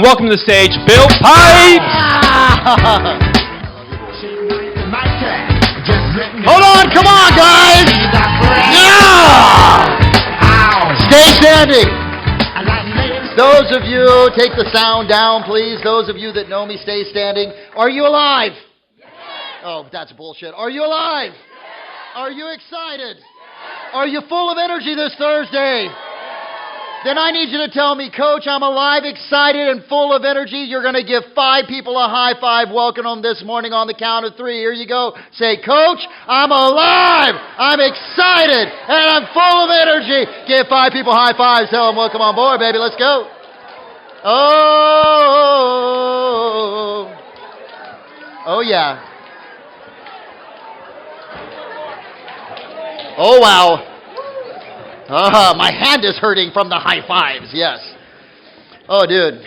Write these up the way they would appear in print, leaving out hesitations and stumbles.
Welcome to the stage, Bill Pipes! Hold on, come on, guys! Yeah! Stay standing. Those of you, take the sound down, please. Those of you that know me, stay standing. Are you alive? Oh, that's bullshit. Are you alive? Are you excited? Are you full of energy this Thursday? Then I need you to tell me, Coach, I'm alive, excited, and full of energy. You're going to give 5 people a high five. Welcome them this morning on the count of 3. Here you go. Say, Coach, I'm alive, I'm excited, and I'm full of energy. Give 5 people high fives. Tell them, welcome on board, baby. Let's go. Oh, yeah. Oh, wow. My hand is hurting from the high fives, yes. Oh, dude.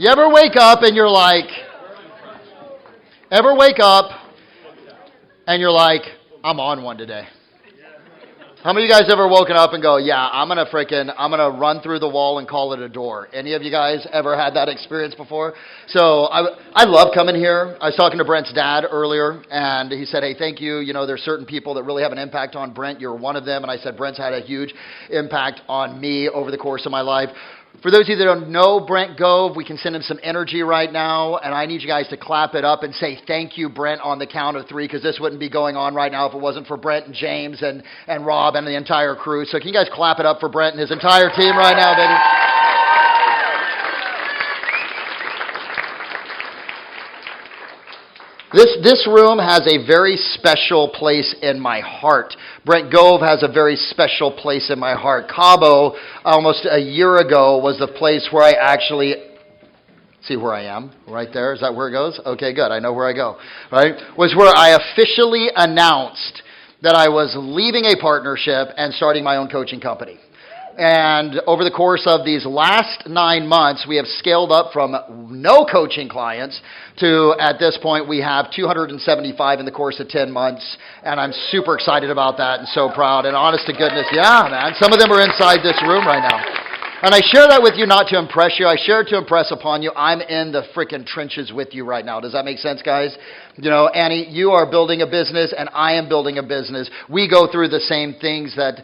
You ever wake up and you're like, I'm on one today? How many of you guys ever woken up and go, yeah, I'm going to run through the wall and call it a door? Any of you guys ever had that experience before? So I love coming here. I was talking to Brent's dad earlier, and he said, hey, thank you. You know, there's certain people that really have an impact on Brent. You're one of them. And I said, Brent's had a huge impact on me over the course of my life. For those of you that don't know Brent Gove, we can send him some energy right now, and I need you guys to clap it up and say thank you, Brent, on the count of 3, because this wouldn't be going on right now if it wasn't for Brent and James and Rob and the entire crew. So can you guys clap it up for Brent and his entire team right now, baby? This room has a very special place in my heart. Brent Gove has a very special place in my heart. Cabo, almost a year ago, was the place where I actually... See where I am? Right there? Is that where it goes? Okay, good. I know where I go. Right? Was where I officially announced that I was leaving a partnership and starting my own coaching company. And over the course of these last 9 months, we have scaled up from no coaching clients to, at this point, we have 275 in the course of 10 months. And I'm super excited about that and so proud. And honest to goodness, yeah, man, some of them are inside this room right now. And I share that with you not to impress you. I share it to impress upon you. I'm in the freaking trenches with you right now. Does that make sense, guys? You know, Annie, you are building a business and I am building a business. We go through the same things that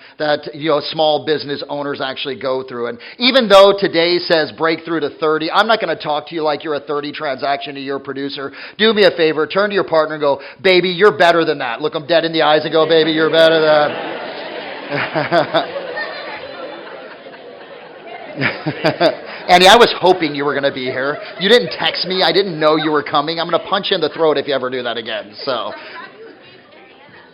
small business owners actually go through. And even though today says breakthrough to 30, I'm not going to talk to you like you're a 30 transaction a year producer. Do me a favor. Turn to your partner and go, baby, you're better than that. Look them dead in the eyes and go, baby, you're better than that. Andy, I was hoping you were going to be here. You didn't text me. I didn't know you were coming. I'm going to punch you in the throat if you ever do that again. So,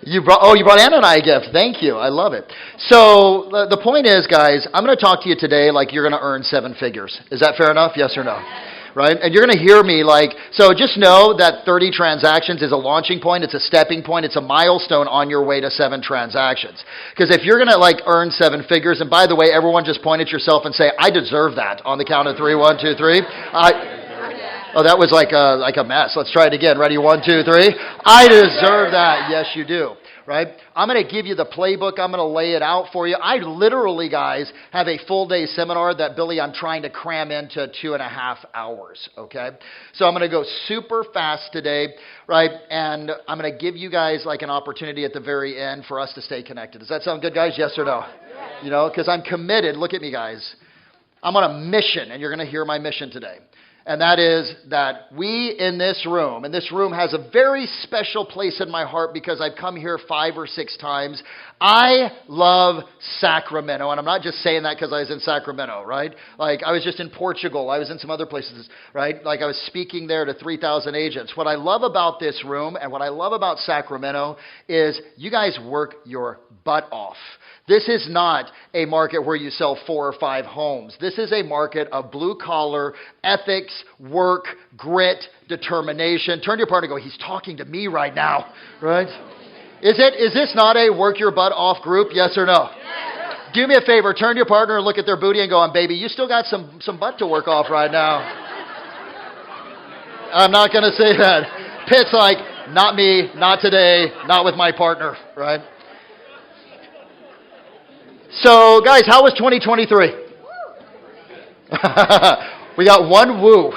you brought Anna and I a gift. Thank you. I love it. So, the point is, guys, I'm going to talk to you today like you're going to earn 7 figures. Is that fair enough? Yes or no? Right? And you're going to hear me so just know that 30 transactions is a launching point. It's a stepping point. It's a milestone on your way to 7 transactions. Because if you're going to earn 7 figures, and by the way, everyone just point at yourself and say, I deserve that on the count of 3. 1, 2, 3. Oh, that was like a mess. Let's try it again. Ready? 1, 2, 3. I deserve that. Yes, you do. Right? I'm going to give you the playbook. I'm going to lay it out for you. I literally, guys, have a full-day seminar that, Billy, I'm trying to cram into 2.5 hours, okay? So I'm going to go super fast today, right? And I'm going to give you guys an opportunity at the very end for us to stay connected. Does that sound good, guys? Yes or no? Yeah. You know, because I'm committed. Look at me, guys. I'm on a mission, and you're going to hear my mission today. And that is that we in this room, and this room has a very special place in my heart because I've come here 5 or 6 times. I love Sacramento, and I'm not just saying that because I was in Sacramento, right? I was just in Portugal. I was in some other places, right? I was speaking there to 3,000 agents. What I love about this room and what I love about Sacramento is you guys work your butt off. This is not a market where you sell 4 or 5 homes. This is a market of blue-collar, ethics, work, grit, determination. Turn to your partner and go, he's talking to me right now, right? Is this not a work-your-butt-off group, yes or no? Yes. Do me a favor. Turn to your partner and look at their booty and go, baby, you still got some butt to work off right now. I'm not going to say that. Pitt's like, not me, not today, not with my partner, right? So, guys, how was 2023? We got one woo.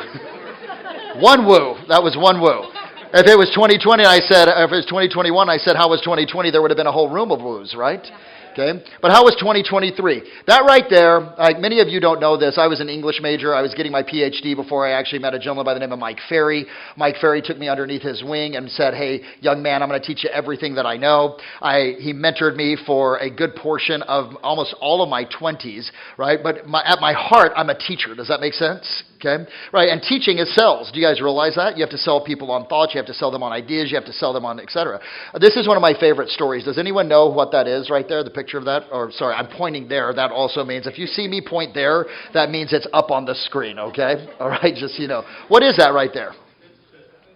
One woo. That was one woo. If it was 2020, if it was 2021, I said, how was 2020? There would have been a whole room of woos, right? Okay, but how was 2023? That right there, like many of you don't know this, I was an English major. I was getting my PhD before I actually met a gentleman by the name of Mike Ferry. Mike Ferry took me underneath his wing and said, hey, young man, I'm going to teach you everything that I know. He mentored me for a good portion of almost all of my 20s, right? But at my heart, I'm a teacher. Does that make sense? Okay, right, and teaching is sales. Do you guys realize that? You have to sell people on thoughts, you have to sell them on ideas, you have to sell them on etc. This is one of my favorite stories. Does anyone know what that is right there, the picture of that? Or, sorry, I'm pointing there. That also means if you see me point there, that means it's up on the screen, okay? All right, just so you know. What is that right there?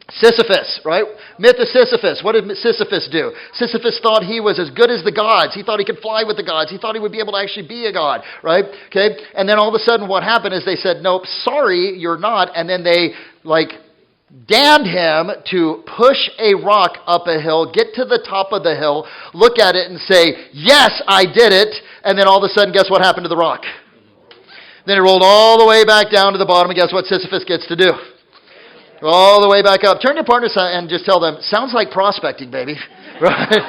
Sisyphus, right? Myth of Sisyphus. What did Sisyphus do? Sisyphus thought he was as good as the gods. He thought he could fly with the gods. He thought he would be able to actually be a god, right? Okay? And then all of a sudden what happened is they said, nope, sorry, you're not. And then they, damned him to push a rock up a hill, get to the top of the hill, look at it and say, yes, I did it. And then all of a sudden, guess what happened to the rock? Then it rolled all the way back down to the bottom, and guess what Sisyphus gets to do? All the way back up. Turn to your partner and just tell them, sounds like prospecting, baby. Right?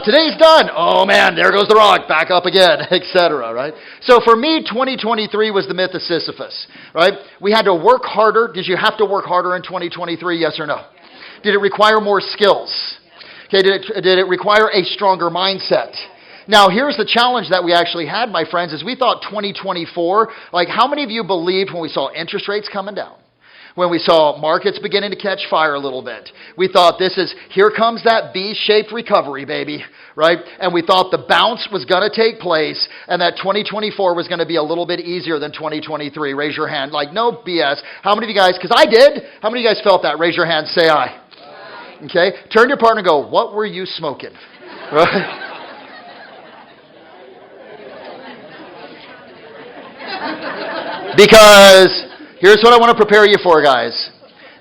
Today's done. Oh, man, there goes the rock. Back up again, etc., right? So for me, 2023 was the myth of Sisyphus, right? We had to work harder. Did you have to work harder in 2023, yes or no? Did it require more skills? Okay, did it require a stronger mindset? Now, here's the challenge that we actually had, my friends, is we thought 2024, how many of you believed when we saw interest rates coming down? When we saw markets beginning to catch fire a little bit, we thought here comes that V-shaped recovery, baby, right? And we thought the bounce was going to take place and that 2024 was going to be a little bit easier than 2023. Raise your hand. No BS. How many of you guys, because I did, how many of you guys felt that? Raise your hand, say aye. Okay? Turn to your partner and go, what were you smoking? Right? Because here's what I want to prepare you for, guys.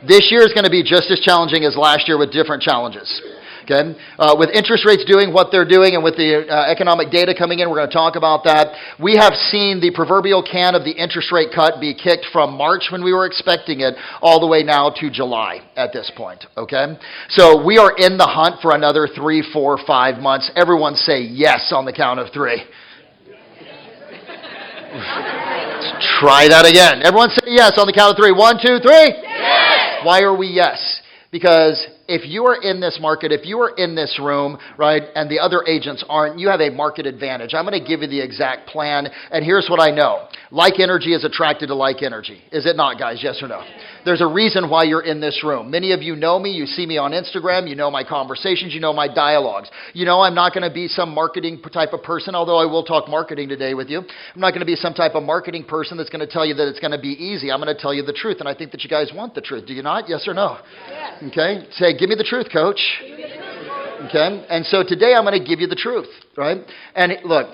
This year is going to be just as challenging as last year with different challenges. Okay? With interest rates doing what they're doing and with the economic data coming in, we're going to talk about that. We have seen the proverbial can of the interest rate cut be kicked from March when we were expecting it all the way now to July at this point. Okay? So we are in the hunt for another 3, 4, 5 months. Everyone say yes on the count of 3. Try that again. Everyone say yes on the count of 3. 1, 2, 3. Yes! Why are we yes? Because if you are in this market, if you are in this room, right, and the other agents aren't, you have a market advantage. I'm going to give you the exact plan, and here's what I know. Like energy is attracted to like energy. Is it not, guys? Yes or no? There's a reason why you're in this room. Many of you know me. You see me on Instagram. You know my conversations. You know my dialogues. You know I'm not going to be some marketing type of person, although I will talk marketing today with you. I'm not going to be some type of marketing person that's going to tell you that it's going to be easy. I'm going to tell you the truth, and I think that you guys want the truth. Do you not? Yes or no? Yes. Okay? Say, give me the truth, coach. Okay? And so today I'm going to give you the truth, right? And look,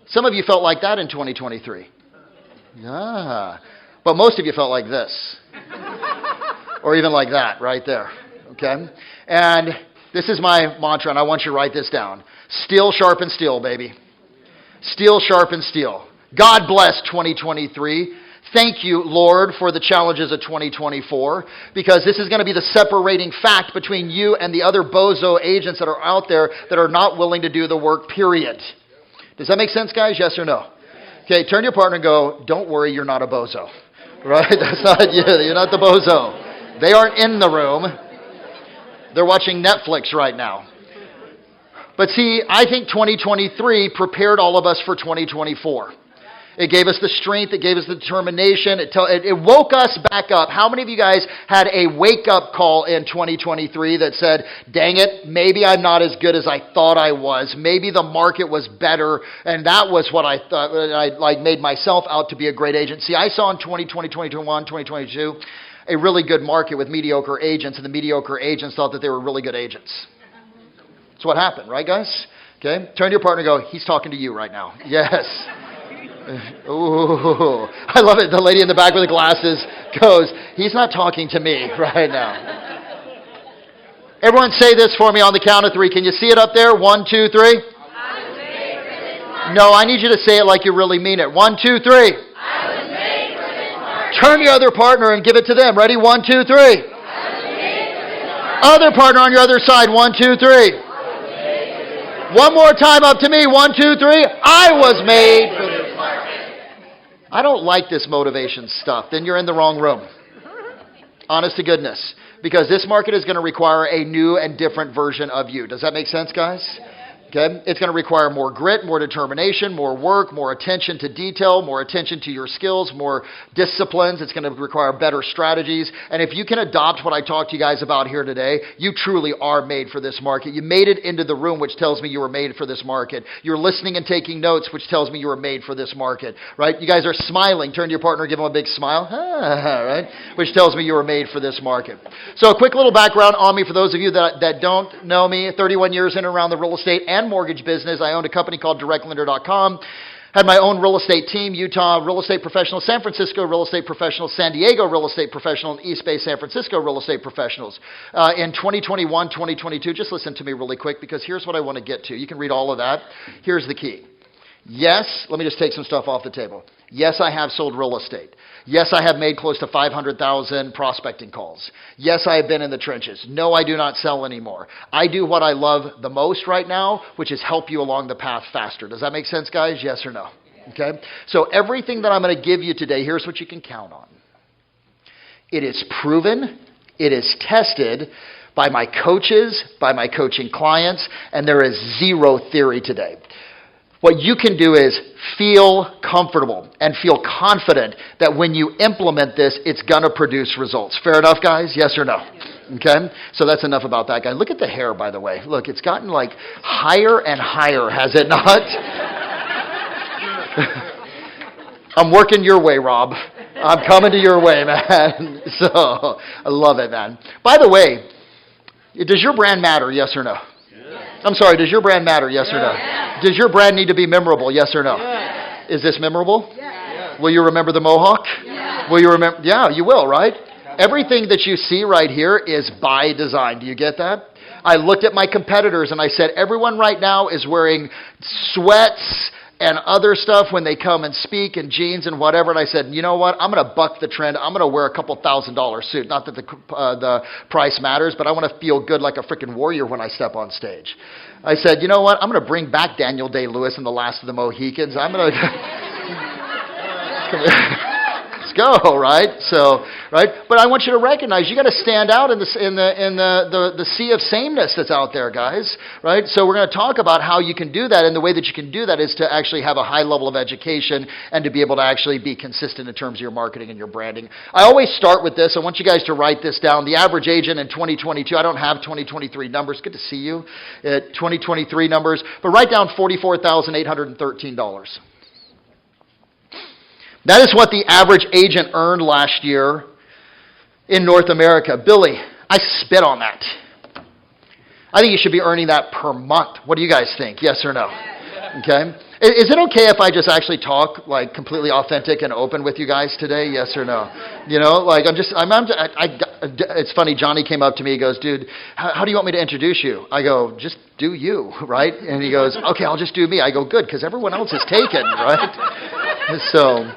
some of you felt like that in 2023. Yeah. But most of you felt like this. Or even like that right there. Okay? And this is my mantra, and I want you to write this down. Steel sharpens steel, baby. Steel sharpens steel. God bless 2023. Thank you, Lord, for the challenges of 2024, because this is going to be the separating fact between you and the other bozo agents that are out there that are not willing to do the work, period. Does that make sense, guys? Yes or no? Okay, turn to your partner and go, don't worry, you're not a bozo. Right? That's not you. You're not the bozo. They aren't in the room. They're watching Netflix right now. But see, I think 2023 prepared all of us for 2024. It gave us the strength. It gave us the determination. It woke us back up. How many of you guys had a wake-up call in 2023 that said, dang it, maybe I'm not as good as I thought I was. Maybe the market was better, and that was what I thought. I made myself out to be a great agent. See, I saw in 2020, 2021, 2022 a really good market with mediocre agents, and the mediocre agents thought that they were really good agents. That's what happened, right, guys? Okay? Turn to your partner and go, he's talking to you right now. Yes. Ooh, I love it. The lady in the back with the glasses goes, he's not talking to me right now. Everyone say this for me on the count of 3. Can you see it up there? 1, 2, 3. No, I need you to say it like you really mean it. 1, 2, 3. Turn to your other partner and give it to them. Ready? 1, 2, 3. Other partner on your other side. 1, 2, 3. One more time up to me. 1, 2, 3. I was made for this market. I don't like this motivation stuff. Then you're in the wrong room. Honest to goodness. Because this market is going to require a new and different version of you. Does that make sense, guys? Okay? It's going to require more grit, more determination, more work, more attention to detail, more attention to your skills, more disciplines. It's going to require better strategies. And if you can adopt what I talked to you guys about here today, you truly are made for this market. You made it into the room, which tells me you were made for this market. You're listening and taking notes, which tells me you were made for this market. Right? You guys are smiling. Turn to your partner, give them a big smile. Right? Which tells me you were made for this market. So a quick little background on me for those of you that don't know me. 31 years in and around the real estate and mortgage business. I owned a company called directlender.com. Had my own real estate team, Utah real estate professionals, San Francisco real estate professionals, San Diego real estate professionals, and East Bay San Francisco real estate professionals. In 2021, 2022, just listen to me really quick because here's what I want to get to. You can read all of that. Here's the key. Yes, let me just take some stuff off the table. Yes, I have sold real estate. Yes, I have made close to 500,000 prospecting calls. Yes, I have been in the trenches. No, I do not sell anymore. I do what I love the most right now, which is help you along the path faster. Does that make sense, guys? Yes or no? Okay? So everything that I'm going to give you today, here's what you can count on. It is proven. It is tested by my coaches, by my coaching clients, and there is zero theory today. What you can do is feel comfortable and feel confident that when you implement this, it's going to produce results. Fair enough, guys? Yes or no? Okay? So that's enough about that guy. Look at the hair, by the way. Look, it's gotten like higher and higher, has it not? I'm working your way, Rob. I'm coming to your way, man. So I love it, man. By the way, does your brand matter, yes or no? I'm sorry, does your brand matter, yes or no? Does your brand need to be memorable, yes or no? Is this memorable? Will you remember the mohawk? Will you remember? Yeah, you will, right? Everything that you see right here is by design. Do you get that? I looked at my competitors and I said, everyone right now is wearing sweats and other stuff when they come and speak and jeans and whatever. And I said, you know what? I'm going to buck the trend. I'm going to wear a couple $1,000 suit. Not that the price matters, but I want to feel good like a freaking warrior when I step on stage. I said, you know what? I'm going to bring back Daniel Day-Lewis and the Last of the Mohicans. I'm going to... Let's go, right? So, right? But I want you to recognize you got to stand out in the sea of sameness that's out there, guys, right? So we're going to talk about how you can do that, and the way that you can do that is to actually have a high level of education and to be able to actually be consistent in terms of your marketing and your branding. I always start with this. I want you guys to write this down. The average agent in 2022, I don't have 2023 numbers. Good to see you at 2023 numbers, but write down $44,813. That is what the average agent earned last year in North America. Billy, I spit on that. I think you should be earning that per month. What do you guys think? Yes or no? Okay. Is it okay if I just actually talk like completely authentic and open with you guys today? Yes or no? You know, like it's funny. Johnny came up to me. He goes, dude, how do you want me to introduce you? I go, just do you, right? And he goes, okay, I'll just do me. I go, good, because everyone else is taken, right? So,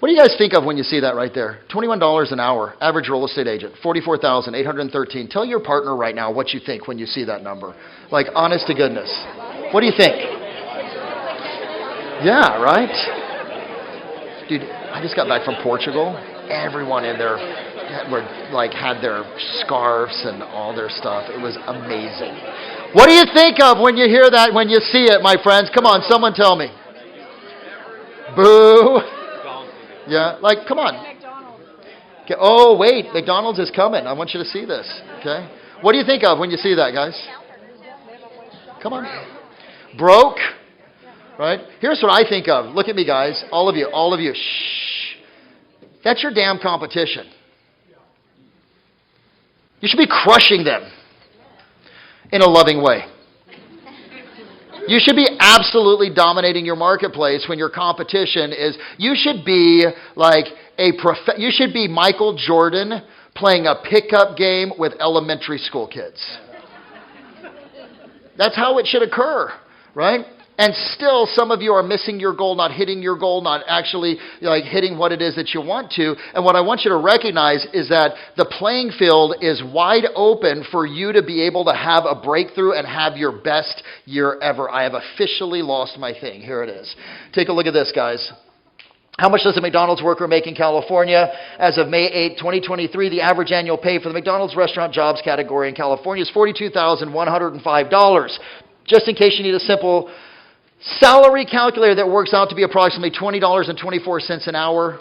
what do you guys think of when you see that right there? $21 an hour, average real estate agent, $44,813. Tell your partner right now what you think when you see that number. Like, honest to goodness. What do you think? Yeah, right? Dude, I just got back from Portugal. Everyone in there had their scarves and all their stuff. It was amazing. What do you think of when you hear that, when you see it, my friends? Come on, someone tell me. Boo. Yeah, like, come on. Okay. Oh, wait, McDonald's is coming. I want you to see this, okay? What do you think of when you see that, guys? Come on. Broke, right? Here's what I think of. Look at me, guys. All of you. Shh. That's your damn competition. You should be crushing them in a loving way. You should be absolutely dominating your marketplace when your competition is, you should be like you should be Michael Jordan playing a pickup game with elementary school kids. That's how it should occur, right? And still, some of you are missing your goal, not hitting your goal, not actually hitting what it is that you want to. And what I want you to recognize is that the playing field is wide open for you to be able to have a breakthrough and have your best year ever. I have officially lost my thing. Here it is. Take a look at this, guys. How much does a McDonald's worker make in California? As of May 8, 2023, the average annual pay for the McDonald's restaurant jobs category in California is $42,105. Just in case you need a simple salary calculator that works out to be approximately $20.24 an hour.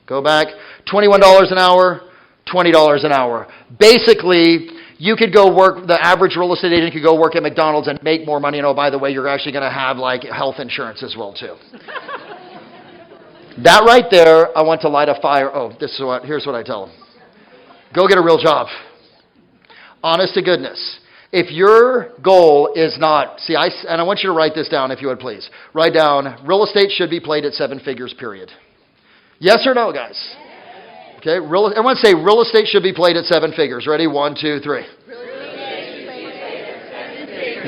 Go back. $21 an hour, $20 an hour. Basically, you could go work, the average real estate agent could go work at McDonald's and make more money. And oh, by the way, you're actually going to have health insurance as well, too. That right there, I want to light a fire. Oh, here's what I tell them. Go get a real job. Honest to goodness. If your goal is not, and I want you to write this down if you would please. Write down, real estate should be played at 7 figures, period. Yes or no, guys? Okay, everyone say real estate should be played at 7 figures. Ready? 1, 2, 3.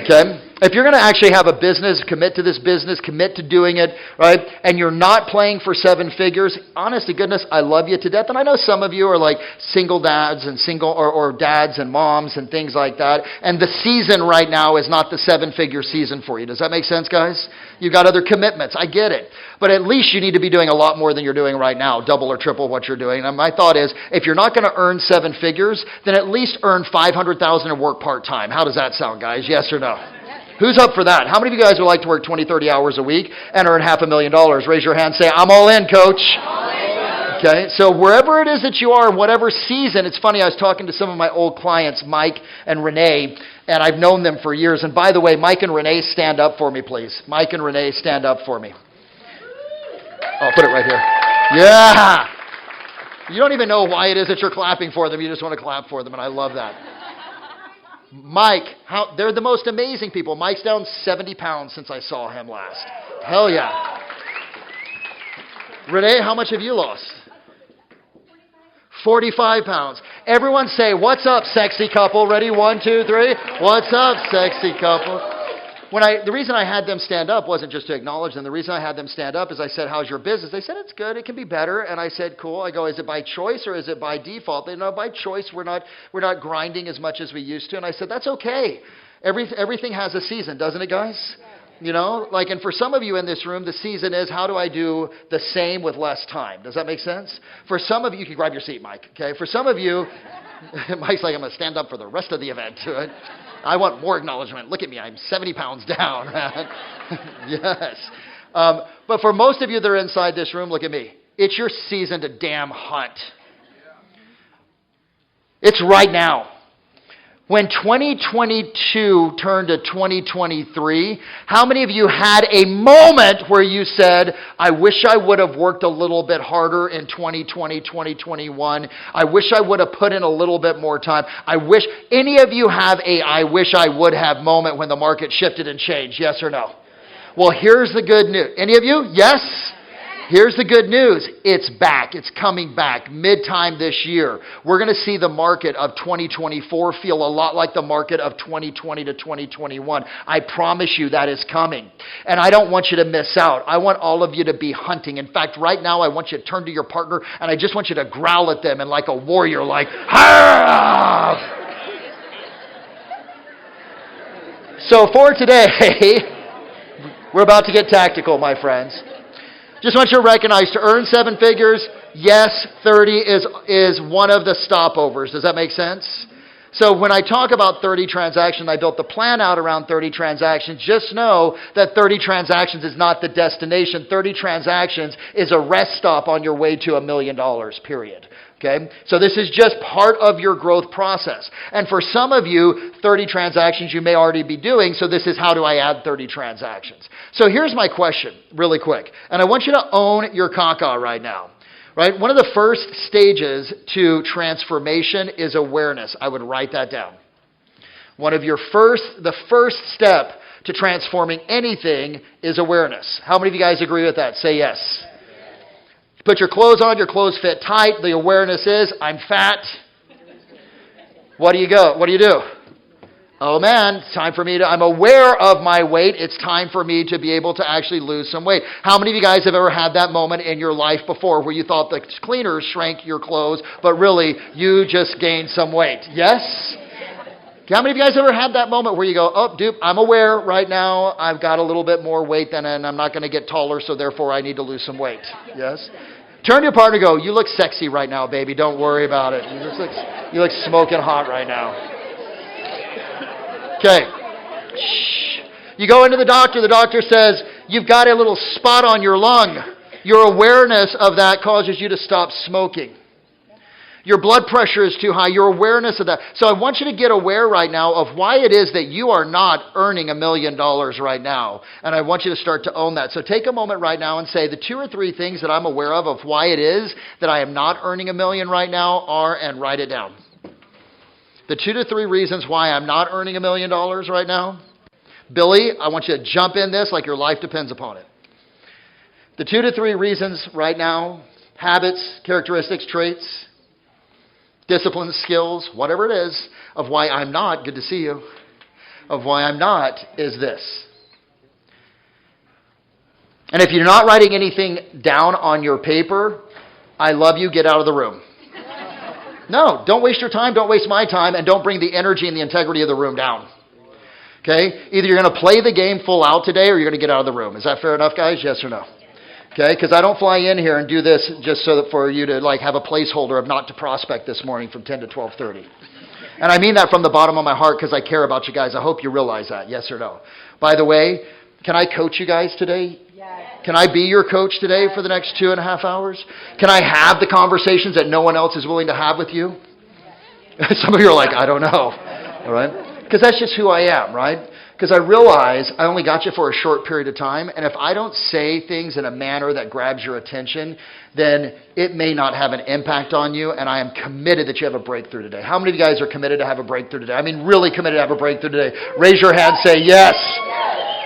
Okay? If you're going to actually have a business, commit to this business, commit to doing it, right, and you're not playing for 7 figures, honest to goodness, I love you to death. And I know some of you are like single dads and or dads and moms and things like that. And the season right now is not the 7-figure season for you. Does that make sense, guys? You've got other commitments. I get it. But at least you need to be doing a lot more than you're doing right now, double or triple what you're doing. And my thought is, if you're not going to earn 7 figures, then at least earn $500,000 and work part-time. How does that sound, guys? Yes or no? Who's up for that? How many of you guys would like to work 20, 30 hours a week and earn $500,000? Raise your hand and say, I'm all in, coach. Okay, so wherever it is that you are, in whatever season, it's funny, I was talking to some of my old clients, Mike and Renee, and I've known them for years. And by the way, Mike and Renee, stand up for me, please. Mike and Renee, stand up for me. I'll put it right here. Yeah! You don't even know why it is that you're clapping for them. You just want to clap for them, and I love that. Mike, they're the most amazing people. Mike's down 70 pounds since I saw him last. Hell yeah. Renee, how much have you lost? 45 pounds. Everyone say, what's up, sexy couple? Ready? 1, 2, 3. What's up, sexy couple? The reason I had them stand up wasn't just to acknowledge them. The reason I had them stand up is I said, how's your business? They said, it's good. It can be better. And I said, cool. I go, is it by choice or is it by default? They know by choice. We're not grinding as much as we used to. And I said, that's okay. Everything has a season, doesn't it, guys? You know, and for some of you in this room, the season is, how do I do the same with less time? Does that make sense? For some of you, you can grab your seat, Mike. Okay. For some of you, Mike's like, I'm going to stand up for the rest of the event. I want more acknowledgement. Look at me. I'm 70 pounds down. Yes. But for most of you that are inside this room, look at me. It's your season to damn hunt. It's right now. When 2022 turned to 2023, how many of you had a moment where you said, I wish I would have worked a little bit harder in 2020, 2021. I wish I would have put in a little bit more time. I wish any of you have a I wish I would have moment when the market shifted and changed, yes or no? Well, here's the good news. Any of you? Yes? Here's the good news. It's back. It's coming back mid-time this year. We're going to see the market of 2024 feel a lot like the market of 2020 to 2021. I promise you that is coming. And I don't want you to miss out. I want all of you to be hunting. In fact, right now, I want you to turn to your partner and I just want you to growl at them and like a warrior, like, "Harr!" So for today, we're about to get tactical, my friends. Just want you to recognize, to earn 7 figures, yes, 30 is one of the stopovers. Does that make sense? So when I talk about 30 transactions, I built the plan out around 30 transactions. Just know that 30 transactions is not the destination. 30 transactions is a rest stop on your way to $1 million, period. Okay? So this is just part of your growth process. And for some of you, 30 transactions you may already be doing, so this is how do I add 30 transactions? So here's my question, really quick. And I want you to own your caca right now. Right? One of the first stages to transformation is awareness. I would write that down. The first step to transforming anything is awareness. How many of you guys agree with that? Say yes. Put your clothes on, your clothes fit tight. The awareness is, I'm fat. What do you do? Oh man, it's time for me I'm aware of my weight. It's time for me to be able to actually lose some weight. How many of you guys have ever had that moment in your life before where you thought the cleaners shrank your clothes, but really you just gained some weight? Yes? How many of you guys ever had that moment where you go, oh, dude, I'm aware right now I've got a little bit more weight than, and I'm not going to get taller, so therefore I need to lose some weight? Yes? Turn to your partner and go, you look sexy right now, baby. Don't worry about it. You look smoking hot right now. Okay. Shh. You go into the doctor says, you've got a little spot on your lung. Your awareness of that causes you to stop smoking. Your blood pressure is too high. Your awareness of that. So I want you to get aware right now of why it is that you are not earning $1 million right now. And I want you to start to own that. So take a moment right now and say the 2 or 3 things that I'm aware of why it is that I am not earning $1 million right now are, and write it down. The 2 to 3 reasons why I'm not earning $1 million right now. Billy, I want you to jump in this like your life depends upon it. The 2 to 3 reasons right now, habits, characteristics, traits, discipline, skills, whatever it is, of why I'm not, good to see you, of why I'm not is this. And if you're not writing anything down on your paper, I love you, get out of the room. No, don't waste your time, don't waste my time, and don't bring the energy and the integrity of the room down. Okay? Either you're going to play the game full out today or you're going to get out of the room. Is that fair enough, guys? Yes or no? Okay? Because I don't fly in here and do this just so that for you to have a placeholder of not to prospect this morning from 10 to 12:30. And I mean that from the bottom of my heart because I care about you guys. I hope you realize that. Yes or no? By the way, can I coach you guys today? Can I be your coach today for the next 2.5 hours? Can I have the conversations that no one else is willing to have with you? Some of you are like, I don't know. All right? Because that's just who I am, right? Because I realize I only got you for a short period of time, and if I don't say things in a manner that grabs your attention, then it may not have an impact on you, and I am committed that you have a breakthrough today. How many of you guys are committed to have a breakthrough today? I mean, really committed to have a breakthrough today. Raise your hand, say yes.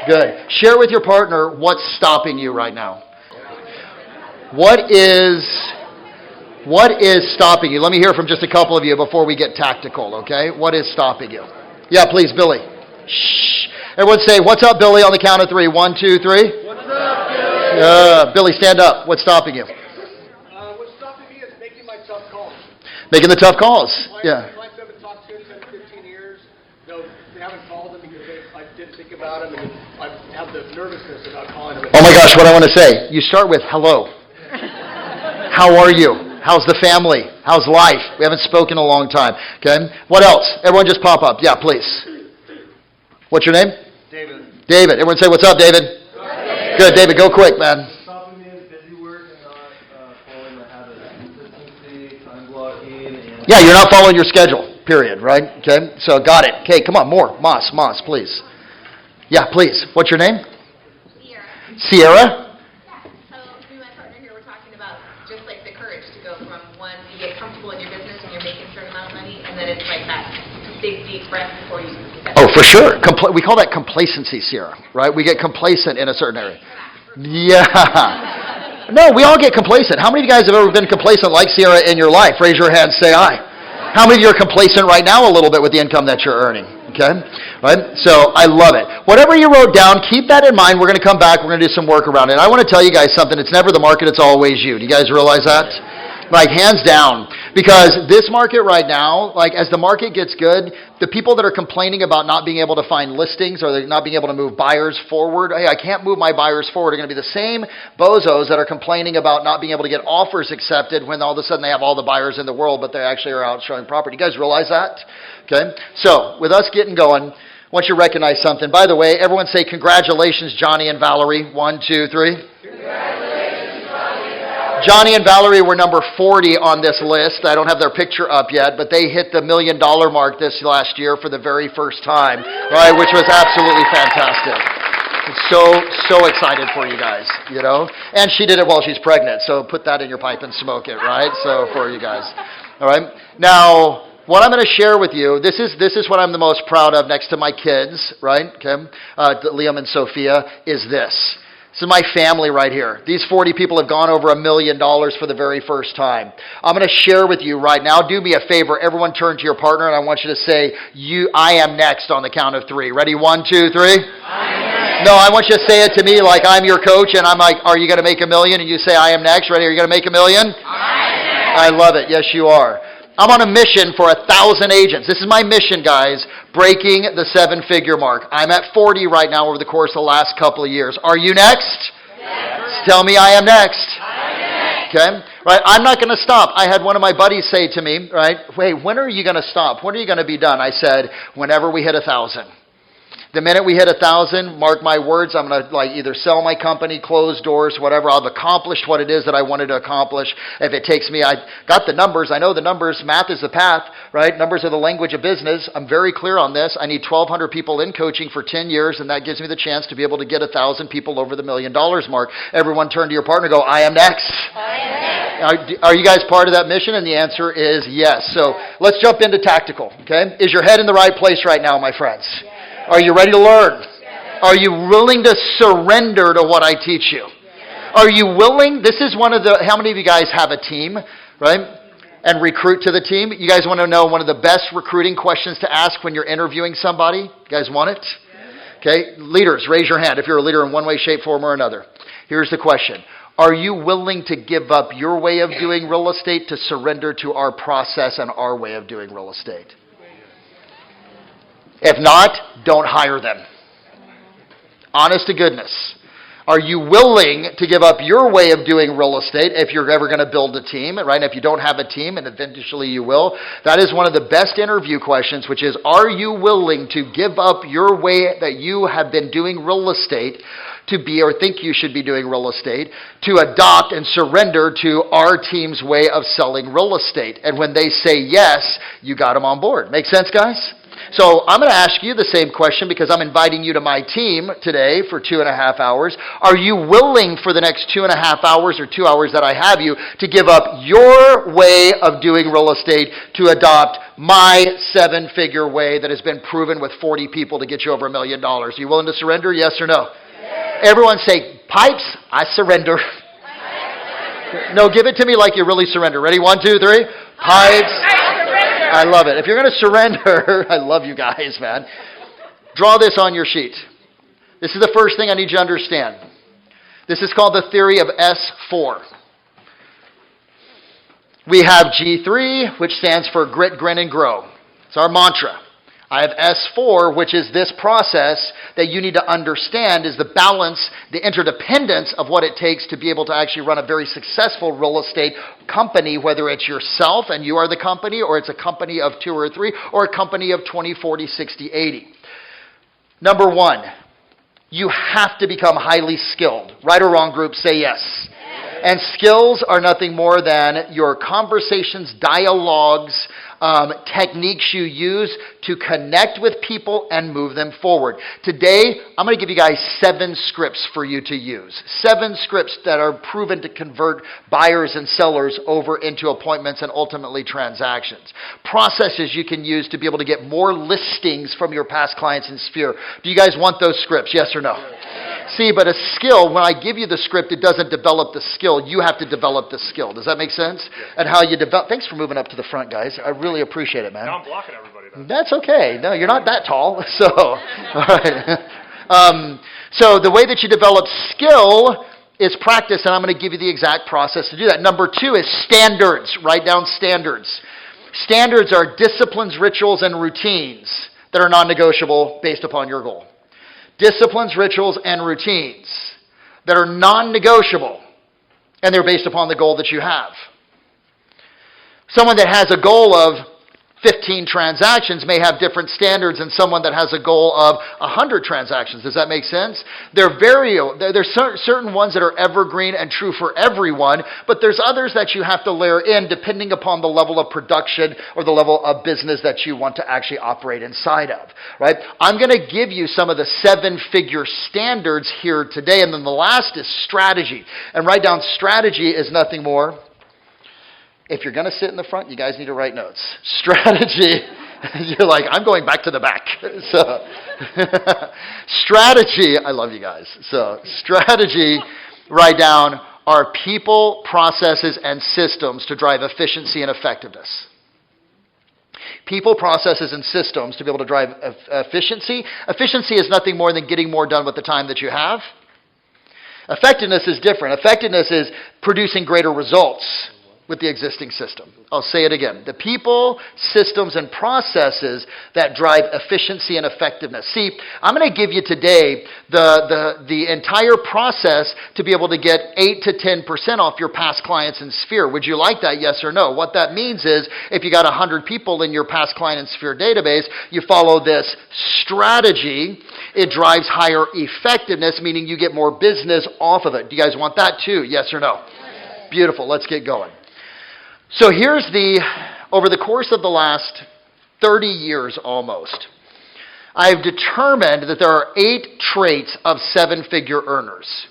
Good. Share with your partner what's stopping you right now. What is stopping you? Let me hear from just a couple of you before we get tactical, okay? What is stopping you? Yeah, please, Billy. Shh. Everyone say, what's up, Billy, on the count of 3. 1, 2, 3. What's up, Billy? Billy, stand up. What's stopping you? What's stopping me is making my tough calls. Making the tough calls. Yeah. My clients haven't talked to me in 15 years. They haven't called them because I didn't think about them, and I have the nervousness about calling them. Oh my gosh, what I want to say. You start with hello. How are you? How's the family? How's life? We haven't spoken in a long time. Okay. What else? Everyone just pop up. Yeah, please. What's your name? David. David. Everyone say, what's up, David? Good, David. Go quick, man. Stopping me is busy work and not following the habits. Consistency, time blocking, and... Yeah, you're not following your schedule, period, right? Okay, so got it. Okay, come on, more. Moss, please. Yeah, please. What's your name? Sierra? Yeah, so me and my partner here were talking about just like the courage to go from one, you get comfortable in your business and you're making a certain amount of money, and then it's like that big deep breath before you step Oh, for sure. We call that complacency, Sierra, right? We get complacent in a certain area. Yeah. No, we all get complacent. How many of you guys have ever been complacent like Sierra in your life? Raise your hand, say aye. How many of you are complacent right now a little bit with the income that you're earning? Okay? Right? So I love it. Whatever you wrote down, keep that in mind. We're going to come back. We're going to do some work around it. I want to tell you guys something. It's never the market. It's always you. Do you guys realize that? Like, hands down. Because this market right now, like, as the market gets good, the people that are complaining about not being able to find listings or not being able to move buyers forward, hey, I can't move my buyers forward, are going to be the same bozos that are complaining about not being able to get offers accepted when all of a sudden they have all the buyers in the world, but they actually are out showing property. You guys realize that? Okay? So, with us getting going, I want you to recognize something. By the way, everyone say congratulations, Johnny and Valerie. 1, 2, 3. Johnny and Valerie were number 40 on this list. I don't have their picture up yet, but they hit the $1 million mark this last year for the very first time, right? Which was absolutely fantastic. So excited for you guys, you know? And she did it while she's pregnant, so put that in your pipe and smoke it, right? So for you guys, all right? Now, what I'm going to share with you, this is what I'm the most proud of next to my kids, right? Okay, Liam and Sophia, is this. This is my family right here. These 40 people have gone over $1 million for the very first time. I'm going to share with you right now. Do me a favor. Everyone turn to your partner, and I want you to say, I am next on the count of 3. Ready? 1, 2, 3. No, I want you to say it to me like I'm your coach, and I'm like, are you going to make $1 million? And you say, I am next. Ready? Are you going to make $1 million? I love it. Yes, you are. I'm on a mission for 1,000 agents. This is my mission, guys, breaking the 7-figure mark. I'm at 40 right now over the course of the last couple of years. Are you next? Yes. Tell me I am next. Okay? Right? I'm not going to stop. I had one of my buddies say to me, right, wait, when are you going to stop? When are you going to be done? I said, whenever we hit 1,000. The minute we hit 1,000, mark my words, I'm going to either sell my company, close doors, whatever. I've accomplished what it is that I wanted to accomplish. If it takes me, I got the numbers. I know the numbers. Math is the path, right? Numbers are the language of business. I'm very clear on this. I need 1,200 people in coaching for 10 years, and that gives me the chance to be able to get 1,000 people over the $1 million mark. Everyone turn to your partner and go, I am next. Are you guys part of that mission? And the answer is yes. So let's jump into tactical, okay? Is your head in the right place right now, my friends? Are you ready to learn? Are you willing to surrender to what I teach you? Are you willing? This is one of the, how many of you guys have a team, right? And recruit to the team? You guys want to know one of the best recruiting questions to ask when you're interviewing somebody? You guys want it? Okay, leaders, raise your hand if you're a leader in one way, shape, form, or another. Here's the question. Are you willing to give up your way of doing real estate to surrender to our process and our way of doing real estate? If not, don't hire them. Honest to goodness. Are you willing to give up your way of doing real estate if you're ever going to build a team, right? If you don't have a team, and eventually you will, that is one of the best interview questions, which is, are you willing to give up your way that you have been doing real estate to be or think you should be doing real estate, to adopt and surrender to our team's way of selling real estate? And when they say yes, you got them on board. Make sense, guys? So I'm going to ask you the same question because I'm inviting you to my team today for 2.5 hours. Are you willing for the next 2.5 hours or 2 hours that I have you to give up your way of doing real estate to adopt my 7-figure way that has been proven with 40 people to get you over $1 million? Are you willing to surrender? Yes or no? Yes. Everyone say, pipes, I surrender. No, give it to me like you really surrender. Ready? 1, 2, 3. Pipes. I love it. If you're going to surrender, I love you guys, man. Draw this on your sheet. This is the first thing I need you to understand. This is called the theory of S4. We have G3, which stands for grit, grin, and grow. It's our mantra. I have S4, which is this process that you need to understand is the balance, the interdependence of what it takes to be able to actually run a very successful real estate company, whether it's yourself and you are the company, or it's a company of 2 or 3, or a company of 20, 40, 60, 80. Number 1, you have to become highly skilled. Right or wrong, group, say yes. And skills are nothing more than your conversations, dialogues, techniques you use to connect with people and move them forward. Today, I'm going to give you guys 7 scripts for you to use. 7 scripts that are proven to convert buyers and sellers over into appointments and ultimately transactions. Processes you can use to be able to get more listings from your past clients in Sphere. Do you guys want those scripts? Yes or no? See, but a skill, when I give you the script, it doesn't develop the skill. You have to develop the skill. Does that make sense? Yeah. And how you develop. Thanks for moving up to the front, guys. I really appreciate it, man. Now I'm blocking everybody, though. That's okay. No, you're not that tall. So, all right. So the way that you develop skill is practice, and I'm going to give you the exact process to do that. Number 2 is standards. Write down standards. Standards are disciplines, rituals, and routines that are non-negotiable based upon your goal. Disciplines, rituals, and routines that are non-negotiable, and they're based upon the goal that you have. Someone that has a goal of 15 transactions may have different standards than someone that has a goal of 100 transactions. Does that make sense? They're there's certain ones that are evergreen and true for everyone, but there's others that you have to layer in depending upon the level of production or the level of business that you want to actually operate inside of, right? I'm going to give you some of the 7-figure standards here today, and then the last is strategy. And write down strategy is nothing more. If you're going to sit in the front, you guys need to write notes. Strategy You're like, I'm going back to the back. So, strategy, I love you guys. So, strategy, write down, are people, processes, and systems to drive efficiency and effectiveness. People, processes, and systems to be able to drive efficiency. Efficiency is nothing more than getting more done with the time that you have. Effectiveness is different. Effectiveness is producing greater results with the existing system. I'll say it again. The people, systems, and processes that drive efficiency and effectiveness. See, I'm going to give you today the entire process to be able to get 8 to 10% off your past clients in Sphere. Would you like that, yes or no? What that means is if you got 100 people in your past client in Sphere database, you follow this strategy, it drives higher effectiveness, meaning you get more business off of it. Do you guys want that too, yes or no? Yes. Beautiful, let's get going. So here's over the course of the last 30 years almost, I've determined that there are 8 traits of 7-figure earners.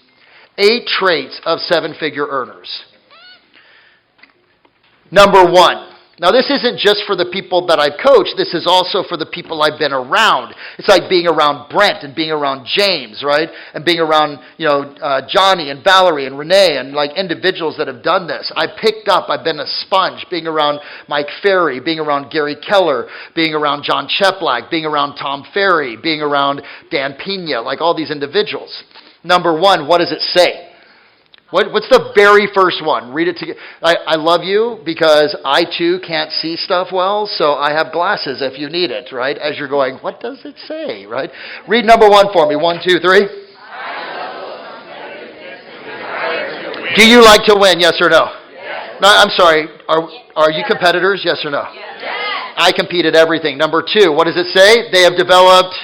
8 traits of 7-figure earners. Number 1. Now, this isn't just for the people that I've coached. This is also for the people I've been around. It's like being around Brent and being around James, right? And being around, Johnny and Valerie and Renee and like individuals that have done this. I've been a sponge, being around Mike Ferry, being around Gary Keller, being around John Cheplack, being around Tom Ferry, being around Dan Pena, like all these individuals. Number 1, what does it say? What's the very first one? Read it together. I love you because I too can't see stuff well, so I have glasses if you need it, right? As you're going, what does it say, right? Read number 1 for me. 1, 2, 3. Do you like to win, yes or no? Yes. No, I'm sorry. Are you competitors, yes or no? Yes. I compete at everything. Number 2, what does it say? They have developed.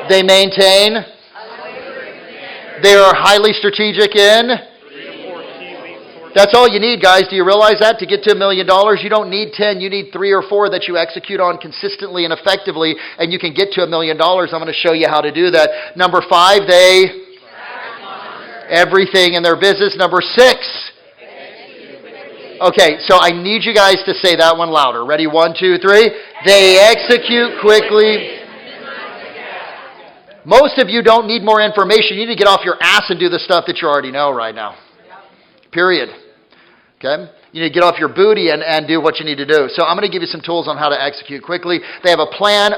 They maintain. They are highly strategic in. That's all you need, guys. Do you realize that? To get to $1 million, you don't need 10. You need 3 or 4 that you execute on consistently and effectively, and you can get to $1 million. I'm going to show you how to do that. Number 5, they everything in their business. Number 6. Okay, so I need you guys to say that one louder. Ready? 1, 2, 3. They execute quickly. Most of you don't need more information. You need to get off your ass and do the stuff that you already know right now. Period. Okay? You need to get off your booty and do what you need to do. So I'm going to give you some tools on how to execute quickly. They have a plan.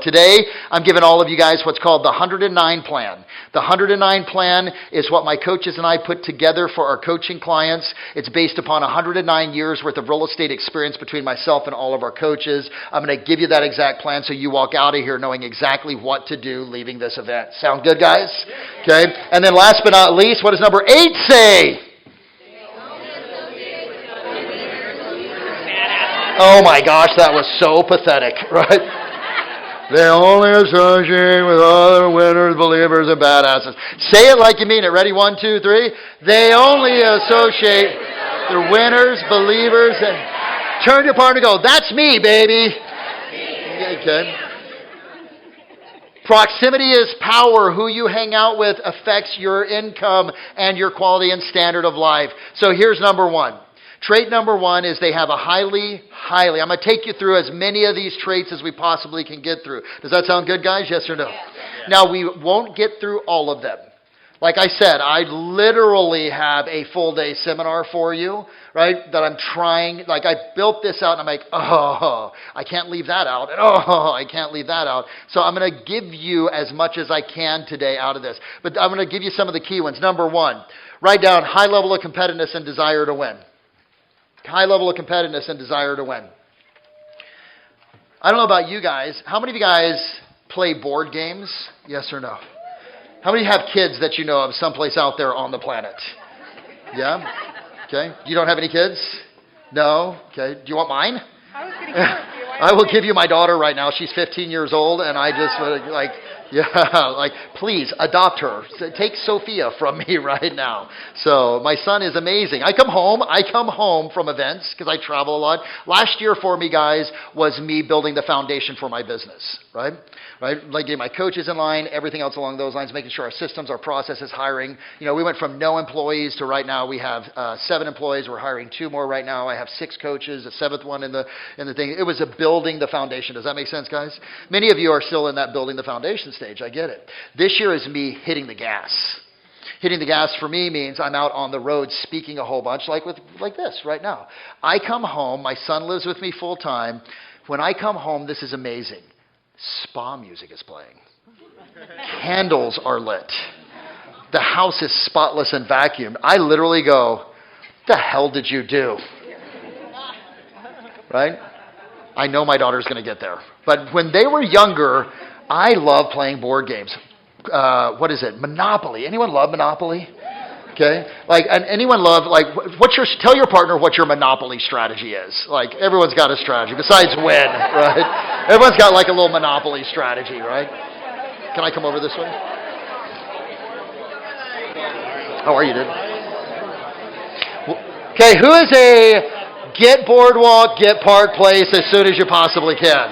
Today I'm giving all of you guys what's called the 109 plan. The 109 plan is what my coaches and I put together for our coaching clients. It's based upon 109 years worth of real estate experience between myself and all of our coaches. I'm going to give you that exact plan so you walk out of here knowing exactly what to do leaving this event. Sound good, guys? Okay. And then last but not least, what does number 8 say? Oh my gosh, that was so pathetic, right? They only associate with other winners, believers, and badasses. Say it like you mean it. Ready? 1, 2, 3. They only associate the winners, believers, and turn to your partner and go, that's me, baby. Okay. Proximity is power. Who you hang out with affects your income and your quality and standard of life. So here's number 1. Trait number 1 is they have a I'm going to take you through as many of these traits as we possibly can get through. Does that sound good, guys? Yes or no? Yeah. Now, we won't get through all of them. Like I said, I literally have a full day seminar for you, right? That I'm trying, like I built this out and I'm like, I can't leave that out. And I can't leave that out. So I'm going to give you as much as I can today out of this. But I'm going to give you some of the key ones. Number 1, write down high level of competitiveness and desire to win. High level of competitiveness and desire to win. I don't know about you guys. How many of you guys play board games? Yes or no? How many have kids that you know of someplace out there on the planet? Yeah? Okay. You don't have any kids? No? Okay. Do you want mine? I was going to give it to you. I will give you my daughter right now. She's 15 years old, and I just Yeah, like, please adopt her. Take Sophia from me right now. So my son is amazing. I come home from events because I travel a lot. Last year for me, guys, was me building the foundation for my business, right? Like getting my coaches in line, everything else along those lines, making sure our systems, our processes, hiring. We went from no employees to right now we have 7 employees. We're hiring 2 more right now. I have 6 coaches, a 7th one in the thing. It was a building the foundation. Does that make sense, guys? Many of you are still in that building the foundation stage. I get it. This year is me hitting the gas. Hitting the gas for me means I'm out on the road speaking a whole bunch like this right now. I come home. My son lives with me full time. When I come home, this is amazing. Spa music is playing. Candles are lit. The house is spotless and vacuumed. I literally go, the hell did you do? Right? I know my daughter's going to get there. But when they were younger, I love playing board games. What is it? Monopoly. Anyone love Monopoly? Okay. And anyone love, tell your partner what your Monopoly strategy is. Everyone's got a strategy besides win, right? Everyone's got a little Monopoly strategy, right? Can I come over this way? How are you, dude? Okay, who is a get Boardwalk, get Park Place as soon as you possibly can?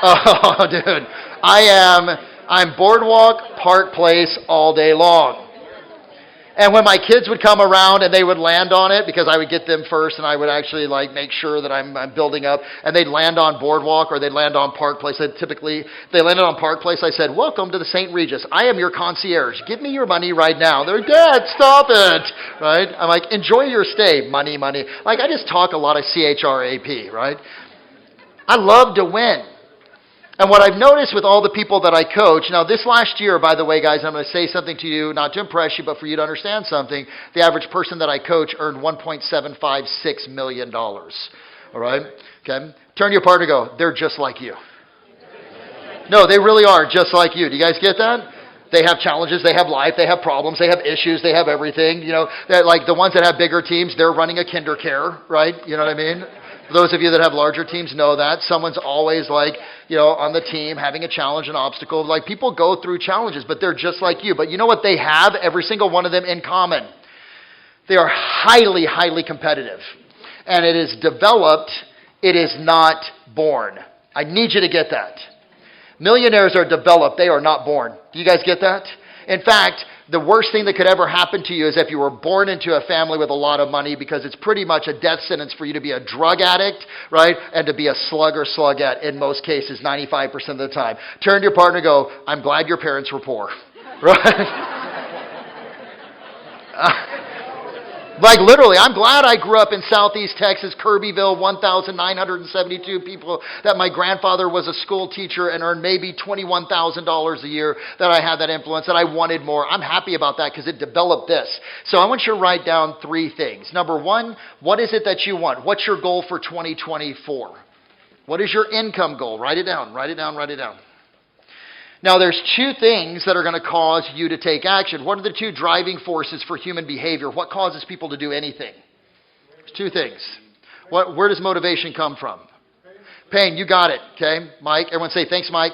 Oh, dude. I'm Boardwalk, Park Place all day long. And when my kids would come around and they would land on it, because I would get them first and I would actually make sure that I'm building up, and they'd land on Boardwalk or they'd land on Park Place. Typically, they landed on Park Place. I said, welcome to the St. Regis. I am your concierge. Give me your money right now. They're, Dad, stop it. Right? I'm like, enjoy your stay. Money, money. I just talk a lot of CHRAP, right? I love to win. And what I've noticed with all the people that I coach, now this last year, by the way, guys, I'm going to say something to you, not to impress you, but for you to understand something. The average person that I coach earned $1.756 million. All right? Okay? Turn to your partner and go, they're just like you. No, they really are just like you. Do you guys get that? They have challenges, they have life, they have problems, they have issues, they have everything. The ones that have bigger teams, they're running a kinder care, right? You know what I mean? Those of you that have larger teams know that. Someone's always on the team having a challenge, an obstacle. People go through challenges, but they're just like you. But you know what they have, every single one of them in common? They are highly, highly competitive. And it is developed, it is not born. I need you to get that. Millionaires are developed, they are not born. Do you guys get that? In fact, the worst thing that could ever happen to you is if you were born into a family with a lot of money, because it's pretty much a death sentence for you to be a drug addict, right? And to be a slug or sluggette in most cases, 95% of the time. Turn to your partner and go, I'm glad your parents were poor. Right? Literally, I'm glad I grew up in Southeast Texas, Kirbyville, 1,972 people, that my grandfather was a school teacher and earned maybe $21,000 a year, that I had that influence, that I wanted more. I'm happy about that because it developed this. So I want you to write down 3 things. Number 1, what is it that you want? What's your goal for 2024? What is your income goal? Write it down, write it down, write it down. Now, there's 2 things that are going to cause you to take action. What are the 2 driving forces for human behavior? What causes people to do anything? There's 2 things. Where does motivation come from? Pain. You got it. Okay, Mike. Everyone say thanks, Mike.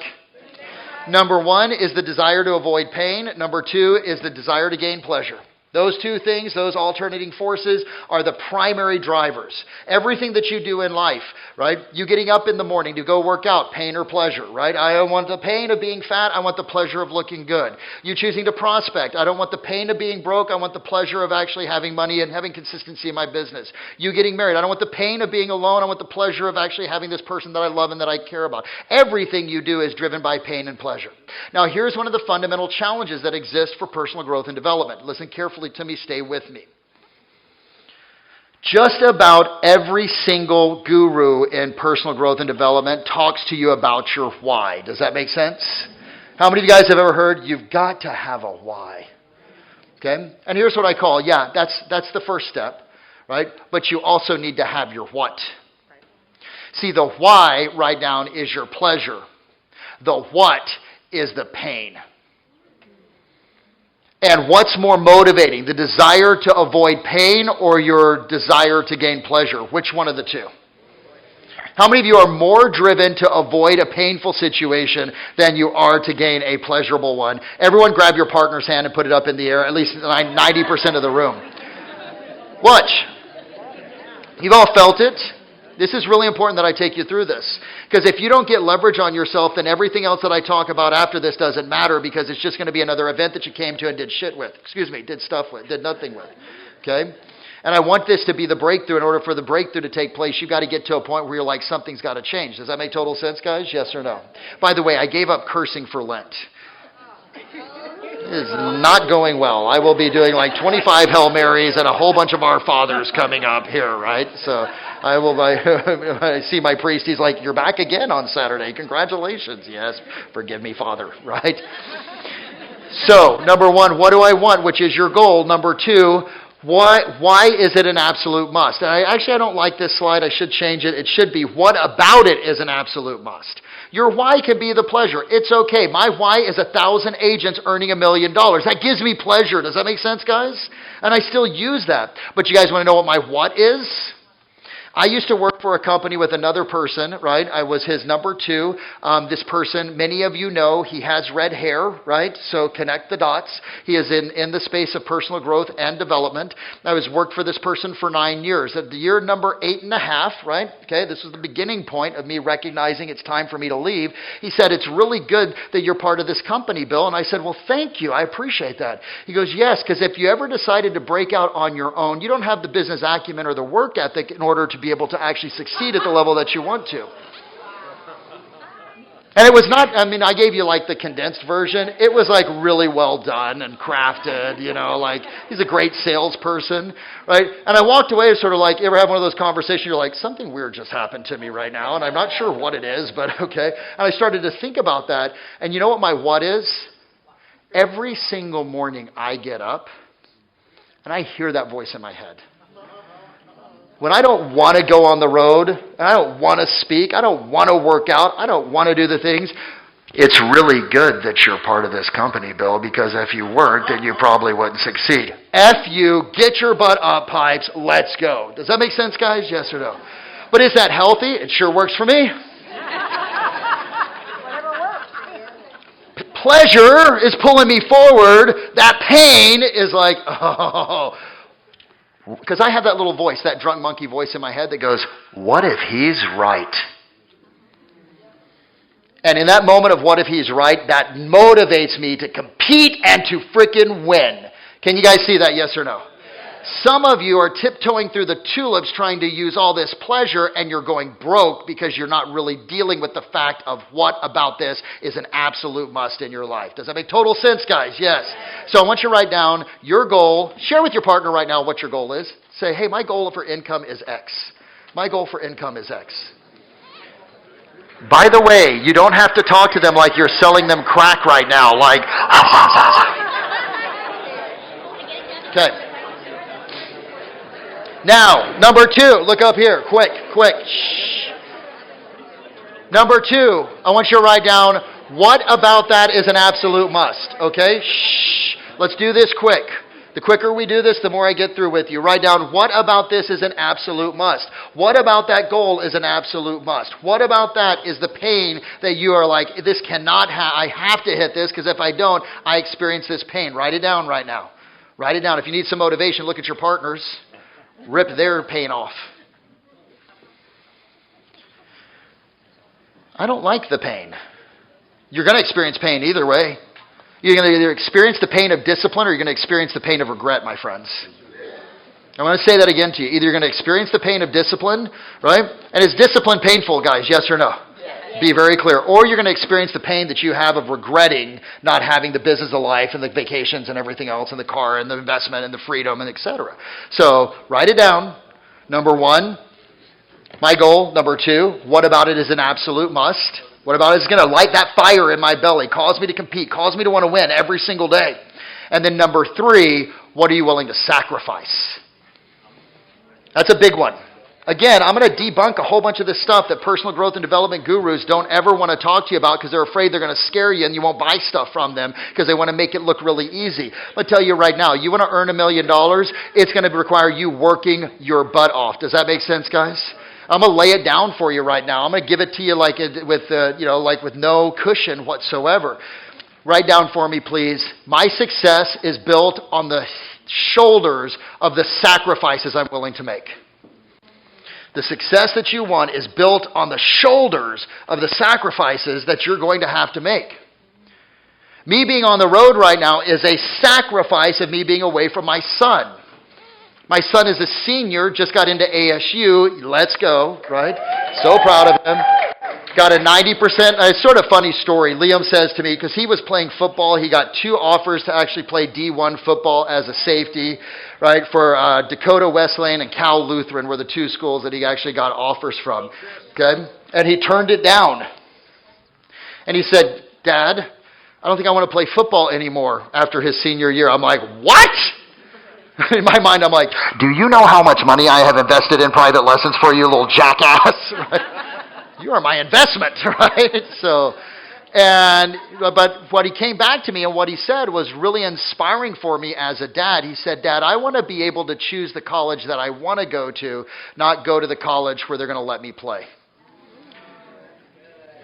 Number 1 is the desire to avoid pain. Number 2 is the desire to gain pleasure. Those 2 things, those alternating forces, are the primary drivers. Everything that you do in life, right? You getting up in the morning to go work out, pain or pleasure, right? I don't want the pain of being fat. I want the pleasure of looking good. You choosing to prospect. I don't want the pain of being broke. I want the pleasure of actually having money and having consistency in my business. You getting married. I don't want the pain of being alone. I want the pleasure of actually having this person that I love and that I care about. Everything you do is driven by pain and pleasure. Now, here's one of the fundamental challenges that exist for personal growth and development. Listen carefully to me, stay with me. Just about every single guru in personal growth and development talks to you about your why. Does that make sense? How many of you guys have ever heard, you've got to have a why? Okay? And here's what I call, that's the first step, right? But you also need to have your what. See, the why, write down, is your pleasure. The what is the pain. And what's more motivating, the desire to avoid pain or your desire to gain pleasure? Which one of the 2? How many of you are more driven to avoid a painful situation than you are to gain a pleasurable one? Everyone grab your partner's hand and put it up in the air, at least 90% of the room. Watch. You've all felt it. This is really important that I take you through this. Because if you don't get leverage on yourself, then everything else that I talk about after this doesn't matter, because it's just going to be another event that you came to and did stuff with, did nothing with. Okay? And I want this to be the breakthrough. In order for the breakthrough to take place, you've got to get to a point where you're like, something's got to change. Does that make total sense, guys? Yes or no? By the way, I gave up cursing for Lent. It is not going well. I will be doing like 25 Hail Marys and a whole bunch of Our Fathers coming up here, right? So I see my priest, he's like, you're back again on Saturday. Congratulations. Yes, forgive me, Father, right? So, number one, what do I want, which is your goal. Number two, why is it an absolute must? And I don't like this slide. I should change it. It should be, what about it is an absolute must? Your why can be the pleasure. It's okay. My why is 1,000 agents earning $1 million. That gives me pleasure. Does that make sense, guys? And I still use that. But you guys want to know what my what is? I used to work for a company with another person, right? I was his number two. This person, many of you know, he has red hair, right? So connect the dots. He is in the space of personal growth and development. I was worked for this person for 9 years. At the year number 8.5, right? Okay, this was the beginning point of me recognizing it's time for me to leave. He said, it's really good that you're part of this company, Bill. And I said, well, thank you. I appreciate that. He goes, yes, because if you ever decided to break out on your own, you don't have the business acumen or the work ethic in order to be able to actually succeed at the level that you want to. And it was not, I gave you like the condensed version. It was like really well done and crafted, like he's a great salesperson, right? And I walked away sort of like, you ever have one of those conversations, you're like, something weird just happened to me right now, and I'm not sure what it is, but okay. And I started to think about that, and you know what my what is? Every single morning I get up, and I hear that voice in my head. When I don't want to go on the road, and I don't want to speak, I don't want to work out, I don't want to do the things, it's really good that you're part of this company, Bill, because if you weren't, then you probably wouldn't succeed. F you, get your butt up, pipes, let's go. Does that make sense, guys? Yes or no? But is that healthy? It sure works for me. Pleasure is pulling me forward. That pain is like, oh. Because I have that little voice, that drunk monkey voice in my head that goes, what if he's right? And in that moment of what if he's right, that motivates me to compete and to frickin' win. Can you guys see that, yes or no? Some of you are tiptoeing through the tulips trying to use all this pleasure, and you're going broke because you're not really dealing with the fact of what about this is an absolute must in your life. Does that make total sense, guys? Yes. So I want you to write down your goal. Share with your partner right now what your goal is. Say, hey, my goal for income is X. My goal for income is X. By the way, you don't have to talk to them like you're selling them crack right now. Like, okay. Now, number two, look up here, quick, shh. Number two, I want you to write down, what about that is an absolute must, okay? Shh, let's do this quick. The quicker we do this, the more I get through with you. Write down, what about this is an absolute must? What about that goal is an absolute must? What about that is the pain that you are like, this cannot I have to hit this, because if I don't, I experience this pain. Write it down right now. Write it down. If you need some motivation, look at your partners. Rip their pain off. I don't like the pain. You're going to experience pain either way. You're going to either experience the pain of discipline or you're going to experience the pain of regret, my friends. I want to say that again to you. Either you're going to experience the pain of discipline, right? And is discipline painful, guys? Yes or no? Be very clear. Or you're going to experience the pain that you have of regretting not having the business of life and the vacations and everything else and the car and the investment and the freedom and etc. So write it down. Number one, my goal. Number two, what about it is an absolute must? What about it is going to light that fire in my belly, cause me to compete, cause me to want to win every single day? And then number three, what are you willing to sacrifice? That's a big one. Again, I'm going to debunk a whole bunch of this stuff that personal growth and development gurus don't ever want to talk to you about because they're afraid they're going to scare you and you won't buy stuff from them because they want to make it look really easy. I'll tell you right now, you want to earn $1 million, it's going to require you working your butt off. Does that make sense, guys? I'm going to lay it down for you right now. I'm going to give it to you like with no cushion whatsoever. Write down for me, please. My success is built on the shoulders of the sacrifices I'm willing to make. The success that you want is built on the shoulders of the sacrifices that you're going to have to make. Me being on the road right now is a sacrifice of me being away from my son. My son is a senior, just got into ASU. Let's go, right? So proud of him. Got a 90%. It's sort of a funny story. Liam says to me, because he was playing football, he got 2 offers to actually play D1 football as a safety, right? For Dakota Wesleyan and Cal Lutheran were the 2 schools that he actually got offers from. Okay? And he turned it down. And he said, Dad, I don't think I want to play football anymore after his senior year. I'm like, what? In my mind, I'm like, do you know how much money I have invested in private lessons for you, little jackass? Right? You are my investment, right? But what he came back to me and what he said was really inspiring for me as a dad. He said, Dad, I want to be able to choose the college that I want to go to, not go to the college where they're going to let me play.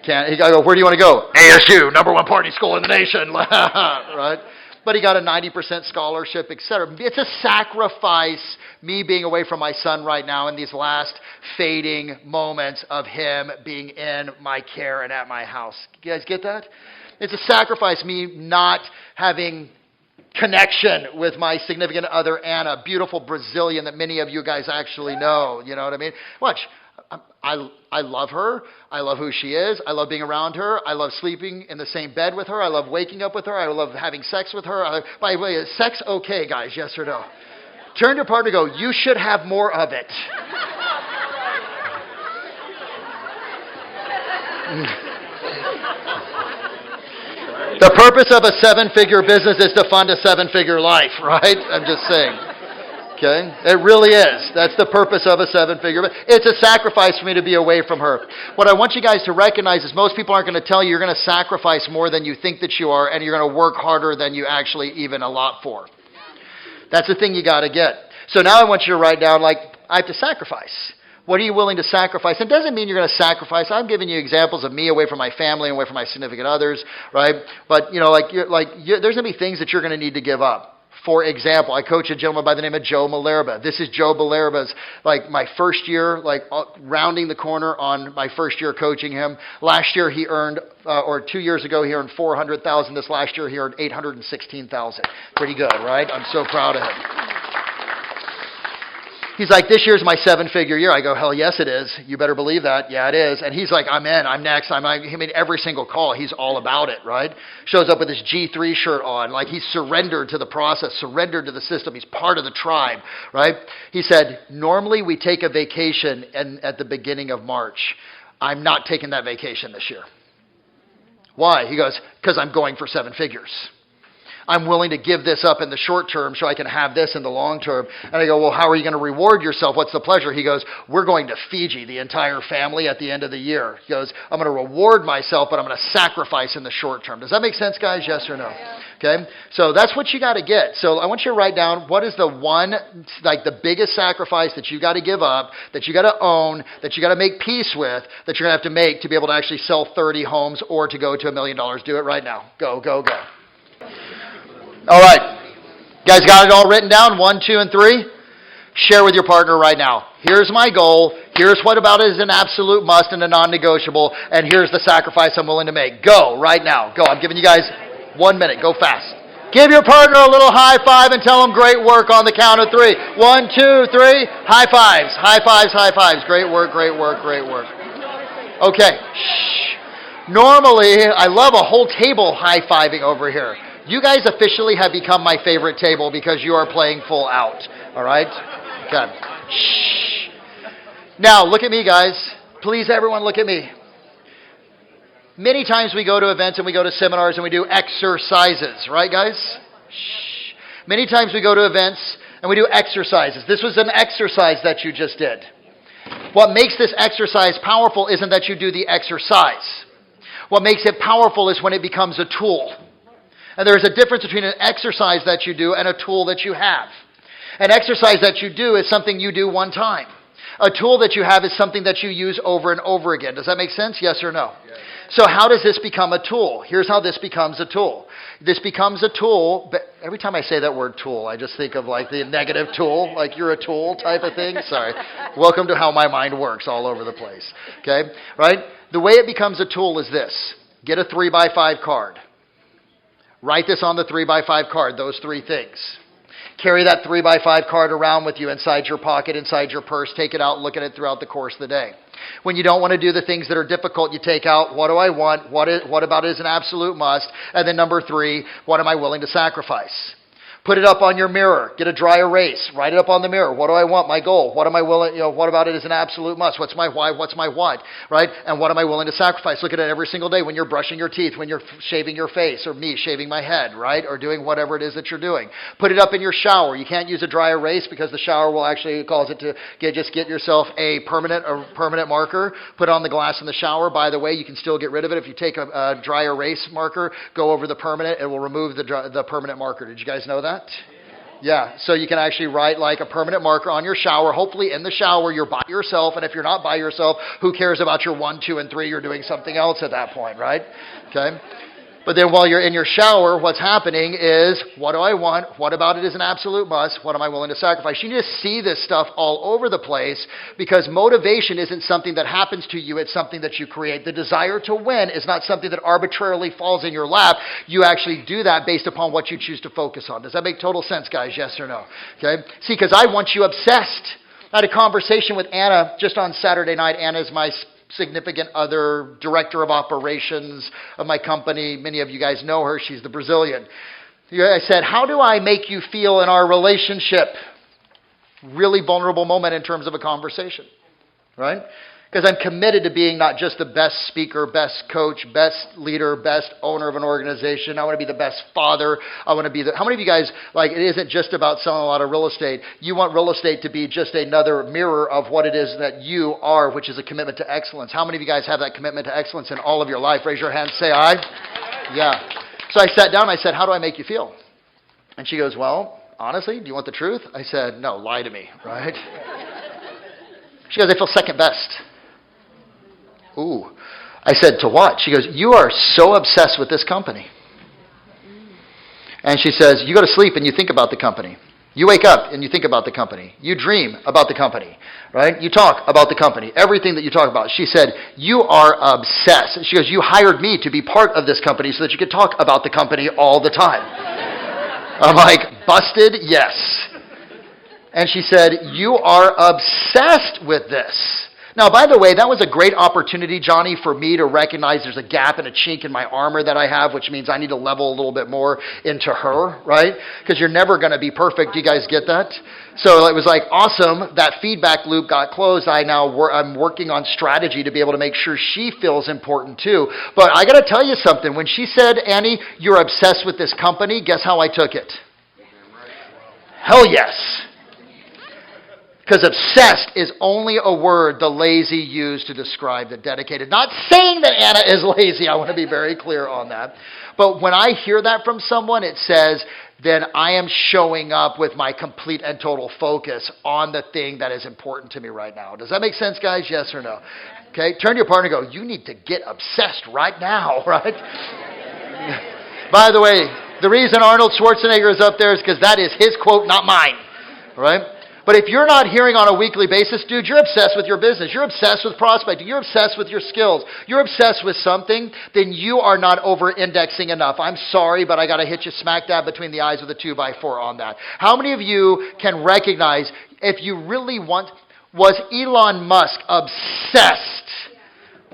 I go, where do you want to go? ASU, number 1 party school in the nation, right? But he got a 90% scholarship, etc. It's a sacrifice, me being away from my son right now in these last fading moments of him being in my care and at my house. You guys get that? It's a sacrifice, me not having connection with my significant other, Anna, beautiful Brazilian that many of you guys actually know. You know what I mean? Watch. I love her. I love who she is. I love being around her. I love sleeping in the same bed with her. I love waking up with her. I love having sex with her. By the way, is sex okay, guys? Yes or no? Turn to your partner and go, you should have more of it. The purpose of a 7-figure business is to fund a 7-figure life, right? I'm just saying. Okay? It really is. That's the purpose of a 7-figure. It's a sacrifice for me to be away from her. What I want you guys to recognize is most people aren't going to tell you you're going to sacrifice more than you think that you are, and you're going to work harder than you actually even allot for. That's the thing you got to get. So now I want you to write down, I have to sacrifice. What are you willing to sacrifice? It doesn't mean you're going to sacrifice. I'm giving you examples of me away from my family and away from my significant others, right? But, there's going to be things that you're going to need to give up. For example, I coach a gentleman by the name of Joe Malerba. This is Joe Malerba's, my first year, rounding the corner on my first year coaching him. Last year he earned, 2 years ago he earned $400,000. This last year he earned $816,000. Pretty good, right? I'm so proud of him. He's like, this year's my 7-figure year. I go, hell yes it is. You better believe that. Yeah, it is. And he's like, I'm in. I'm next. Every single call, he's all about it, right? Shows up with his G3 shirt on. He's surrendered to the process, surrendered to the system. He's part of the tribe, right? He said, normally we take a vacation at the beginning of March. I'm not taking that vacation this year. Why? He goes, because I'm going for 7 figures. I'm willing to give this up in the short term so I can have this in the long term. And I go, well, how are you going to reward yourself? What's the pleasure? He goes, we're going to Fiji, the entire family, at the end of the year. He goes, I'm going to reward myself, but I'm going to sacrifice in the short term. Does that make sense, guys? Yes or no? Yeah. Okay? So that's what you got to get. So I want you to write down what is the one, the biggest sacrifice that you got to give up, that you got to own, that you got to make peace with, that you're going to have to make to be able to actually sell 30 homes or to go to $1 million. Do it right now. Go, go, go. All right. You guys got it all written down? 1, 2, and 3? Share with your partner right now. Here's my goal. Here's what about it is an absolute must and a non-negotiable. And here's the sacrifice I'm willing to make. Go right now. Go. I'm giving you guys 1 minute. Go fast. Give your partner a little high five and tell them great work on the count of 3. 1, 2, 3. High fives. High fives. High fives. Great work. Great work. Great work. Okay. Shh. Normally, I love a whole table high-fiving over here. You guys officially have become my favorite table because you are playing full out. All right? Okay. Shh. Now, look at me, guys. Please, everyone, look at me. Many times we go to events and we go to seminars and we do exercises. Right, guys? Shh. Many times we go to events and we do exercises. This was an exercise that you just did. What makes this exercise powerful isn't that you do the exercise. What makes it powerful is when it becomes a tool. And there's a difference between an exercise that you do and a tool that you have. An exercise that you do is something you do one time. A tool that you have is something that you use over and over again. Does that make sense? Yes or no? Yes. So how does this become a tool? Here's how this becomes a tool. This becomes a tool, but every time I say that word tool, I just think of like the negative tool, like you're a tool type of thing. Sorry. Welcome to how my mind works all over the place. Okay? Right? The way it becomes a tool is this. Get a 3x5 card. Write this on the 3x5 card, those three things. Carry that 3x5 card around with you inside your pocket, inside your purse. Take it out and look at it throughout the course of the day. When you don't want to do the things that are difficult, you take out, what do I want? What about it is an absolute must? And then number 3, what am I willing to sacrifice? Put it up on your mirror. Get a dry erase. Write it up on the mirror. What do I want? My goal. What am I willing, what about it is an absolute must? What's my why? What's my what? Right? And what am I willing to sacrifice? Look at it every single day when you're brushing your teeth, when you're shaving your face, or me shaving my head, right? Or doing whatever it is that you're doing. Put it up in your shower. You can't use a dry erase because the shower will actually cause it to get yourself a permanent marker. Put on the glass in the shower. By the way, you can still get rid of it. If you take a dry erase marker, go over the permanent, it will remove the permanent marker. Did you guys know that? Yeah, so you can actually write like a permanent marker on your shower. Hopefully in the shower you're by yourself, and if you're not by yourself, who cares about your 1, 2, and 3? You're doing something else at that point, right? Okay. But then while you're in your shower, what's happening is, what do I want? What about it is an absolute must? What am I willing to sacrifice? You need to see this stuff all over the place, because motivation isn't something that happens to you. It's something that you create. The desire to win is not something that arbitrarily falls in your lap. You actually do that based upon what you choose to focus on. Does that make total sense, guys? Yes or no? Okay. See, because I want you obsessed. I had a conversation with Anna just on Saturday night. Anna is my significant other, director of operations of my company. Many of you guys know her. She's the Brazilian. I said, how do I make you feel in our relationship? Really vulnerable moment in terms of a conversation, right? Because I'm committed to being not just the best speaker, best coach, best leader, best owner of an organization. I want to be the best father. I want to be how many of you guys, like, it isn't just about selling a lot of real estate. You want real estate to be just another mirror of what it is that you are, which is a commitment to excellence. How many of you guys have that commitment to excellence in all of your life? Raise your hand, say I. Yeah. So I sat down and I said, how do I make you feel? And she goes, well, honestly, do you want the truth? I said, no, lie to me, right? She goes, I feel second best. Ooh. I said, to what? She goes, you are so obsessed with this company. And she says, you go to sleep and you think about the company. You wake up and you think about the company. You dream about the company, right? You talk about the company. Everything that you talk about. She said, you are obsessed. She goes, you hired me to be part of this company so that you could talk about the company all the time. I'm like, busted? Yes. And she said, you are obsessed with this. Now, by the way, that was a great opportunity, Johnny, for me to recognize there's a gap and a chink in my armor that I have, which means I need to level a little bit more into her, right? Because you're never going to be perfect. Do you guys get that? So it was like, awesome. That feedback loop got closed. I'm working on strategy to be able to make sure she feels important too. But I got to tell you something. When she said, Annie, you're obsessed with this company, guess how I took it? Hell yes. Because obsessed is only a word the lazy use to describe the dedicated. Not saying that Anna is lazy. I want to be very clear on that. But when I hear that from someone, it says, then I am showing up with my complete and total focus on the thing that is important to me right now. Does that make sense, guys? Yes or no? Okay, turn to your partner and go, you need to get obsessed right now, right? By the way, the reason Arnold Schwarzenegger is up there is because that is his quote, not mine, right? But if you're not hearing on a weekly basis, dude, you're obsessed with your business. You're obsessed with prospecting. You're obsessed with your skills. You're obsessed with something, then you are not over-indexing enough. I'm sorry, but I got to hit you smack dab between the eyes with a 2x4 on that. How many of you can recognize, if you really want, was Elon Musk obsessed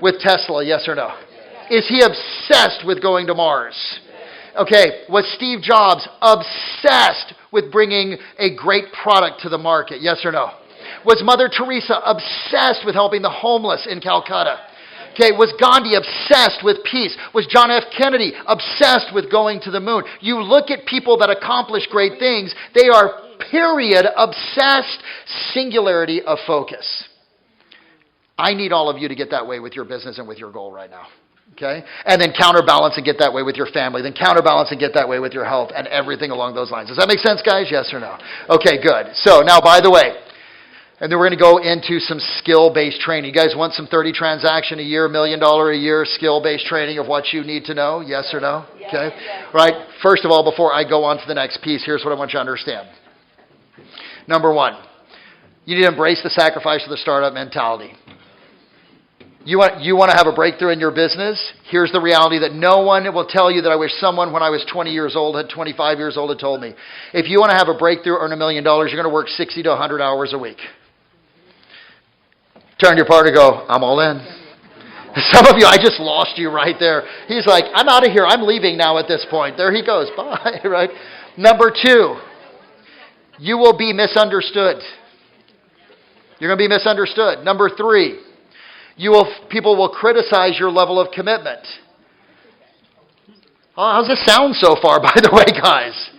with Tesla, yes or no? Is he obsessed with going to Mars? Okay, was Steve Jobs obsessed with bringing a great product to the market? Yes or no? Was Mother Teresa obsessed with helping the homeless in Calcutta? Okay, was Gandhi obsessed with peace? Was John F. Kennedy obsessed with going to the moon? You look at people that accomplish great things, they are, period, obsessed, singularity of focus. I need all of you to get that way with your business and with your goal right now. Okay? And then counterbalance and get that way with your family. Then counterbalance and get that way with your health and everything along those lines. Does that make sense, guys? Yes or no? Okay, good. So now, by the way, And then we're going to go into some skill-based training. You guys want some 30 transaction a year, $1 million a year skill-based training of what you need to know? Yes or no? Okay. Right. First of all, before I go on to the next piece, here's what I want you to understand. Number one, you need to embrace the sacrifice of the startup mentality. You want to have a breakthrough in your business? Here's the reality that no one will tell you that I wish someone when I was 20 years old, had 25 years old, had told me. If you want to have a breakthrough, earn $1 million, you're going to work 60 to 100 hours a week. Turn to your partner and go, I'm all in. Some of you, I just lost you right there. He's like, I'm out of here. I'm leaving now at this point. There he goes. Bye. Right? Number two, you will be misunderstood. You're going to be misunderstood. Number three, people will criticize your level of commitment. Oh, how's this sound so far, by the way, guys?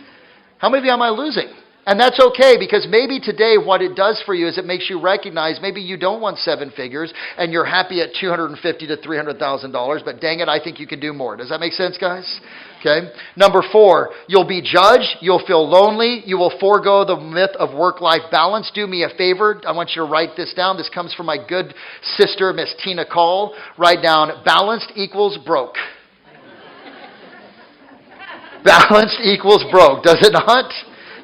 How many of you am I losing? And that's okay, because maybe today what it does for you is it makes you recognize maybe you don't want 7 figures and you're happy at $250,000 to $300,000, but dang it, I think you can do more. Does that make sense, guys? Okay. Number 4, you'll be judged. You'll feel lonely. You will forego the myth of work-life balance. Do me a favor. I want you to write this down. This comes from my good sister, Miss Tina Call. Write down, balanced equals broke. Balanced equals broke. Does it not?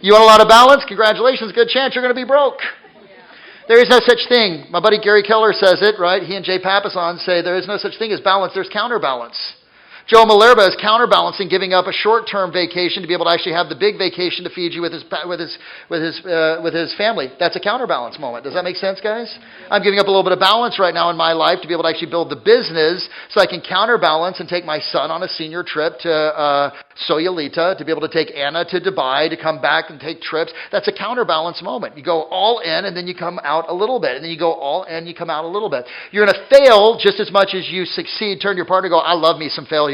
You want a lot of balance? Congratulations. Good chance you're going to be broke. There is no such thing. My buddy Gary Keller says it, right? He and Jay Papasan say there is no such thing as balance. There's counterbalance. Joe Malerba is counterbalancing, giving up a short-term vacation to be able to actually have the big vacation to feed you with his family. That's a counterbalance moment. Does that make sense, guys? I'm giving up a little bit of balance right now in my life to be able to actually build the business so I can counterbalance and take my son on a senior trip to Soyalita, to be able to take Anna to Dubai, to come back and take trips. That's a counterbalance moment. You go all in and then you come out a little bit. And then you go all in, you come out a little bit. You're going to fail just as much as you succeed. Turn to your partner and go, I love me some failure.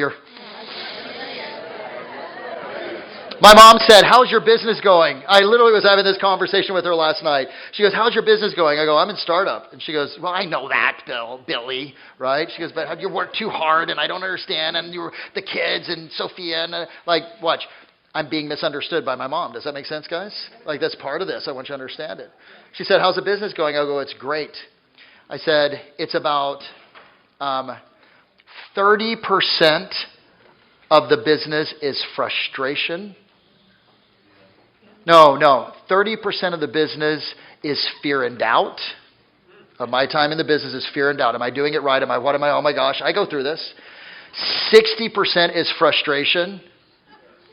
My mom said, how's your business going? I literally was having this conversation with her last night. She goes, how's your business going? I go, I'm in startup. And she goes, well, I know that, Billy, right? She goes, but you work too hard and I don't understand. And the kids and Sophia and watch. I'm being misunderstood by my mom. Does that make sense, guys? That's part of this. I want you to understand it. She said, how's the business going? I go, it's great. I said, it's about 30% of the business is frustration. No, 30% of the business is fear and doubt. Of my time in the business is fear and doubt. Am I doing it right? Oh my gosh, I go through this. 60% is frustration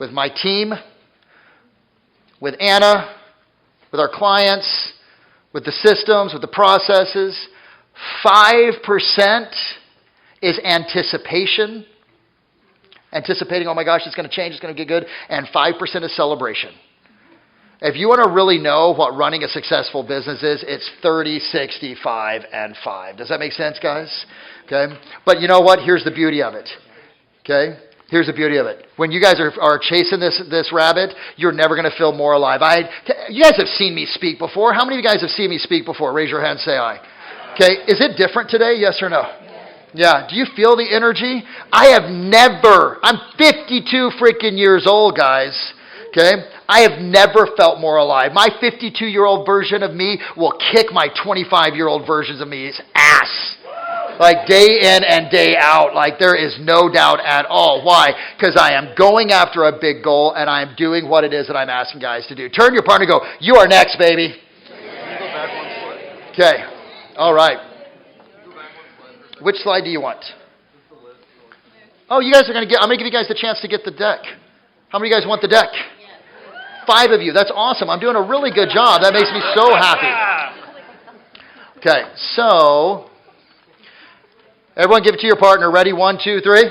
with my team, with Anna, with our clients, with the systems, with the processes. 5% is anticipation. Anticipating, oh my gosh, it's going to change, it's going to get good. And 5% is celebration. If you want to really know what running a successful business is, it's 30, 60, 5, and 5. Does that make sense, guys? Okay. But you know what? Here's the beauty of it. Okay. Here's the beauty of it. When you guys are chasing this rabbit, you're never going to feel more alive. You guys have seen me speak before. How many of you guys have seen me speak before? Raise your hand, say aye. Okay. Is it different today? Yes or no? Yeah. Do you feel the energy? I'm 52 freaking years old, guys. Okay? I have never felt more alive. My 52-year-old version of me will kick my 25-year-old versions of me's ass. Day in and day out. There is no doubt at all. Why? Because I am going after a big goal and I am doing what it is that I'm asking guys to do. Turn to your partner and go, you are next, baby. Can you go back one slide? Okay. All right. Which slide do you want? Oh, you guys are I'm going to give you guys the chance to get the deck. How many of you guys want the deck? 5 of you. That's awesome. I'm doing a really good job. That makes me so happy. Okay, so everyone give it to your partner. Ready? 1, 2, 3.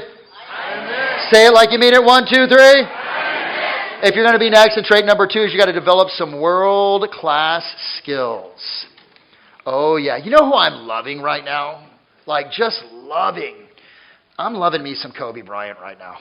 Say it like you mean it. 1, 2, 3. If you're going to be next, and trait number 2 is you got to develop some world-class skills. Oh, yeah. You know who I'm loving right now? Just loving. I'm loving me some Kobe Bryant right now.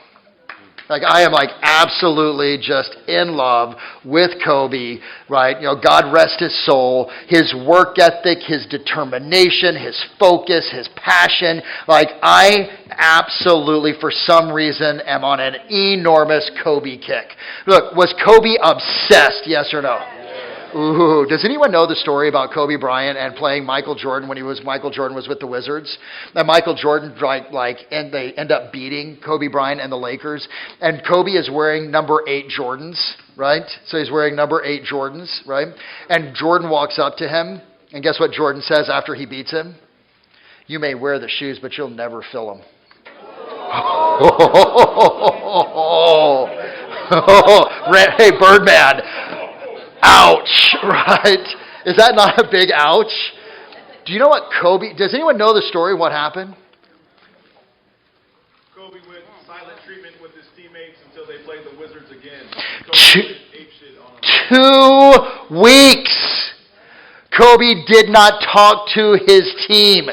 I am absolutely just in love with Kobe, right? God rest his soul, his work ethic, his determination, his focus, his passion. I absolutely, for some reason, am on an enormous Kobe kick. Look, was Kobe obsessed? Yes or no? Ooh, does anyone know the story about Kobe Bryant and playing Michael Jordan when Michael Jordan was with the Wizards? And Michael Jordan, and they end up beating Kobe Bryant and the Lakers. And Kobe is wearing number 8 Jordans, right? So he's wearing number 8 Jordans, right? And Jordan walks up to him, and guess what Jordan says after he beats him? You may wear the shoes, but you'll never fill them. Hey, Birdman. Ouch, right? Is that not a big ouch? Do you know what does anyone know the story, what happened? Kobe went silent treatment with his teammates until they played the Wizards again. Kobe ate shit on 2 weeks. Kobe did not talk to his team.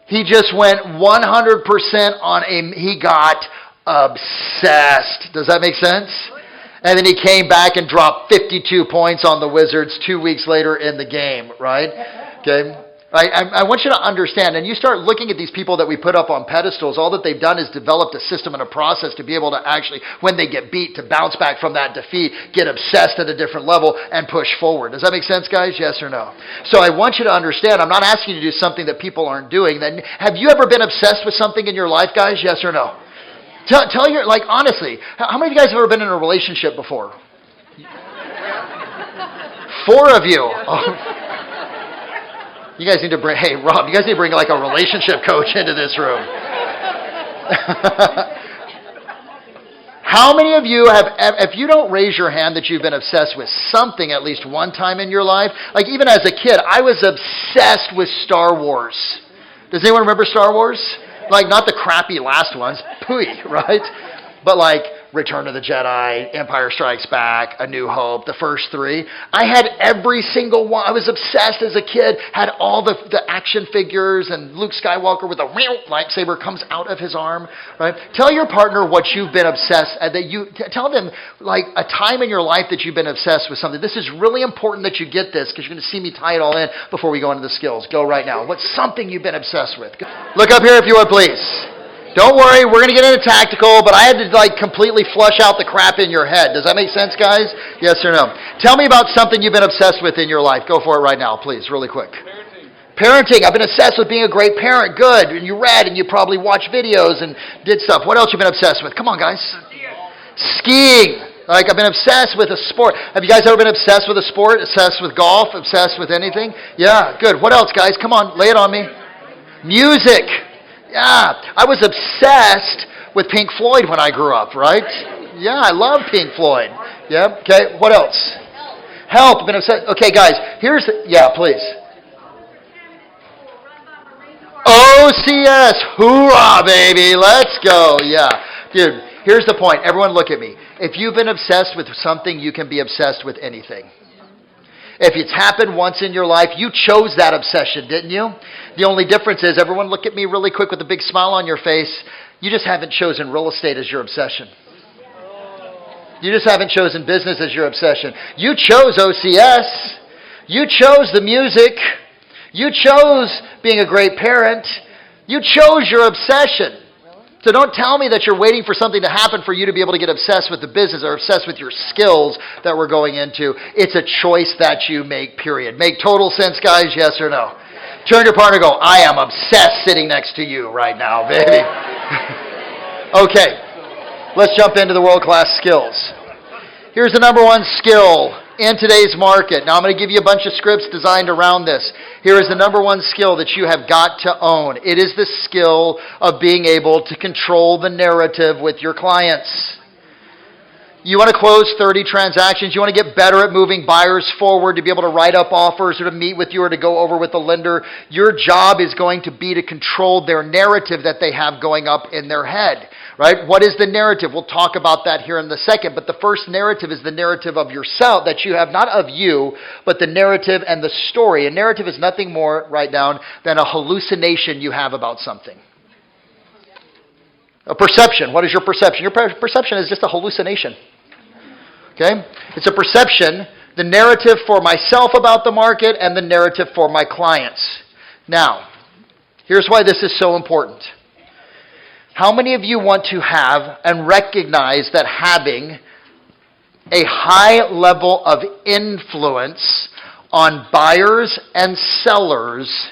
He just went 100% he got obsessed. Does that make sense? And then he came back and dropped 52 points on the Wizards 2 weeks later in the game, right? Okay. I want you to understand, and you start looking at these people that we put up on pedestals, all that they've done is developed a system and a process to be able to actually, when they get beat, to bounce back from that defeat, get obsessed at a different level, and push forward. Does that make sense, guys? Yes or no? So I want you to understand, I'm not asking you to do something that people aren't doing. Then, have you ever been obsessed with something in your life, guys? Yes or no? Tell your, honestly, how many of you guys have ever been in a relationship before? 4 of you. Oh. You guys need to bring, hey, Rob, you guys need to bring a relationship coach into this room. How many of you if you don't raise your hand that you've been obsessed with something at least one time in your life, even as a kid, I was obsessed with Star Wars. Does anyone remember Star Wars? Not the crappy last ones, pooey, right? But Return of the Jedi, Empire Strikes Back, A New Hope, the first 3. I had every single one. I was obsessed as a kid, had all the action figures, and Luke Skywalker with a lightsaber comes out of his arm, right? Tell your partner what you've been obsessed, tell them a time in your life that you've been obsessed with something. This is really important that you get this because you're going to see me tie it all in before we go into the skills. Go right now. What's something you've been obsessed with? Look up here if you would, please. Don't worry, we're going to get into tactical, but I had to completely flush out the crap in your head. Does that make sense, guys? Yes or no? Tell me about something you've been obsessed with in your life. Go for it right now, please, really quick. Parenting. I've been obsessed with being a great parent. Good. And you read and you probably watched videos and did stuff. What else have you been obsessed with? Come on, guys. Skiing. I've been obsessed with a sport. Have you guys ever been obsessed with a sport? Obsessed with golf? Obsessed with anything? Yeah, good. What else, guys? Come on, lay it on me. Music. Yeah, I was obsessed with Pink Floyd when I grew up, right? Yeah, I love Pink Floyd. Yeah, okay, what else? Help. I've been obsessed. Okay, guys, please. OCS, hoorah, baby, let's go. Yeah, dude, here's the point. Everyone look at me. If you've been obsessed with something, you can be obsessed with anything. If it's happened once in your life, you chose that obsession, didn't you? The only difference is, everyone look at me really quick with a big smile on your face, you just haven't chosen real estate as your obsession. You just haven't chosen business as your obsession. You chose OCS. You chose the music. You chose being a great parent. You chose your obsession. So don't tell me that you're waiting for something to happen for you to be able to get obsessed with the business or obsessed with your skills that we're going into. It's a choice that you make, period. Make total sense, guys, yes or no? Turn to your partner and go, I am obsessed sitting next to you right now, baby. Okay, let's jump into the world-class skills. Here's the number 1 skill in today's market. Now I'm going to give you a bunch of scripts designed around this. Here is the number 1 skill that you have got to own. It is the skill of being able to control the narrative with your clients. You want to close 30 transactions. You want to get better at moving buyers forward, to be able to write up offers or to meet with you or to go over with the lender. Your job is going to be to control their narrative that they have going up in their head. Right? What is the narrative? We'll talk about that here in a second. But the first narrative is the narrative of yourself that you have, not of you, but the narrative and the story. A narrative is nothing more, write down, than a hallucination you have about something. A perception. What is your perception? Your perception is just a hallucination. Okay? It's a perception, the narrative for myself about the market and the narrative for my clients. Now, here's why this is so important. How many of you want to have and recognize that having a high level of influence on buyers and sellers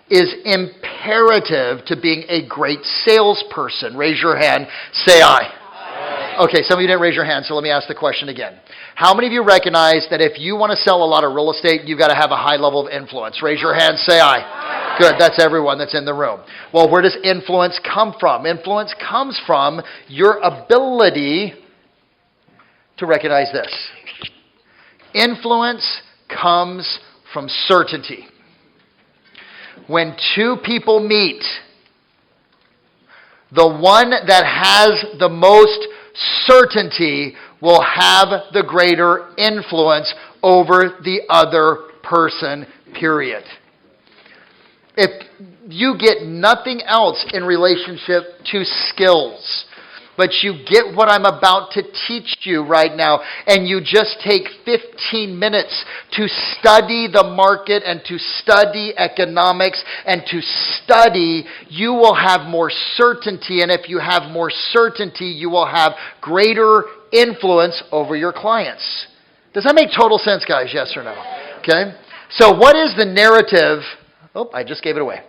is imperative to being a great salesperson. Raise your hand. Say aye. Okay, some of you didn't raise your hand, so let me ask the question again. How many of you recognize that if you want to sell a lot of real estate, you've got to have a high level of influence? Raise your hand, say aye. Good, that's everyone that's in the room. Well, where does influence come from? Influence comes from your ability to recognize this. Influence comes from certainty. When two people meet, the one that has the most certainty will have the greater influence over the other person, period. If you get nothing else in relationship to skills, but you get what I'm about to teach you right now, and you just take 15 minutes to study the market and to study economics and to study, you will have more certainty. And if you have more certainty, you will have greater influence over your clients. Does that make total sense, guys? Yes or no? Okay. So what is the narrative? Oh, I just gave it away.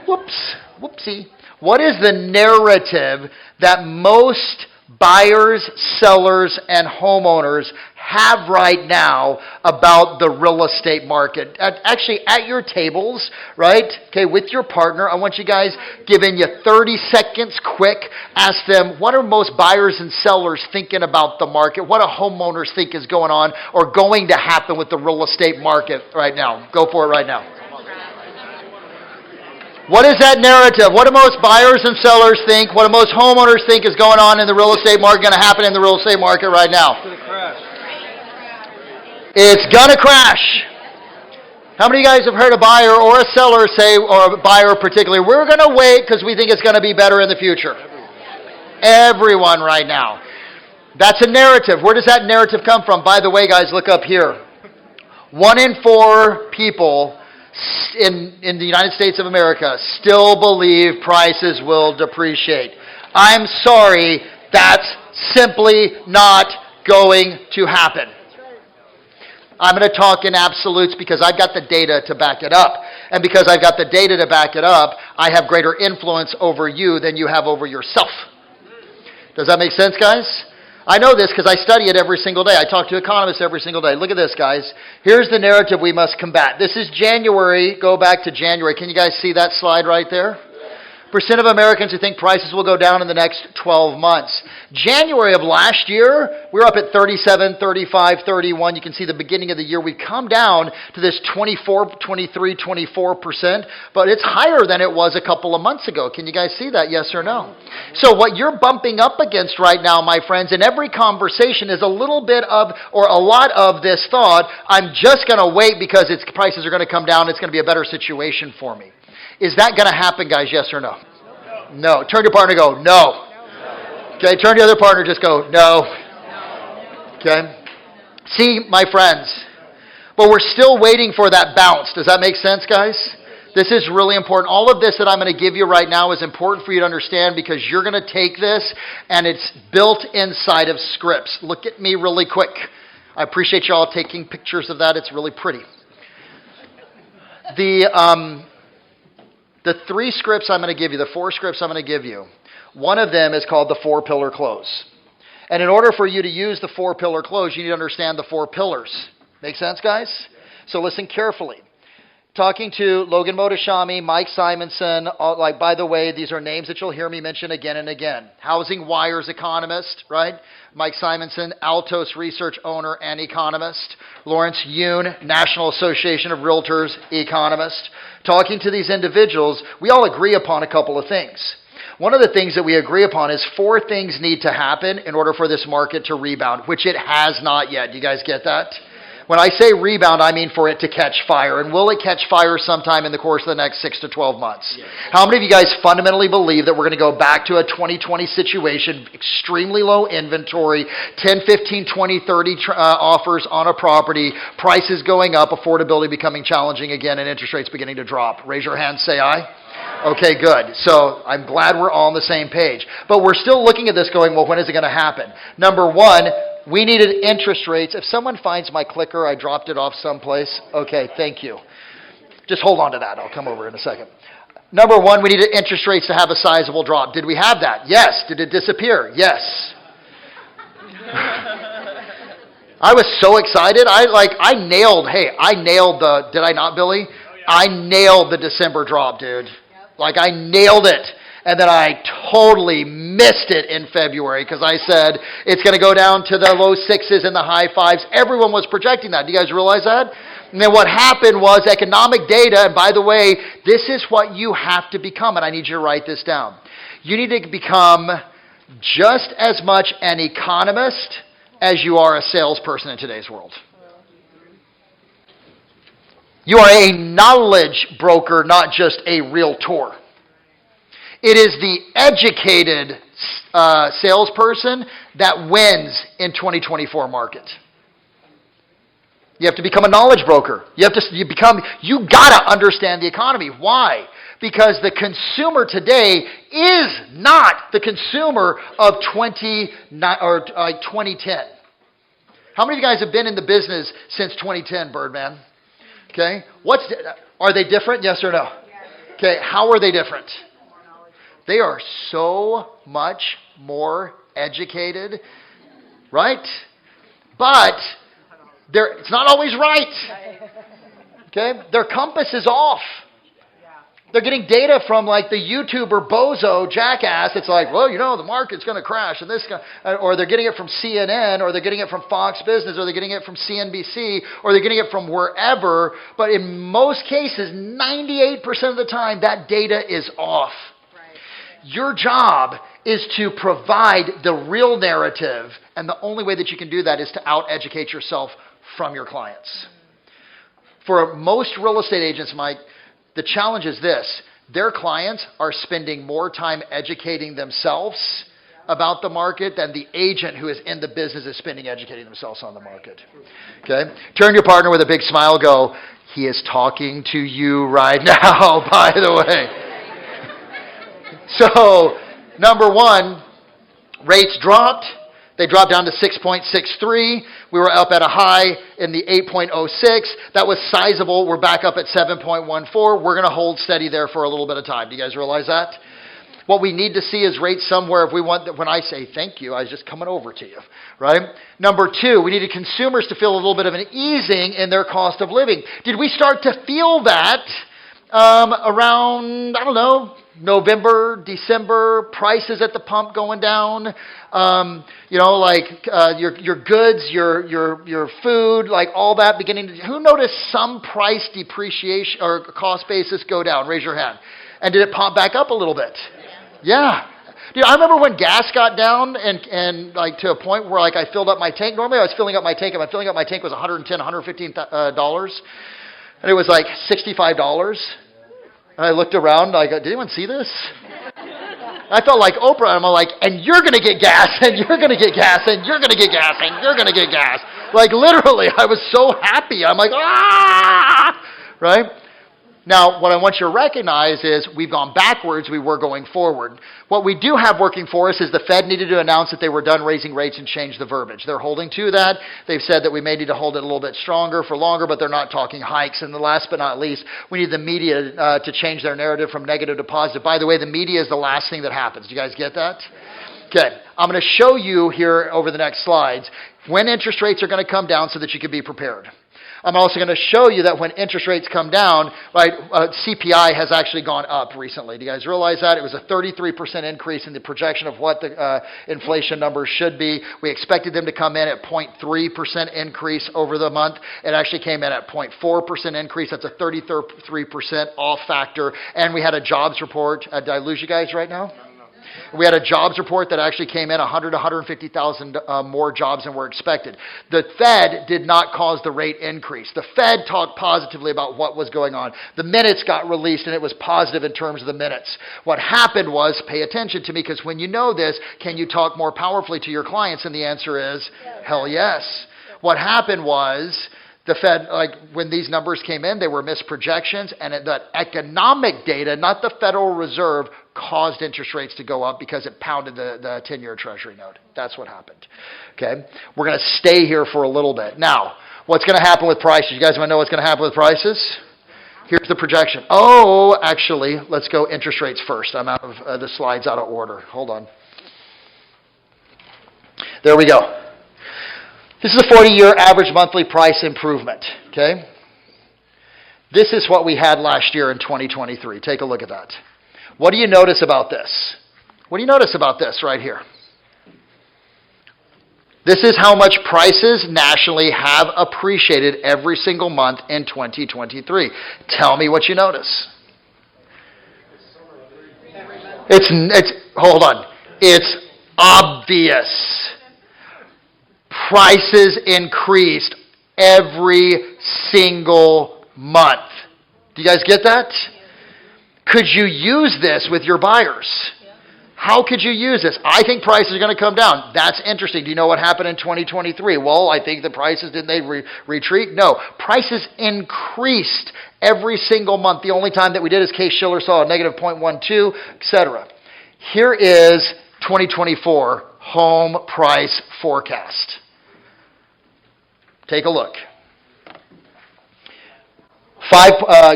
Whoopsie. What is the narrative that most buyers, sellers, and homeowners have right now about the real estate market? Actually, at your tables, right? Okay, with your partner, I want you guys giving you 30 seconds quick. Ask them, what are most buyers and sellers thinking about the market? What do homeowners think is going on or going to happen with the real estate market right now? Go for it right now. What is that narrative? What do most buyers and sellers think? What do most homeowners think is going on in the real estate market, going to happen in the real estate market right now? It's going to crash. It's going to crash. How many of you guys have heard a buyer or a seller say, or a buyer particularly, we're going to wait because we think it's going to be better in the future? Everyone right now. That's a narrative. Where does that narrative come from? By the way, guys, look up here. 1 in 4 people in the United States of America still believe prices will depreciate. I'm sorry, that's simply not going to happen. I'm going to talk in absolutes because I've got the data to back it up. And because I've got the data to back it up, I have greater influence over you than you have over yourself. Does that make sense, guys? I know this because I study it every single day. I talk to economists every single day. Look at this, guys. Here's the narrative we must combat. This is January. Go back to January. Can you guys see that slide right there? Percent of Americans who think prices will go down in the next 12 months. January of last year, we were up at 37, 35, 31. You can see the beginning of the year. We've come down to this 24, 23, 24%, but it's higher than it was a couple of months ago. Can you guys see that, yes or no? So what you're bumping up against right now, my friends, in every conversation is a little bit of, or a lot of this thought, I'm just going to wait because prices are going to come down. It's going to be a better situation for me. Is that going to happen, guys, yes or no? No. Turn to your partner and go, no. Okay, turn to the other partner, just go, no. Okay? See, my friends, but we're still waiting for that bounce. Does that make sense, guys? This is really important. All of this that I'm going to give you right now is important for you to understand because you're going to take this and it's built inside of scripts. Look at me really quick. I appreciate you all taking pictures of that. It's really pretty. The 3 scripts I'm going to give you, the 4 scripts I'm going to give you, one of them is called the 4-pillar close. And in order for you to use the 4-pillar close, you need to understand the 4 pillars. Make sense, guys? So listen carefully. Talking to Logan Motoshami, Mike Simonson, by the way, these are names that you'll hear me mention again and again. Housing Wire's economist, right? Mike Simonson, Altos Research owner and economist. Lawrence Yoon, National Association of Realtors economist. Talking to these individuals, we all agree upon a couple of things. One of the things that we agree upon is 4 things need to happen in order for this market to rebound, which it has not yet. You guys get that? When I say rebound, I mean for it to catch fire. And will it catch fire sometime in the course of the next 6 to 12 months? Yes. How many of you guys fundamentally believe that we're going to go back to a 2020 situation, extremely low inventory, 10, 15, 20, 30 offers on a property, prices going up, affordability becoming challenging again, and interest rates beginning to drop? Raise your hand, say aye. Okay, good. So I'm glad we're all on the same page. But we're still looking at this going, well, when is it going to happen? Number one, We needed interest rates. If someone finds my clicker, I dropped it off someplace. Okay, thank you. Just hold on to that. I'll come over in a second. Number one, we needed interest rates to have a sizable drop. Did we have that? Yes. Did it disappear? Yes. I was so excited. I nailed the, did I not, Billy? I nailed the December drop, dude. Like, I nailed it. And then I totally missed it in February because I said it's going to go down to the low 6s and the high 5s. Everyone was projecting that. Do you guys realize that? And then what happened was economic data, and by the way, this is what you have to become, and I need you to write this down. You need to become just as much an economist as you are a salesperson in today's world. You are a knowledge broker, not just a realtor. It is the educated salesperson that wins in 2024 market. You have to become a knowledge broker. You gotta understand the economy. Why? Because the consumer today is not the consumer of 2010. How many of you guys have been in the business since 2010, Birdman? Okay. Are they different? Yes or no? Okay. How are they different? They are so much more educated, right? But it's not always right. Okay? Their compass is off. They're getting data from like the YouTuber bozo jackass. It's like, well, the market's going to crash, and or they're getting it from CNN, or they're getting it from Fox Business, or they're getting it from CNBC, or they're getting it from wherever. But in most cases, 98% of the time, that data is off. Your job is to provide the real narrative, and the only way that you can do that is to out-educate yourself from your clients. For most real estate agents, Mike, the challenge is this. Their clients are spending more time educating themselves about the market than the agent who is in the business is spending educating themselves on the market. Okay? Turn to your partner with a big smile. Go, he is talking to you right now, by the way. So, number one, rates dropped. They dropped down to 6.63. We were up at a high in the 8.06. That was sizable. We're back up at 7.14. We're going to hold steady there for a little bit of time. Do you guys realize that? What we need to see is rates somewhere. If we want, when I say thank you, I was just coming over to you, right? Number two, we needed consumers to feel a little bit of an easing in their cost of living. Did we start to feel that around, November, December, prices at the pump going down, your goods, your food, like all that beginning to, who noticed some price depreciation or cost basis go down? Raise your hand. And did it pop back up a little bit? Yeah. Dude, I remember when gas got down and like to a point where like I filled up my tank. Normally I was filling up my tank, and my filling up my tank was $110, $115, and it was like $65. And I looked around, did anyone see this? I felt like Oprah, and I'm like, and you're going to get gas, and you're going to get gas, and you're going to get gas, and you're going to get gas. Like, literally, I was so happy. I'm like, right? Now, what I want you to recognize is we've gone backwards, we were going forward. What we do have working for us is the Fed needed to announce that they were done raising rates and change the verbiage. They're holding to that. They've said that we may need to hold it a little bit stronger for longer, but they're not talking hikes. And the last but not least, we need the media to change their narrative from negative to positive. By the way, the media is the last thing that happens. Do you guys get that? Okay, I'm going to show you here over the next slides when interest rates are going to come down so that you can be prepared. I'm also going to show you that when interest rates come down, right, CPI has actually gone up recently. Do you guys realize that? It was a 33% increase in the projection of what the inflation numbers should be. We expected them to come in at 0.3% increase over the month. It actually came in at 0.4% increase. That's a 33% off factor. And we had a jobs report. Did I lose you guys right now? We had a jobs report that actually came in 100 to 150,000 more jobs than were expected. The Fed did not cause the rate increase. The Fed talked positively about what was going on. The minutes got released, and it was positive in terms of the minutes. What happened was, pay attention to me, because when you know this, can you talk more powerfully to your clients? And the answer is, hell yes. What happened was, the Fed, when these numbers came in, they were misprojections, and that economic data, not the Federal Reserve, caused interest rates to go up because it pounded the 10-year Treasury note. That's what happened. Okay? We're going to stay here for a little bit. Now, what's going to happen with prices? You guys want to know what's going to happen with prices? Here's the projection. Oh, actually, let's go interest rates first. I'm out of the slides out of order. Hold on. There we go. This is a 40-year average monthly price improvement. Okay? This is what we had last year in 2023. Take a look at that. What do you notice about this? What do you notice about this right here? This is how much prices nationally have appreciated every single month in 2023. Tell me what you notice. Hold on. It's obvious. Prices increased every single month. Do you guys get that? Could you use this with your buyers? How could you use this? I think prices are going to come down. That's interesting. Do you know what happened in 2023? Well, I think the prices, didn't they retreat? No. Prices increased every single month. The only time that we did is Case-Shiller saw a negative 0.12, etc. Here is 2024 home price forecast. Take a look.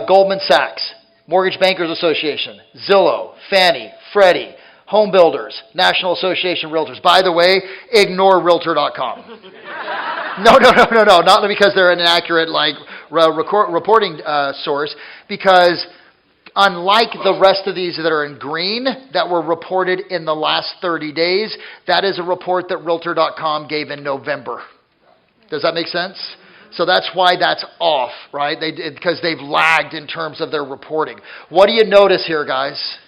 Goldman Sachs, Mortgage Bankers Association, Zillow, Fannie, Freddie, Home Builders, National Association of Realtors. By the way, ignore Realtor.com. No, not because they're an inaccurate reporting source, because unlike the rest of these that are in green that were reported in the last 30 days, that is a report that Realtor.com gave in November. Does that make sense? So that's why that's off, right? Because they've lagged in terms of their reporting. What do you notice here, guys?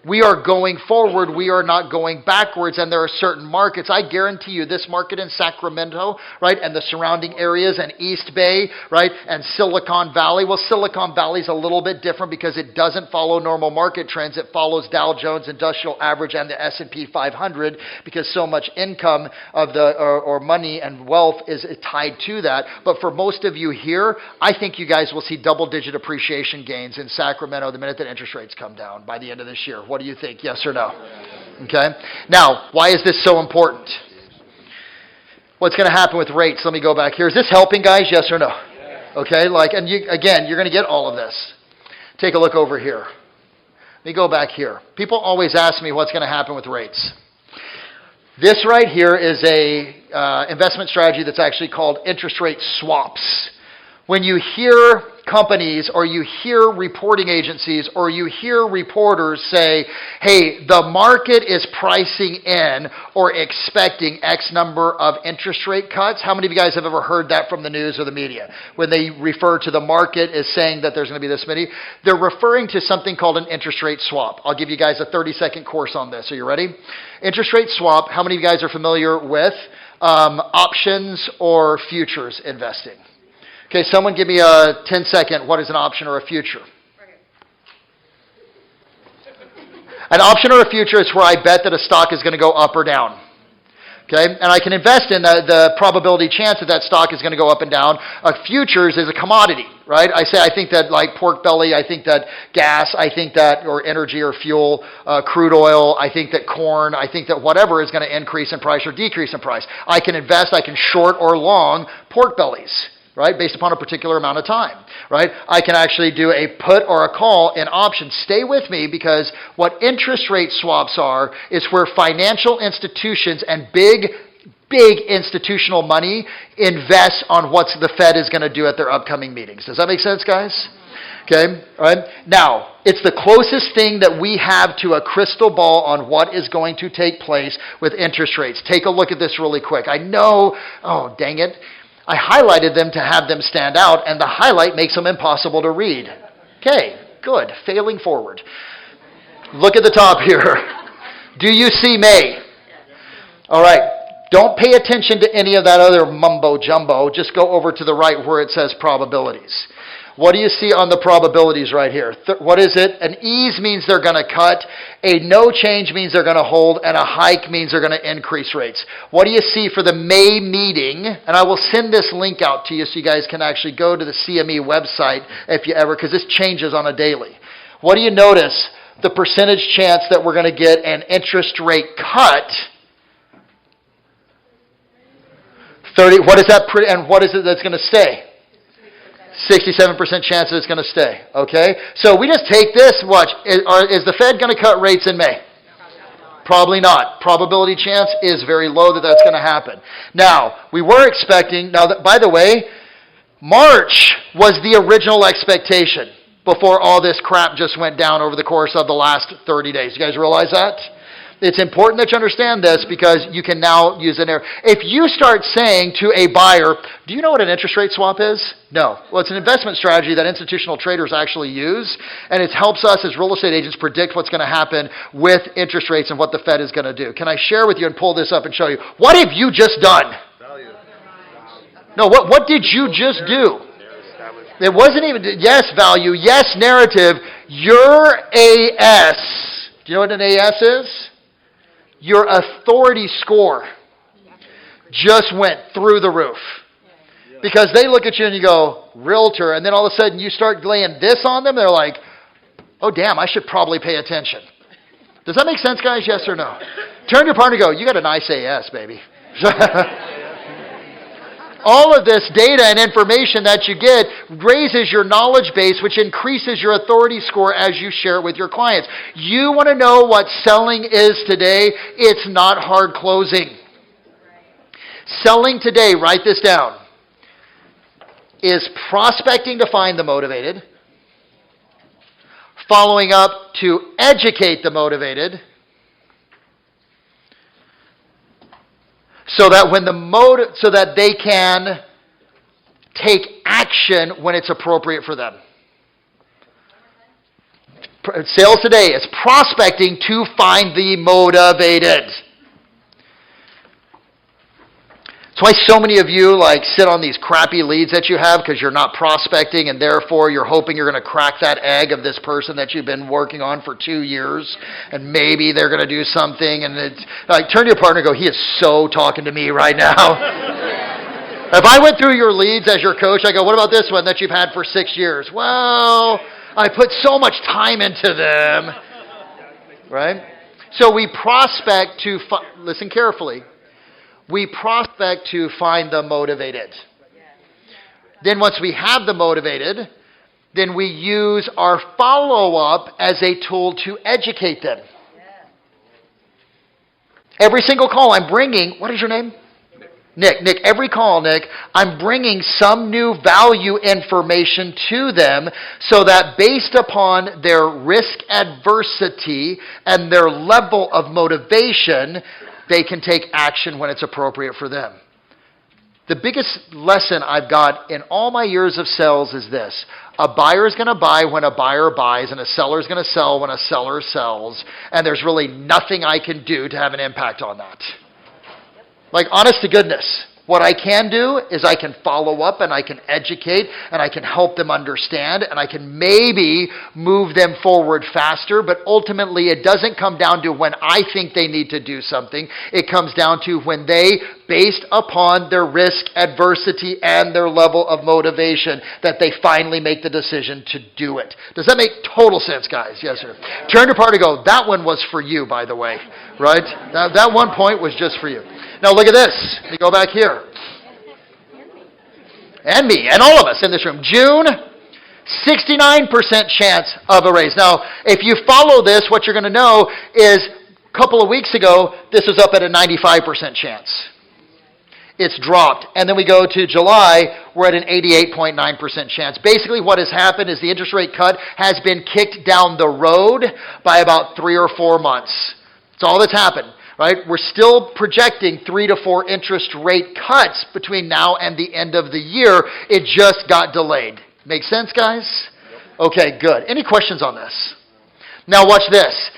We are going forward. We are not going backwards. And there are certain markets. I guarantee you this market in Sacramento, right, and the surrounding areas and East Bay, right, and Silicon Valley. Well, Silicon Valley is a little bit different because it doesn't follow normal market trends. It follows Dow Jones Industrial Average and the S&P 500 because so much income of or money and wealth is tied to that. But for most of you here, I think you guys will see double-digit appreciation gains in Sacramento the minute that interest rates come down by the end of this year. What do you think? Yes or no? Okay. Now, why is this so important? What's going to happen with rates? Let me go back here. Is this helping, guys? Yes or no? Okay. And you're going to get all of this. Take a look over here. Let me go back here. People always ask me what's going to happen with rates. This right here is a investment strategy that's actually called interest rate swaps. When you hear companies or you hear reporting agencies or you hear reporters say, hey, the market is pricing in or expecting X number of interest rate cuts. How many of you guys have ever heard that from the news or the media? When they refer to the market as saying that there's going to be this many, they're referring to something called an interest rate swap. I'll give you guys a 30-second course on this. Are you ready? Interest rate swap, how many of you guys are familiar with options or futures investing? Okay, someone give me a 10-second, what is an option or a future? An option or a future is where I bet that a stock is going to go up or down. Okay, and I can invest in the probability chance that stock is going to go up and down. Futures is a commodity, right? I think that like pork belly, I think that gas, I think that, or energy or fuel, crude oil, I think that corn, I think that whatever is going to increase in price or decrease in price. I can invest, I can short or long pork bellies, right, based upon a particular amount of time, right? I can actually do a put or a call in options. Stay with me, because what interest rate swaps are is where financial institutions and big institutional money invest on what the Fed is going to do at their upcoming meetings. Does that make sense, guys? Okay, all right. Now, it's the closest thing that we have to a crystal ball on what is going to take place with interest rates. Take a look at this really quick. I know, oh, dang it. I highlighted them to have them stand out, and the highlight makes them impossible to read. Okay, good. Failing forward. Look at the top here. Do you see May? All right. Don't pay attention to any of that other mumbo-jumbo. Just go over to the right where it says probabilities. What do you see on the probabilities right here? What is it? An ease means they're going to cut. A no change means they're going to hold. And a hike means they're going to increase rates. What do you see for the May meeting? And I will send this link out to you so you guys can actually go to the CME website if you ever, because this changes on a daily. What do you notice? the percentage chance that we're going to get an interest rate cut. 30, what is that, and what is it that's going to stay? 67% chance that it's going to stay, okay? So we just take this, watch, is the Fed going to cut rates in May? Probably not. Probability chance is very low that that's going to happen. Now, we were expecting, by the way, March was the original expectation before all this crap just went down over the course of the last 30 days. You guys realize that? It's important that you understand this because you can now use an error. If you start saying to a buyer, do you know what an interest rate swap is? No. Well, it's an investment strategy that institutional traders actually use, and it helps us as real estate agents predict what's going to happen with interest rates and what the Fed is going to do. Can I share with you and pull this up and show you? What have you just done? Value. No, what did you just do? It wasn't even, yes, value, yes, narrative. Your AS, do you know what an AS is? Your authority score just went through the roof. Because they look at you and you go, realtor, and then all of a sudden you start laying this on them, they're like, oh damn, I should probably pay attention. Does that make sense, guys? Yes or no? Turn to your partner and go, you got a nice AS, baby. All of this data and information that you get raises your knowledge base, which increases your authority score as you share it with your clients. You want to know what selling is today? It's not hard closing. Selling today, write this down, is prospecting to find the motivated, following up to educate the motivated, so that they can take action when it's appropriate for them. Sales today is prospecting to find the motivated. That's why so many of you sit on these crappy leads that you have because you're not prospecting, and therefore you're hoping you're going to crack that egg of this person that you've been working on for 2 years, and maybe they're going to do something. And it's turn to your partner and go, he is so talking to me right now. If I went through your leads as your coach, I go, what about this one that you've had for 6 years? Well, I put so much time into them. Right? So we prospect to, listen carefully, we prospect to find the motivated. Then once we have the motivated, then we use our follow-up as a tool to educate them. Every single call I'm bringing, what is your name? Nick, every call, Nick, I'm bringing some new value information to them so that based upon their risk adversity and their level of motivation, they can take action when it's appropriate for them. The biggest lesson I've got in all my years of sales is this. A buyer is going to buy when a buyer buys, and a seller is going to sell when a seller sells, and there's really nothing I can do to have an impact on that. Honest to goodness, what I can do is I can follow up and I can educate and I can help them understand and I can maybe move them forward faster, but ultimately it doesn't come down to when I think they need to do something. It comes down to when they, based upon their risk adversity and their level of motivation, that they finally make the decision to do it. Does that make total sense, guys? Yes, sir. Turn to part and go, that one was for you, by the way, right? That one point was just for you. Now look at this. Let me go back here. And me, and all of us in this room. June, 69% chance of a raise. Now, if you follow this, what you're going to know is a couple of weeks ago, this was up at a 95% chance. It's dropped. And then we go to July, we're at an 88.9% chance. Basically, what has happened is the interest rate cut has been kicked down the road by about 3 or 4 months. That's all that's happened. Right? We're still projecting 3 to 4 interest rate cuts between now and the end of the year. It just got delayed. Make sense, guys? Okay, good. Any questions on this? Now watch this.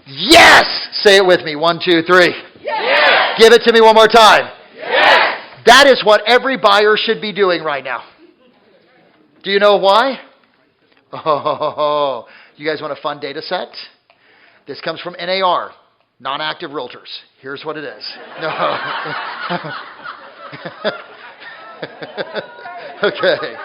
Yes! Say it with me. 1, 2, 3. Yes! Give it to me one more time. Yes! That is what every buyer should be doing right now. Do you know why? Oh, you guys want a fun data set? This comes from NAR. Non-active realtors. Here's what it is. No. Okay.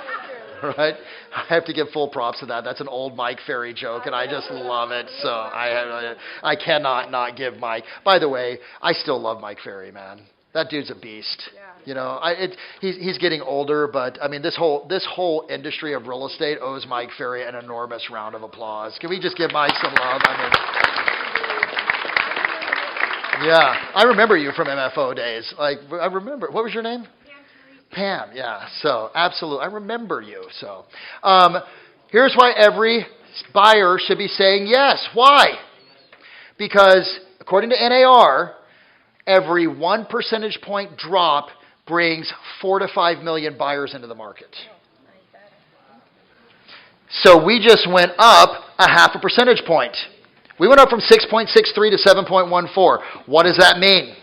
right? I have to give full props to that. That's an old Mike Ferry joke, and I just love it. So I cannot not give Mike. By the way, I still love Mike Ferry, man. That dude's a beast. You know, he's getting older, but I mean, this whole industry of real estate owes Mike Ferry an enormous round of applause. Can we just give Mike some love? I mean, yeah, I remember you from MFO days. Like, I remember. What was your name? Pam. Yeah. So absolutely, I remember you. So, here's why every buyer should be saying yes. Why? Because according to NAR, every 1 percentage point drop brings 4 to 5 million buyers into the market. So we just went up a half a percentage point. We went up from 6.63 to 7.14. What does that mean?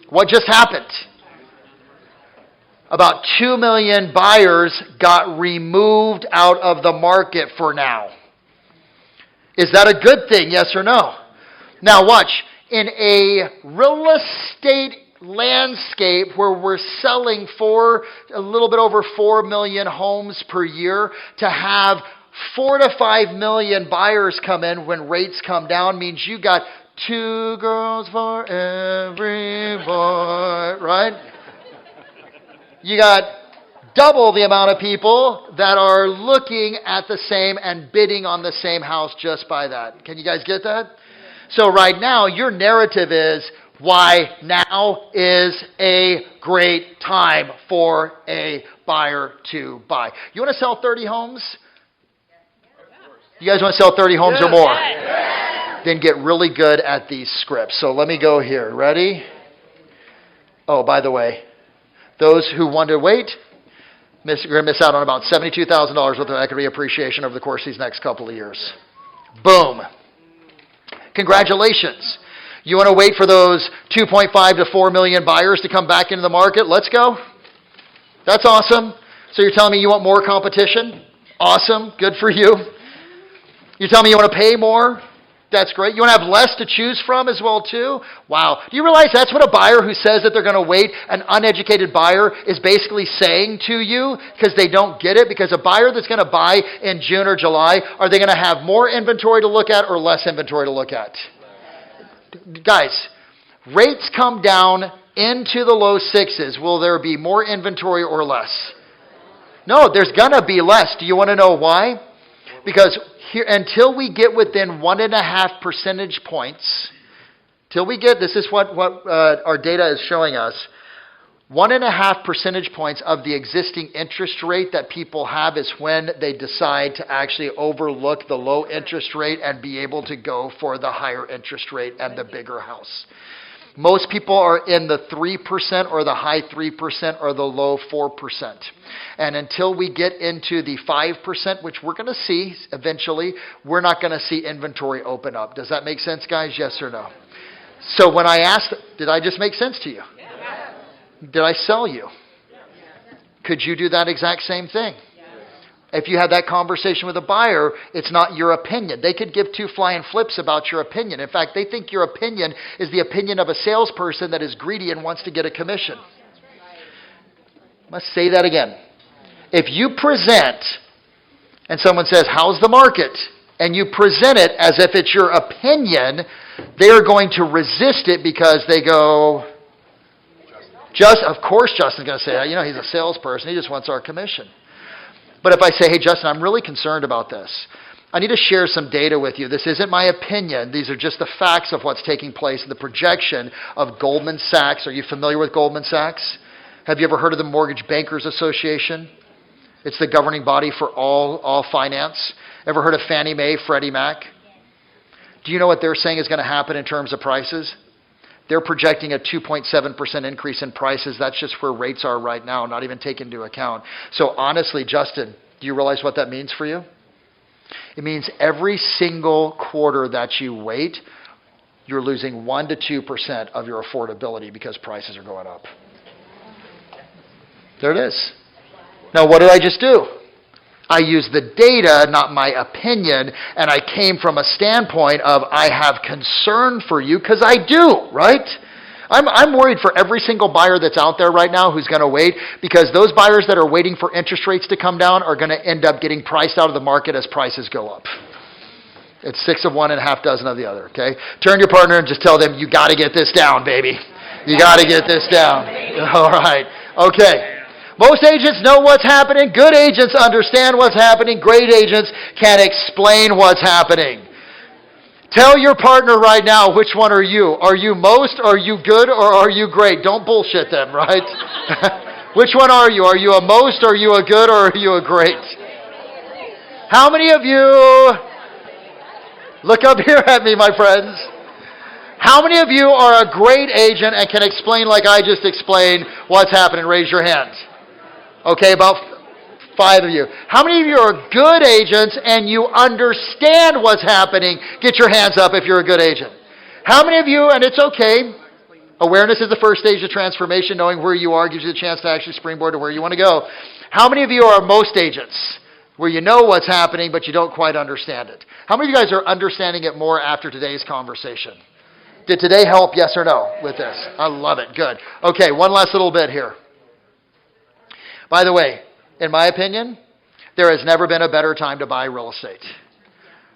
What just happened? About 2 million buyers got removed out of the market for now. Is that a good thing, yes or no? Now watch. In a real estate landscape where we're selling for a little bit over 4 million homes per year, to have 4 to 5 million buyers come in when rates come down means you got 2 girls for every boy, right? You got double the amount of people that are looking at the same and bidding on the same house just by that. Can you guys get that? So right now, your narrative is why now is a great time for a buyer to buy. You want to sell 30 homes? You guys want to sell 30 homes or more? Then get really good at these scripts. So let me go here. Ready? Oh, by the way, those who want to wait, you're going to miss out on about $72,000 worth of equity appreciation over the course of these next couple of years. Boom. Congratulations. You want to wait for those 2.5 to 4 million buyers to come back into the market? Let's go. That's awesome. So you're telling me you want more competition? Awesome. Good for you. You're telling me you want to pay more? That's great. You want to have less to choose from as well too? Wow. Do you realize that's what a buyer who says that they're going to wait, an uneducated buyer, is basically saying to you because they don't get it? Because a buyer that's going to buy in June or July, are they going to have more inventory to look at or less inventory to look at? Guys, rates come down into the low sixes. Will there be more inventory or less? No, there's going to be less. Do you want to know why? Because here, until we get within 1.5 percentage points, this is what our data is showing us, 1.5 percentage points of the existing interest rate that people have is when they decide to actually overlook the low interest rate and be able to go for the higher interest rate and the bigger house. Most people are in the 3% or the high 3% or the low 4%. And until we get into the 5%, which we're going to see eventually, we're not going to see inventory open up. Does that make sense, guys? Yes or no? So when I asked, did I just make sense to you? Yeah. Did I sell you? Yeah. Could you do that exact same thing? If you had that conversation with a buyer, it's not your opinion. They could give two flying flips about your opinion. In fact, they think your opinion is the opinion of a salesperson that is greedy and wants to get a commission. Let's say that again. If you present and someone says, how's the market? And you present it as if it's your opinion, they are going to resist it because they go, of course Justin's going to say, he's a salesperson. He just wants our commission. But if I say, hey, Justin, I'm really concerned about this. I need to share some data with you. This isn't my opinion. These are just the facts of what's taking place in the projection of Goldman Sachs. Are you familiar with Goldman Sachs? Have you ever heard of the Mortgage Bankers Association? It's the governing body for all finance. Ever heard of Fannie Mae, Freddie Mac? Do you know what they're saying is going to happen in terms of prices? They're projecting a 2.7% increase in prices. That's just where rates are right now, not even taken into account. So honestly, Justin, do you realize what that means for you? It means every single quarter that you wait, you're losing 1 to 2% of your affordability because prices are going up. There it is. Now, what did I just do? I used the data, not my opinion, and I came from a standpoint of I have concern for you because I do, right? I'm worried for every single buyer that's out there right now who's going to wait, because those buyers that are waiting for interest rates to come down are going to end up getting priced out of the market as prices go up. It's 6 of one and a half dozen of the other, okay? Turn to your partner and just tell them, you got to get this down, baby. You got to get this down. All right. Okay. Most agents know what's happening. Good agents understand what's happening. Great agents can explain what's happening. Tell your partner right now, which one are you? Are you most, are you good, or are you great? Don't bullshit them, right? Which one are you? Are you a most, are you a good, or are you a great? How many of you, look up here at me, my friends. How many of you are a great agent and can explain like I just explained what's happening? Raise your hand. Okay, about 5 of you. How many of you are good agents and you understand what's happening? Get your hands up if you're a good agent. How many of you, and it's okay, awareness is the first stage of transformation. Knowing where you are gives you the chance to actually springboard to where you want to go. How many of you are most agents, where you know what's happening but you don't quite understand it? How many of you guys are understanding it more after today's conversation? Did today help, yes or no, with this? I love it. Good. Okay, one last little bit here. By the way, in my opinion, there has never been a better time to buy real estate.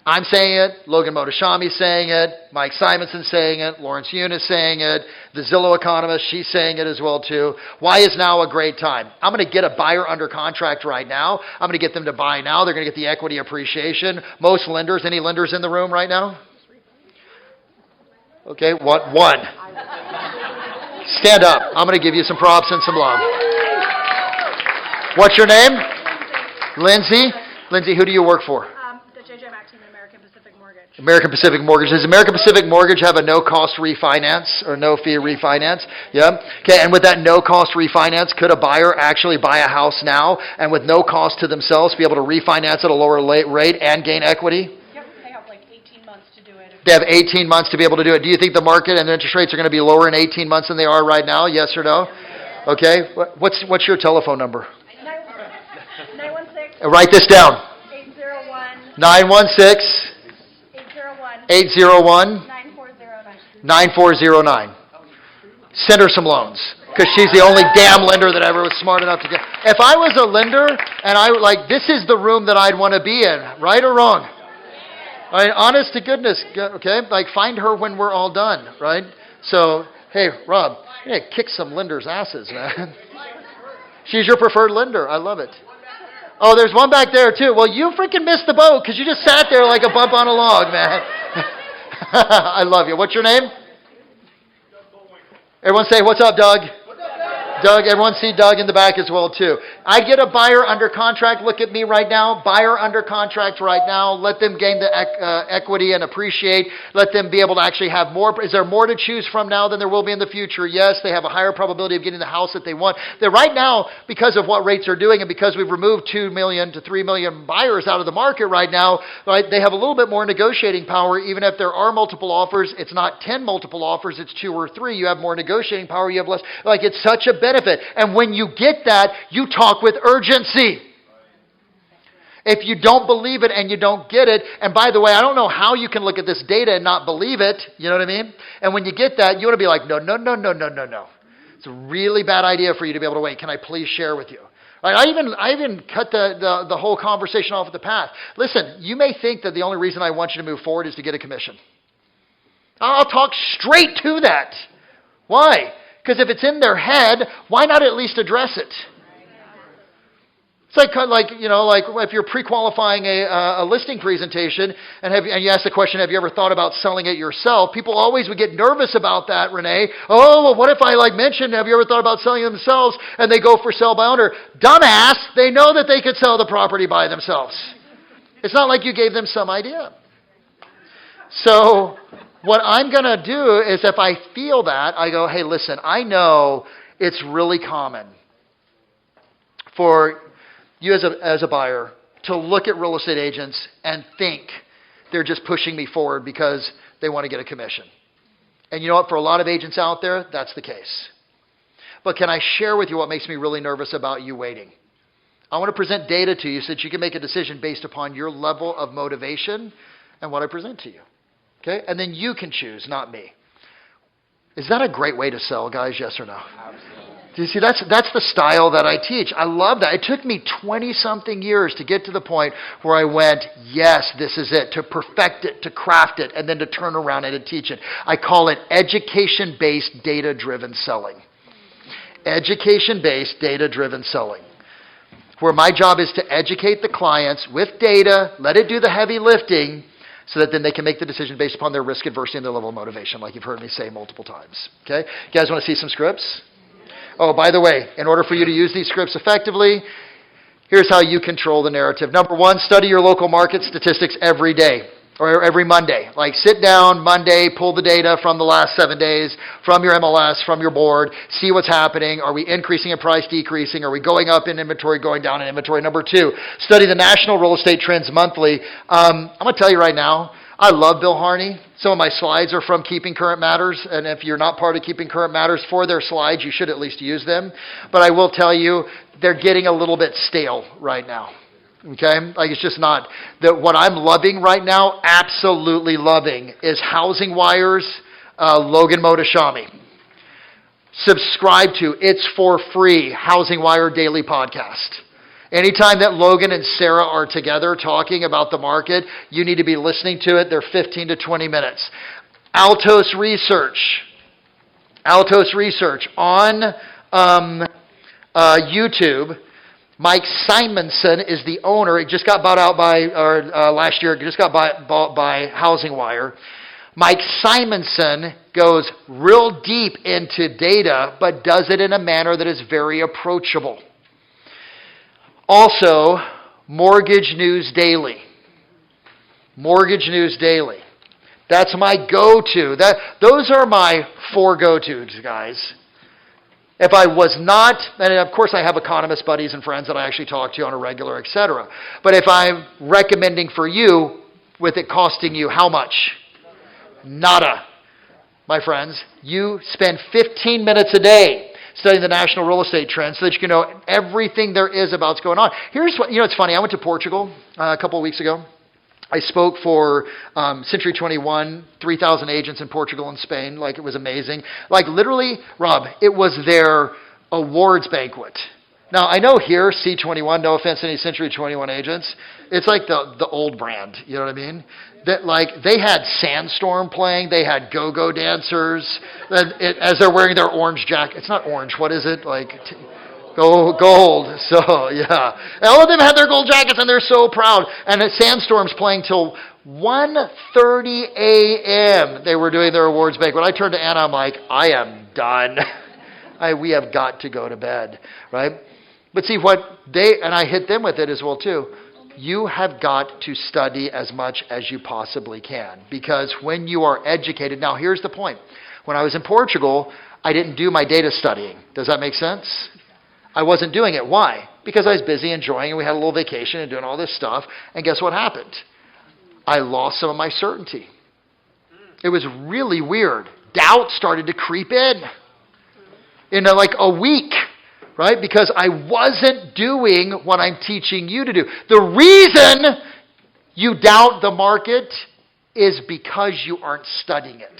I'm saying it, Logan Motoshami's saying it, Mike Simonson's saying it, Lawrence Yun is saying it, the Zillow economist, she's saying it as well too. Why is now a great time? I'm going to get a buyer under contract right now. I'm going to get them to buy now. They're going to get the equity appreciation. Most lenders, any lenders in the room right now? Okay, what? One. Stand up. I'm going to give you some props and some love. What's your name? Lindsay. Lindsay, who do you work for? The JJ Mack team at American Pacific Mortgage. American Pacific Mortgage. Does American Pacific Mortgage have a no-cost refinance or no-fee refinance? Yeah. Okay, and with that no-cost refinance, could a buyer actually buy a house now and with no cost to themselves be able to refinance at a lower rate and gain equity? Yep, they have like 18 months to do it. They have 18 months to be able to do it. Do you think the market and the interest rates are going to be lower in 18 months than they are right now? Yes or no? Okay. What's your telephone number? 916. Write this down. 801. 916. 801. 801. 9409. 9409. Send her some loans, because she's the only damn lender that ever was smart enough to get. If I was a lender and this is the room that I'd want to be in, right or wrong? I mean, honest to goodness, okay? Like, find her when we're all done, right? So, hey, Rob, you gotta kick some lenders' asses, man. She's your preferred lender. I love it. Oh, there's one back there, too. Well, you freaking missed the boat because you just sat there like a bump on a log, man. I love you. What's your name? Everyone say, what's up, Doug? Doug, everyone see Doug in the back as well, too. I get a buyer under contract. Look at me right now. Buyer under contract right now. Let them gain the equity and appreciate. Let them be able to actually have more. Is there more to choose from now than there will be in the future? Yes, they have a higher probability of getting the house that they want. They're right now, because of what rates are doing and because we've removed 2 million to 3 million buyers out of the market right now, right, they have a little bit more negotiating power. Even if there are multiple offers, it's not 10 multiple offers, it's 2 or 3. You have more negotiating power. You have less. Like, it's such a benefit. And when you get that, you talk with urgency. If you don't believe it and you don't get it, and by the way, I don't know how you can look at this data and not believe it, you know what I mean? And when you get that, you want to be like, no. It's a really bad idea for you to be able to wait. Can I please share with you? Right, I even cut the whole conversation off at the path. Listen, you may think that the only reason I want you to move forward is to get a commission. I'll talk straight to that. Why? Because if it's in their head, why not at least address it? It's like if you're pre-qualifying a listing presentation and you ask the question, have you ever thought about selling it yourself? People always would get nervous about that, Renee. Oh, well, what if I mentioned, have you ever thought about selling it themselves? And they go for sell by owner. Dumbass, they know that they could sell the property by themselves. It's not like you gave them some idea. So what I'm going to do is if I feel that, I go, hey, listen, I know it's really common for you as a buyer to look at real estate agents and think they're just pushing me forward because they want to get a commission. And you know what? For a lot of agents out there, that's the case. But can I share with you what makes me really nervous about you waiting? I want to present data to you so that you can make a decision based upon your level of motivation and what I present to you. Okay? And then you can choose, not me. Is that a great way to sell, guys? Yes or no? Do you see, that's the style that I teach. I love that. It took me 20-something years to get to the point where I went, yes, this is it, to perfect it, to craft it, and then to turn around and to teach it. I call it education-based, data-driven selling. Education-based, data-driven selling. Where my job is to educate the clients with data, let it do the heavy lifting, so that then they can make the decision based upon their risk adversity and their level of motivation, like you've heard me say multiple times. Okay? You guys want to see some scripts? Oh, by the way, in order for you to use these scripts effectively, here's how you control the narrative. Number one, study your local market statistics every day or every Monday. Like sit down Monday, pull the data from the last 7 days, from your MLS, from your board, see what's happening. Are we increasing in price, decreasing? Are we going up in inventory, going down in inventory? Number two, study the national real estate trends monthly. I'm going to tell you right now, I love Bill Harney. Some of my slides are from Keeping Current Matters, and if you're not part of Keeping Current Matters, for their slides, you should at least use them. But I will tell you, they're getting a little bit stale right now. Okay? Like it's just not. What I'm loving right now, absolutely loving, is Housing Wire's Logan Motoshami. Subscribe to, it's for free, Housing Wire Daily Podcast. Anytime that Logan and Sarah are together talking about the market, you need to be listening to it. They're 15 to 20 minutes. Altos Research on YouTube. Mike Simonson is the owner. It just got bought out by, last year, it just got bought by Housing Wire. Mike Simonson goes real deep into data, but does it in a manner that is very approachable. Also, Mortgage News Daily. Mortgage News Daily. That's my go-to. Those are my 4 go-tos, guys. If I was not, and of course I have economist buddies and friends that I actually talk to on a regular, etc. But if I'm recommending for you, with it costing you how much? Nada. My friends, you spend 15 minutes a day studying the national real estate trends so that you can know everything there is about what's going on. Here's what, it's funny. I went to Portugal a couple of weeks ago. I spoke for Century 21, 3,000 agents in Portugal and Spain. Like, it was amazing. Like, literally, Rob, it was their awards banquet. Now, I know here, C21, no offense to any Century 21 agents, it's like the old brand, you know what I mean? That, like, they had Sandstorm playing, they had go-go dancers, as they're wearing their orange jacket. It's not orange, what is it? Like, gold. So, yeah. And all of them had their gold jackets, and they're so proud. And the Sandstorm's playing till 1:30 a.m. They were doing their awards banquet. I turned to Anna, I'm like, I am done. We have got to go to bed, right? But see, and I hit them with it as well, too. You have got to study as much as you possibly can. Because when you are educated, now here's the point. When I was in Portugal, I didn't do my data studying. Does that make sense? I wasn't doing it. Why? Because I was busy enjoying, and we had a little vacation and doing all this stuff. And guess what happened? I lost some of my certainty. It was really weird. Doubt started to creep in like a week. Right? Because I wasn't doing what I'm teaching you to do. The reason you doubt the market is because you aren't studying it.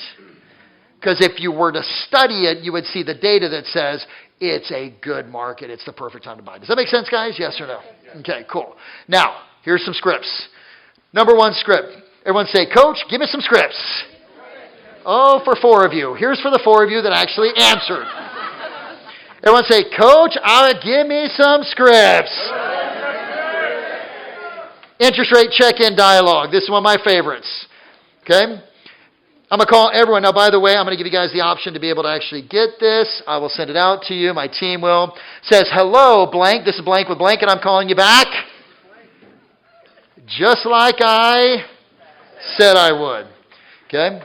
Because if you were to study it, you would see the data that says it's a good market. It's the perfect time to buy. Does that make sense, guys? Yes or no? Okay, cool. Now, here's some scripts. Number 1 script. Everyone say, Coach, give me some scripts. Oh, for 4 of you. Here's for the 4 of you that actually answered. Everyone say, Coach, give me some scripts. Interest rate check-in dialogue. This is one of my favorites. Okay? I'm going to call everyone. Now, by the way, I'm going to give you guys the option to be able to actually get this. I will send it out to you. My team will. It says, hello, blank. This is blank with blank, and I'm calling you back. Just like I said I would. Okay?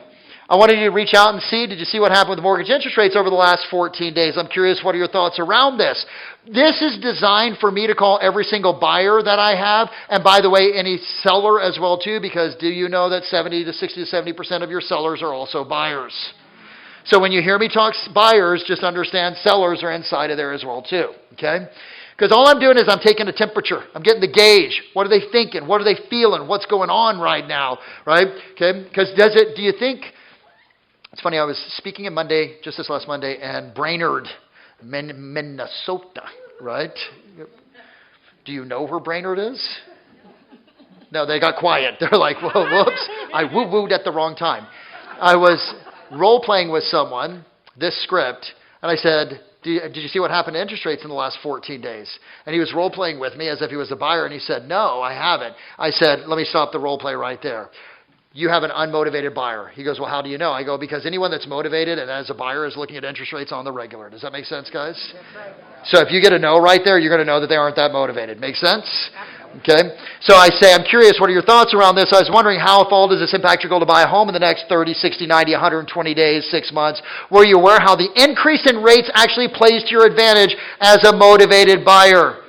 I wanted you to reach out and see, did you see what happened with mortgage interest rates over the last 14 days? I'm curious, what are your thoughts around this? This is designed for me to call every single buyer that I have, and by the way, any seller as well too, because do you know that 60 to 70% of your sellers are also buyers? So when you hear me talk buyers, just understand sellers are inside of there as well too, okay? Because all I'm doing is I'm taking a temperature. I'm getting the gauge. What are they thinking? What are they feeling? What's going on right now, right? Okay? Because do you think It's funny, I was speaking on Monday, just this last Monday, and Brainerd, Minnesota, right? Do you know where Brainerd is? No, they got quiet. They're like, whoa, whoops, I woo-wooed at the wrong time. I was role-playing with someone, this script, and I said, did you see what happened to interest rates in the last 14 days? And he was role-playing with me as if he was a buyer, and he said, no, I haven't. I said, let me stop the role-play right there. You have an unmotivated buyer. He goes, well, how do you know? I go, because anyone that's motivated and as a buyer is looking at interest rates on the regular. Does that make sense, guys? So if you get a no right there, you're going to know that they aren't that motivated. Make sense? Okay. So I say, I'm curious, what are your thoughts around this? I was wondering how, if all, does this impact your goal to buy a home in the next 30, 60, 90, 120 days, 6 months? Were you aware how the increase in rates actually plays to your advantage as a motivated buyer?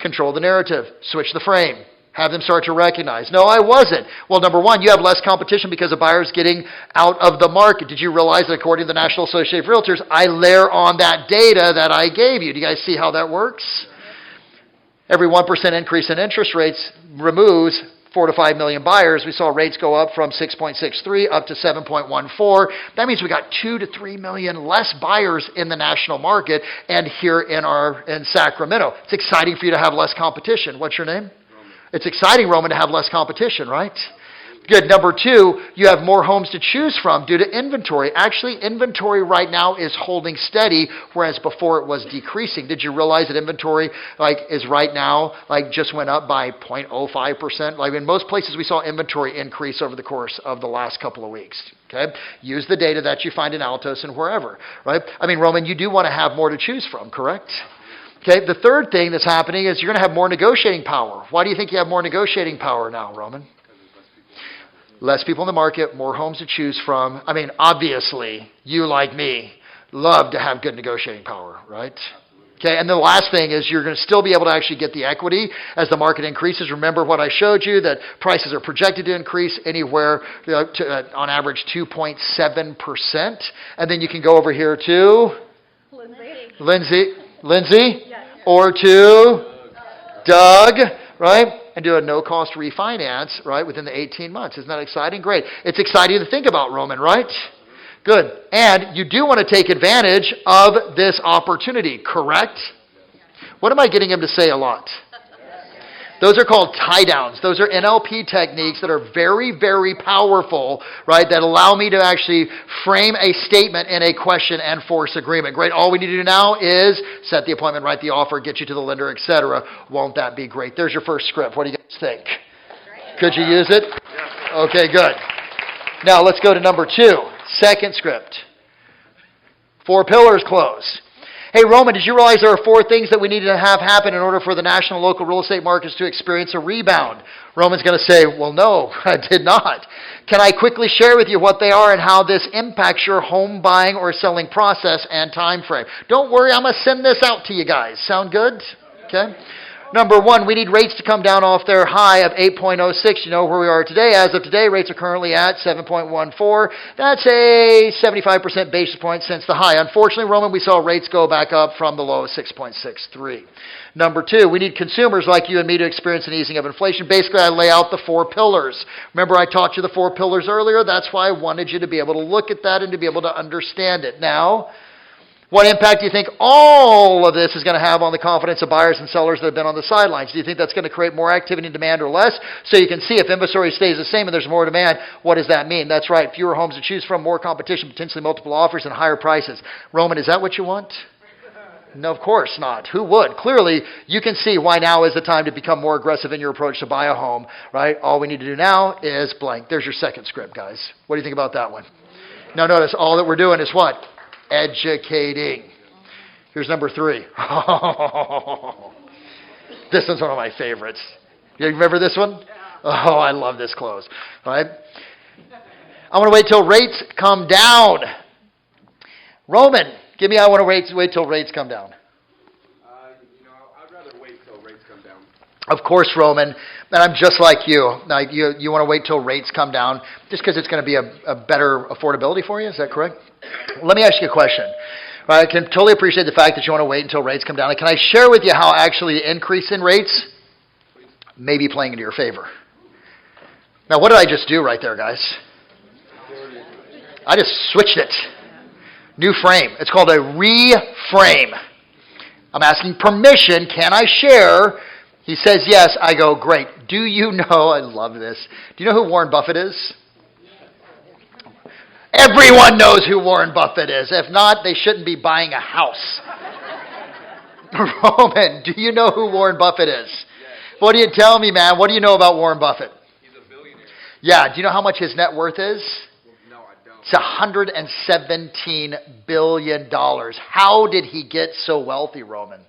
Control the narrative. Switch the frame. Have them start to recognize. No, I wasn't. Well, number one, you have less competition because a buyer's getting out of the market. Did you realize that according to the National Association of Realtors, I layer on that data that I gave you? Do you guys see how that works? Every 1% increase in interest rates removes 4 to 5 million buyers. We saw rates go up from 6.63 up to 7.14. That means we got 2 to 3 million less buyers in the national market and here in Sacramento. It's exciting for you to have less competition. What's your name? It's exciting, Roman, to have less competition, right? Good. Number two, you have more homes to choose from due to inventory. Actually, inventory right now is holding steady, whereas before it was decreasing. Did you realize that inventory is right now just went up by 0.05%? In most places we saw inventory increase over the course of the last couple of weeks. Okay? Use the data that you find in Altos and wherever, right? Roman, you do want to have more to choose from, correct? Okay, the third thing that's happening is you're going to have more negotiating power. Why do you think you have more negotiating power now, Roman? Less people in the market, more homes to choose from. Obviously, you like me love to have good negotiating power, right? Okay, and the last thing is you're going to still be able to actually get the equity as the market increases. Remember what I showed you, that prices are projected to increase anywhere on average 2.7%. And then you can go over here to Lindsay, Yes. or to Doug, right? And do a no-cost refinance, right, within the 18 months. Isn't that exciting? Great. It's exciting to think about, Roman, right? Good. And you do want to take advantage of this opportunity, correct? What am I getting him to say a lot? Those are called tie-downs. Those are NLP techniques that are very, very powerful, right, that allow me to actually frame a statement in a question and force agreement. Great. All we need to do now is set the appointment, write the offer, get you to the lender, etc. Won't that be great? There's your first script. What do you guys think? Could you use it? Okay, good. Now let's go to number 2. Second script. 4 pillars close. Hey, Roman, did you realize there are 4 things that we need to have happen in order for the national and local real estate markets to experience a rebound? Roman's going to say, well, no, I did not. Can I quickly share with you what they are and how this impacts your home buying or selling process and time frame? Don't worry, I'm going to send this out to you guys. Sound good? Okay. Number 1, we need rates to come down off their high of 8.06. You know where we are today. As of today, rates are currently at 7.14. That's a 75% basis point since the high. Unfortunately, Roman, we saw rates go back up from the low of 6.63. Number 2, we need consumers like you and me to experience an easing of inflation. Basically, I lay out the 4 pillars. Remember I taught you the 4 pillars earlier? That's why I wanted you to be able to look at that and to be able to understand it. Now, what impact do you think all of this is going to have on the confidence of buyers and sellers that have been on the sidelines? Do you think that's going to create more activity and demand or less? So you can see if inventory stays the same and there's more demand, what does that mean? That's right, fewer homes to choose from, more competition, potentially multiple offers, and higher prices. Roman, is that what you want? No, of course not. Who would? Clearly, you can see why now is the time to become more aggressive in your approach to buy a home, right? All we need to do now is blank. There's your second script, guys. What do you think about that one? Now notice, all that we're doing is what? Educating. Here's number 3. This one's one of my favorites. You remember this one? Oh, I love this close. All right? I want to wait till rates come down. Roman, give me I want to wait till rates come down. I'd rather wait till rates come down. Of course, Roman, and I'm just like you. Like you want to wait till rates come down just because it's going to be a better affordability for you. Is that correct? Let me ask you a question. I can totally appreciate the fact that you want to wait until rates come down. And can I share with you how actually the increase in rates may be playing into your favor? Now, what did I just do right there, guys? I just switched it. New frame. It's called a reframe. I'm asking permission. Can I share? He says yes. I go, great. Do you know, I love this. Do you know who Warren Buffett is? Everyone knows who Warren Buffett is. If not, they shouldn't be buying a house. Roman, do you know who Warren Buffett is? What do you tell me, man? What do you know about Warren Buffett? He's a billionaire. Yeah, do you know how much his net worth is? No, I don't. It's $117 billion. How did he get so wealthy, Roman?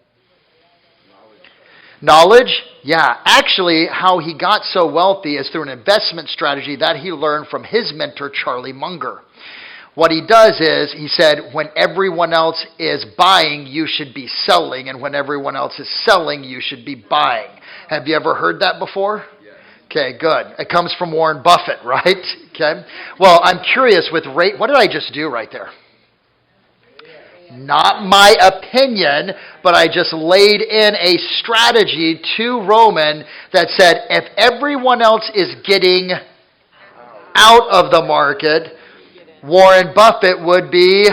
Knowledge? Yeah. Actually, how he got so wealthy is through an investment strategy that he learned from his mentor, Charlie Munger. What he does is, he said, when everyone else is buying, you should be selling, and when everyone else is selling, you should be buying. Have you ever heard that before? Yes. Okay, good. It comes from Warren Buffett, right? Okay. Well, I'm curious with rate. What did I just do right there? Not my opinion, but I just laid in a strategy to Roman that said, if everyone else is getting out of the market, Warren Buffett would be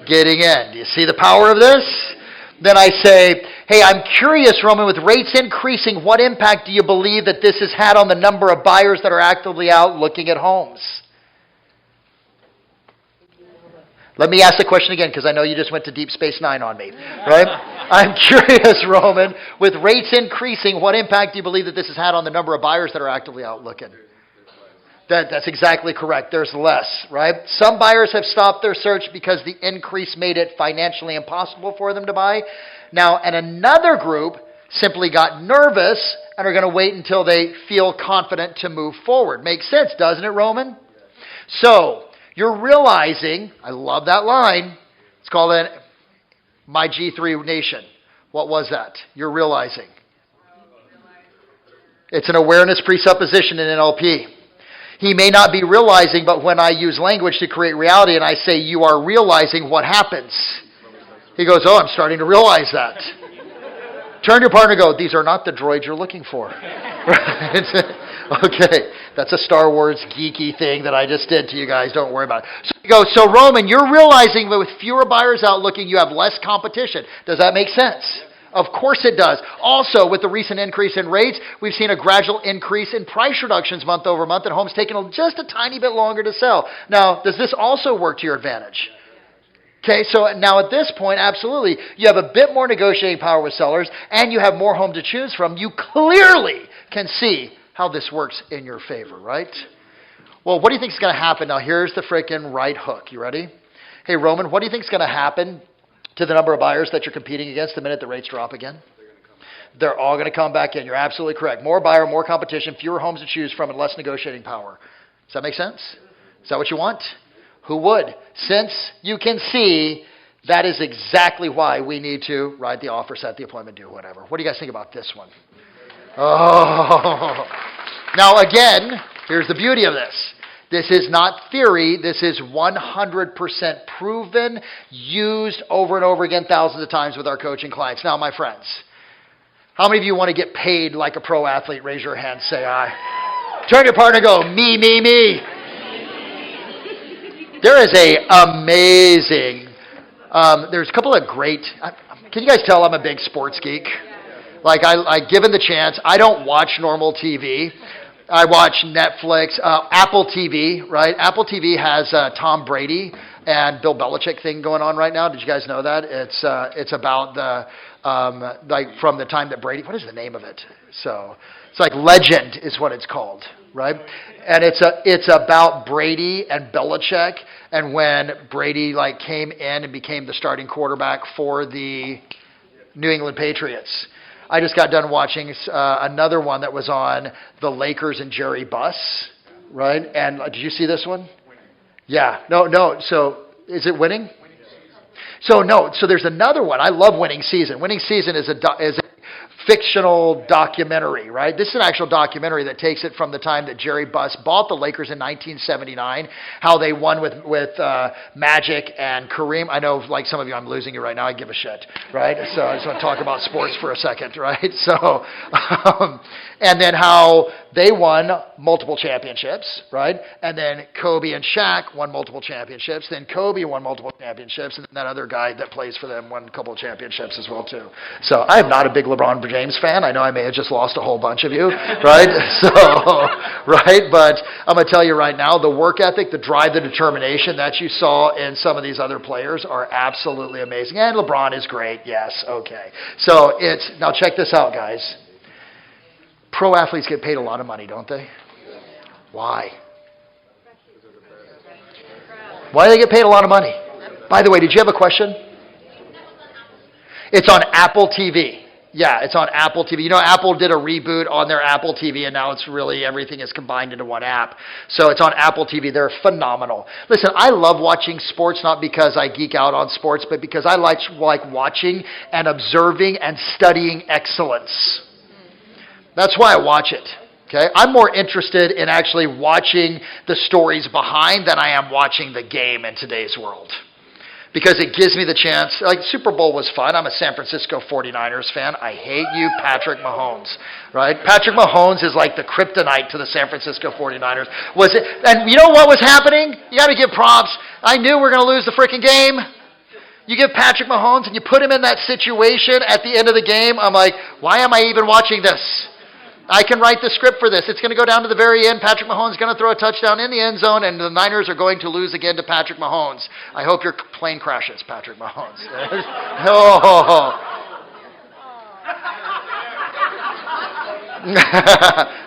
getting in. Do you see the power of this? Then I say, hey, I'm curious, Roman, with rates increasing, what impact do you believe that this has had on the number of buyers that are actively out looking at homes? Let me ask the question again, because I know you just went to Deep Space Nine on me, right? I'm curious, Roman, with rates increasing, what impact do you believe that this has had on the number of buyers that are actively out looking? That's exactly correct. There's less, right? Some buyers have stopped their search because the increase made it financially impossible for them to buy. Now, and another group simply got nervous and are going to wait until they feel confident to move forward. Makes sense, doesn't it, Roman? So, you're realizing, I love that line. It's called My G3 Nation. What was that? You're realizing. It's an awareness presupposition in NLP. He may not be realizing, but when I use language to create reality and I say, you are realizing, what happens? He goes, oh, I'm starting to realize that. Turn to your partner and go, these are not the droids you're looking for. Okay, that's a Star Wars geeky thing that I just did to you guys. Don't worry about it. So he goes, so Roman, you're realizing that with fewer buyers out looking, you have less competition. Does that make sense? Of course it does. Also, with the recent increase in rates, we've seen a gradual increase in price reductions month over month, and homes taking just a tiny bit longer to sell. Now, does this also work to your advantage? Okay, so now at this point, absolutely, you have a bit more negotiating power with sellers, and you have more home to choose from. You clearly can see how this works in your favor, right? Well, what do you think is going to happen? Now, here's the freaking right hook. You ready? Hey, Roman, what do you think is going to happen to the number of buyers that you're competing against the minute the rates drop again? They're all going to come back in. You're absolutely correct. More buyer, more competition, fewer homes to choose from, and less negotiating power. Does that make sense? Is that what you want? Who would? Since you can see, that is exactly why we need to write the offer, set the appointment, do whatever. What do you guys think about this one? Oh. Now again, here's the beauty of this. This is not theory. This is 100% proven, used over and over again thousands of times with our coaching clients. Now, my friends, how many of you want to get paid like a pro athlete? Raise your hand. Say aye. Turn to your partner and go, me, me, me. There is amazing, there's a couple of great, can you guys tell I'm a big sports geek? Like, given the chance, I don't watch normal TV. I watch Netflix, Apple TV, right? Apple TV has Tom Brady and Bill Belichick thing going on right now. Did you guys know that? It's about the, like from the time that Brady, what is the name of it? So it's like Legend is what it's called, right? And it's about Brady and Belichick and when Brady like came in and became the starting quarterback for the New England Patriots. I just got done watching another one that was on the Lakers and Jerry Buss, right? And did you see this one? Yeah. No. So is it Winning? So no. So there's another one. I love Winning Season. Winning Season is a fictional documentary, right? This is an actual documentary that takes it from the time that Jerry Buss bought the Lakers in 1979, how they won with Magic and Kareem. I know, like some of you, I'm losing you right now. I give a shit, right? So I just want to talk about sports for a second, right? So, and then how they won multiple championships, right? And then Kobe and Shaq won multiple championships. Then Kobe won multiple championships, and then that other guy that plays for them won a couple of championships as well too. So I am not a big LeBron James fan. I know I may have just lost a whole bunch of you, right? So, right? But I'm going to tell you right now, the work ethic, the drive, the determination that you saw in some of these other players are absolutely amazing. And LeBron is great, yes, okay. So now check this out, guys. Pro athletes get paid a lot of money, don't they? Why? Why do they get paid a lot of money? By the way, did you have a question? It's on Apple TV. Yeah, it's on Apple TV. You know, Apple did a reboot on their Apple TV, and now it's really everything is combined into one app. So it's on Apple TV. They're phenomenal. Listen, I love watching sports, not because I geek out on sports, but because I like watching and observing and studying excellence. That's why I watch it. Okay? I'm more interested in actually watching the stories behind than I am watching the game in today's world. Because it gives me the chance, like Super Bowl was fun. I'm a San Francisco 49ers fan. I hate you, Patrick Mahomes, right? Patrick Mahomes is like the kryptonite to the San Francisco 49ers. And you know what was happening? You got to give props. I knew we were going to lose the freaking game. You give Patrick Mahomes and you put him in that situation at the end of the game. I'm like, why am I even watching this? I can write the script for this. It's going to go down to the very end. Patrick Mahomes is going to throw a touchdown in the end zone, and the Niners are going to lose again to Patrick Mahomes. I hope your plane crashes, Patrick Mahomes. Oh.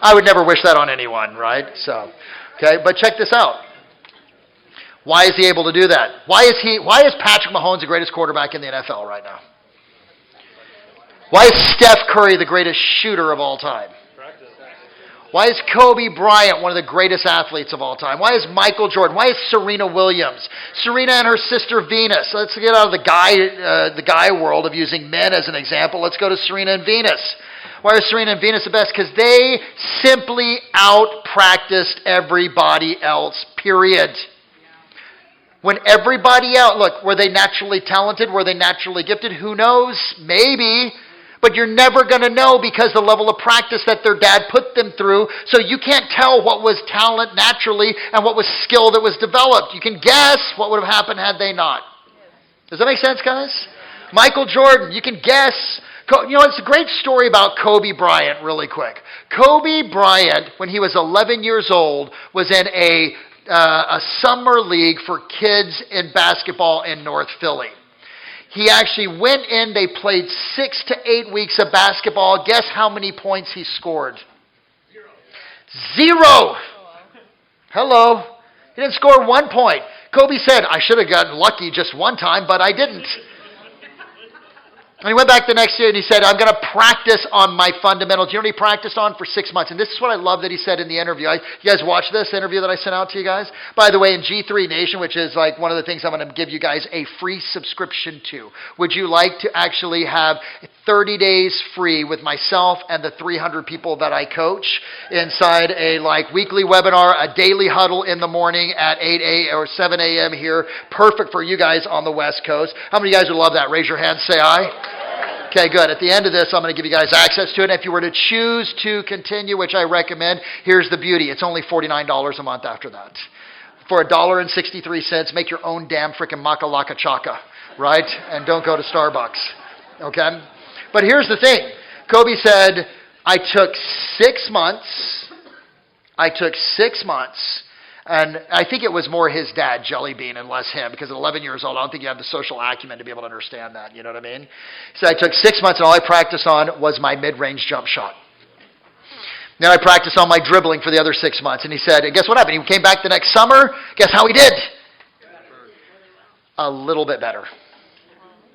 I would never wish that on anyone, right? So, okay, but check this out. Why is he able to do that? Why is Patrick Mahomes the greatest quarterback in the NFL right now? Why is Steph Curry the greatest shooter of all time? Why is Kobe Bryant one of the greatest athletes of all time? Why is Michael Jordan? Why is Serena Williams? Serena and her sister Venus. Let's get out of the guy world of using men as an example. Let's go to Serena and Venus. Why are Serena and Venus the best? Because they simply out-practiced everybody else, period. When everybody else, look, were they naturally talented? Were they naturally gifted? Who knows? Maybe. But you're never going to know because the level of practice that their dad put them through. So you can't tell what was talent naturally and what was skill that was developed. You can guess what would have happened had they not. Does that make sense, guys? Michael Jordan, you can guess. You know, it's a great story about Kobe Bryant, really quick. Kobe Bryant, when he was 11 years old, was in a summer league for kids in basketball in North Philly. He actually went in, they played 6 to 8 weeks of basketball. Guess how many points he scored? Zero. Hello. He didn't score 1 point. Kobe said, I should have gotten lucky just one time, but I didn't. And he went back the next year and he said, I'm going to practice on my fundamentals. You know what he practiced on for 6 months? And this is what I love that he said in the interview. You guys watch this interview that I sent out to you guys? By the way, in G3 Nation, which is like one of the things I'm going to give you guys a free subscription to. Would you like to actually have 30 days free with myself and the 300 people that I coach inside a weekly webinar, a daily huddle in the morning at 8 a.m. or 7 a.m. here. Perfect for you guys on the West Coast. How many of you guys would love that? Raise your hand, say aye. Okay, good. At the end of this, I'm going to give you guys access to it. And if you were to choose to continue, which I recommend, here's the beauty. It's only $49 a month after that. For $1.63, make your own damn freaking makalaka chaka, right? And don't go to Starbucks, okay? But here's the thing. Kobe said, I took 6 months. And I think it was more his dad, Jelly Bean, and less him, because at 11 years old, I don't think you have the social acumen to be able to understand that. You know what I mean? He said, I took 6 months, and all I practiced on was my mid-range jump shot. Then I practiced on my dribbling for the other 6 months. And he said, and guess what happened? He came back the next summer. Guess how he did? A little bit better.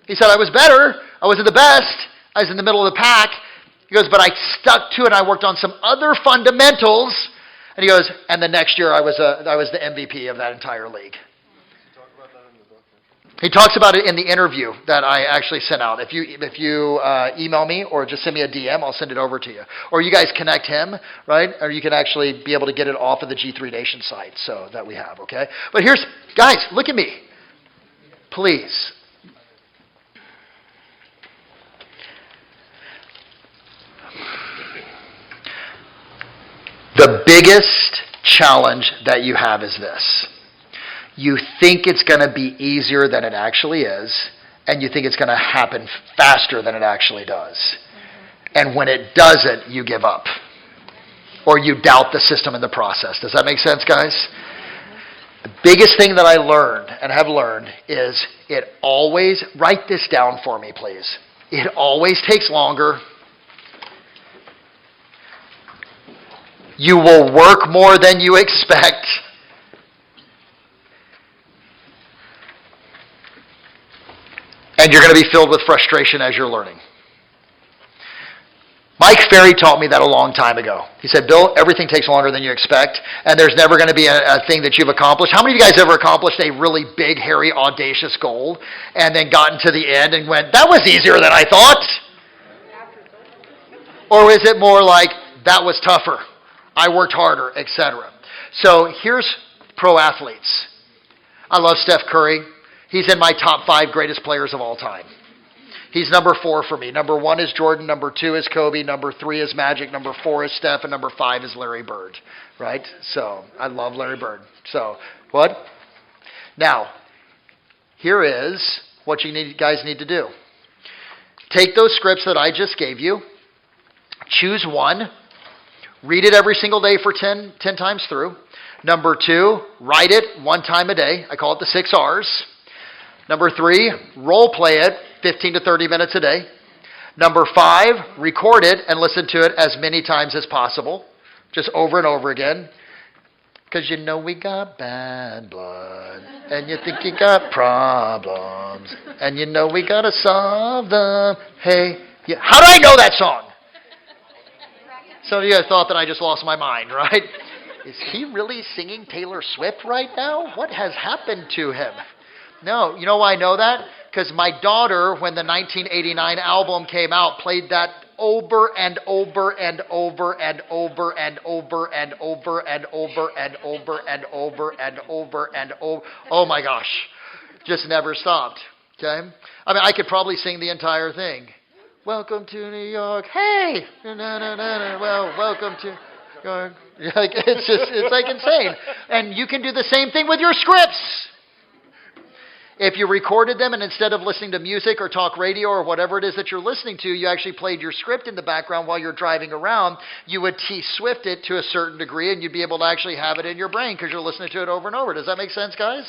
He said, I was better. I wasn't the best. I was in the middle of the pack. He goes, but I stuck to it, and I worked on some other fundamentals. And he goes, and the next year I was the MVP of that entire league. You talk about that in the book. He talks about it in the interview that I actually sent out. If you email me or just send me a DM, I'll send it over to you. Or you guys connect him, right? Or you can actually be able to get it off of the G3 Nation site so that we have, okay? But here's, guys, look at me. Please. The biggest challenge that you have is this. You think it's going to be easier than it actually is, and you think it's going to happen faster than it actually does. And when it doesn't, you give up. Or you doubt the system and the process. Does that make sense, guys? The biggest thing that I learned and have learned is it always, write this down for me, please. It always takes longer. You will work more than you expect. And you're going to be filled with frustration as you're learning. Mike Ferry taught me that a long time ago. He said, Bill, everything takes longer than you expect, and there's never going to be a thing that you've accomplished. How many of you guys ever accomplished a really big, hairy, audacious goal, and then gotten to the end and went, that was easier than I thought? Or is it more like, that was tougher, I worked harder, etc.? So here's pro athletes. I love Steph Curry. He's in my top 5 greatest players of all time. He's number 4 for me. Number 1 is Jordan. Number 2 is Kobe. Number 3 is Magic. Number 4 is Steph. And number 5 is Larry Bird. Right? So, I love Larry Bird. So, what? Now, here is what you guys need to do. Take those scripts that I just gave you. Choose one. Read it every single day for 10 times through. Number 2, write it 1 time a day. I call it the 6 R's. Number 3, role play it 15 to 30 minutes a day. Number 5, record it and listen to it as many times as possible, just over and over again. Because you know we got bad blood, and you think you got problems, and you know we got to solve them. Hey, yeah. How do I know that song? Some of you guys thought that I just lost my mind, right? Is he really singing Taylor Swift right now? What has happened to him? No, you know why I know that? Because my daughter, when the 1989 album came out, played that over and over and over and over and over and over and over and over and over and over and over. Oh my gosh. Just never stopped. Okay? I mean, I could probably sing the entire thing. Welcome to New York. Hey! Well, welcome to York. It's like insane. And you can do the same thing with your scripts. If you recorded them and instead of listening to music or talk radio or whatever it is that you're listening to, you actually played your script in the background while you're driving around, you would T-Swift it to a certain degree and you'd be able to actually have it in your brain because you're listening to it over and over. Does that make sense, guys?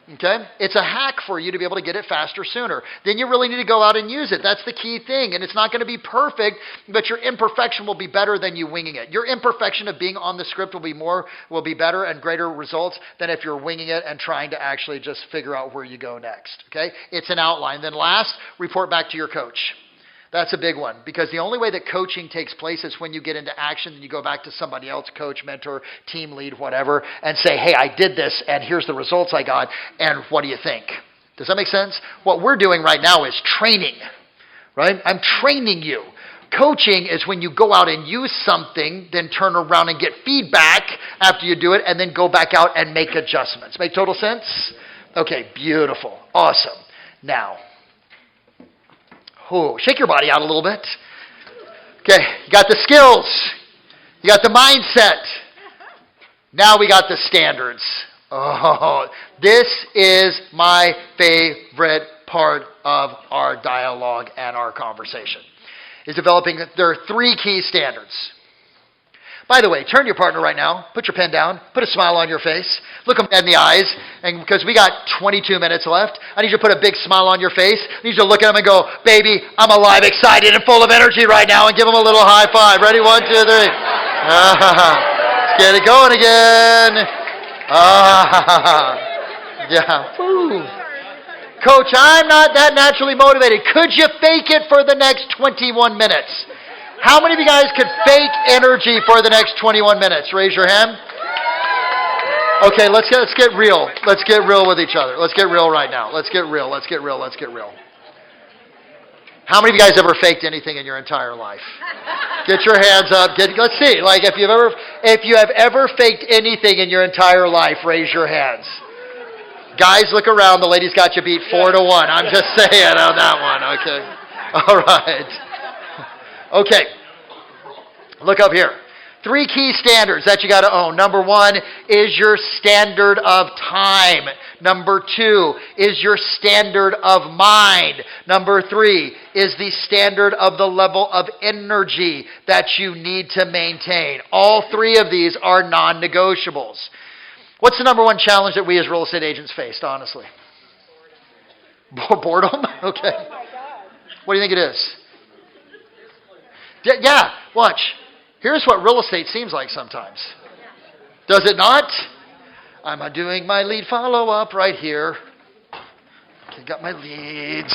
Okay? It's a hack for you to be able to get it faster sooner. Then you really need to go out and use it. That's the key thing. And it's not going to be perfect, but your imperfection will be better than you winging it. Your imperfection of being on the script will be better and greater results than if you're winging it and trying to actually just figure out where you go next. Okay? It's an outline. Then last, report back to your coach. That's a big one because the only way that coaching takes place is when you get into action and you go back to somebody else, coach, mentor, team lead, whatever, and say, hey, I did this and here's the results I got and what do you think? Does that make sense? What we're doing right now is training, right? I'm training you. Coaching is when you go out and use something, then turn around and get feedback after you do it and then go back out and make adjustments. Make total sense? Okay, beautiful. Awesome. Now, shake your body out a little bit. Okay, you got the skills. You got the mindset. Now we got the standards. Oh, this is my favorite part of our dialogue and our conversation. Is developing, there are 3 key standards. By the way, turn to your partner right now. Put your pen down. Put a smile on your face. Look them in the eyes. And because we got 22 minutes left, I need you to put a big smile on your face. I need you to look at them and go, baby, I'm alive, excited, and full of energy right now. And give them a little high five. Ready? 1, 2, 3. Let's get it going again. Yeah. Woo. Coach, I'm not that naturally motivated. Could you fake it for the next 21 minutes? How many of you guys could fake energy for the next 21 minutes? Raise your hand. Okay, let's get real. Let's get real with each other. Let's get real right now. Let's get real. How many of you guys ever faked anything in your entire life? Get your hands up. Let's see. Like if you have ever faked anything in your entire life, raise your hands. Guys, look around. The ladies got you beat 4-1. I'm just saying on that one. Okay. All right. Okay. Look up here. 3 key standards that you got to own. Number 1 is your standard of time. Number 2 is your standard of mind. Number 3 is the standard of the level of energy that you need to maintain. All 3 of these are non-negotiables. What's the number 1 challenge that we as real estate agents faced, honestly? Boredom? Okay. What do you think it is? Yeah, watch. Here's what real estate seems like sometimes. Does it not? I'm doing my lead follow-up right here. Okay, got my leads.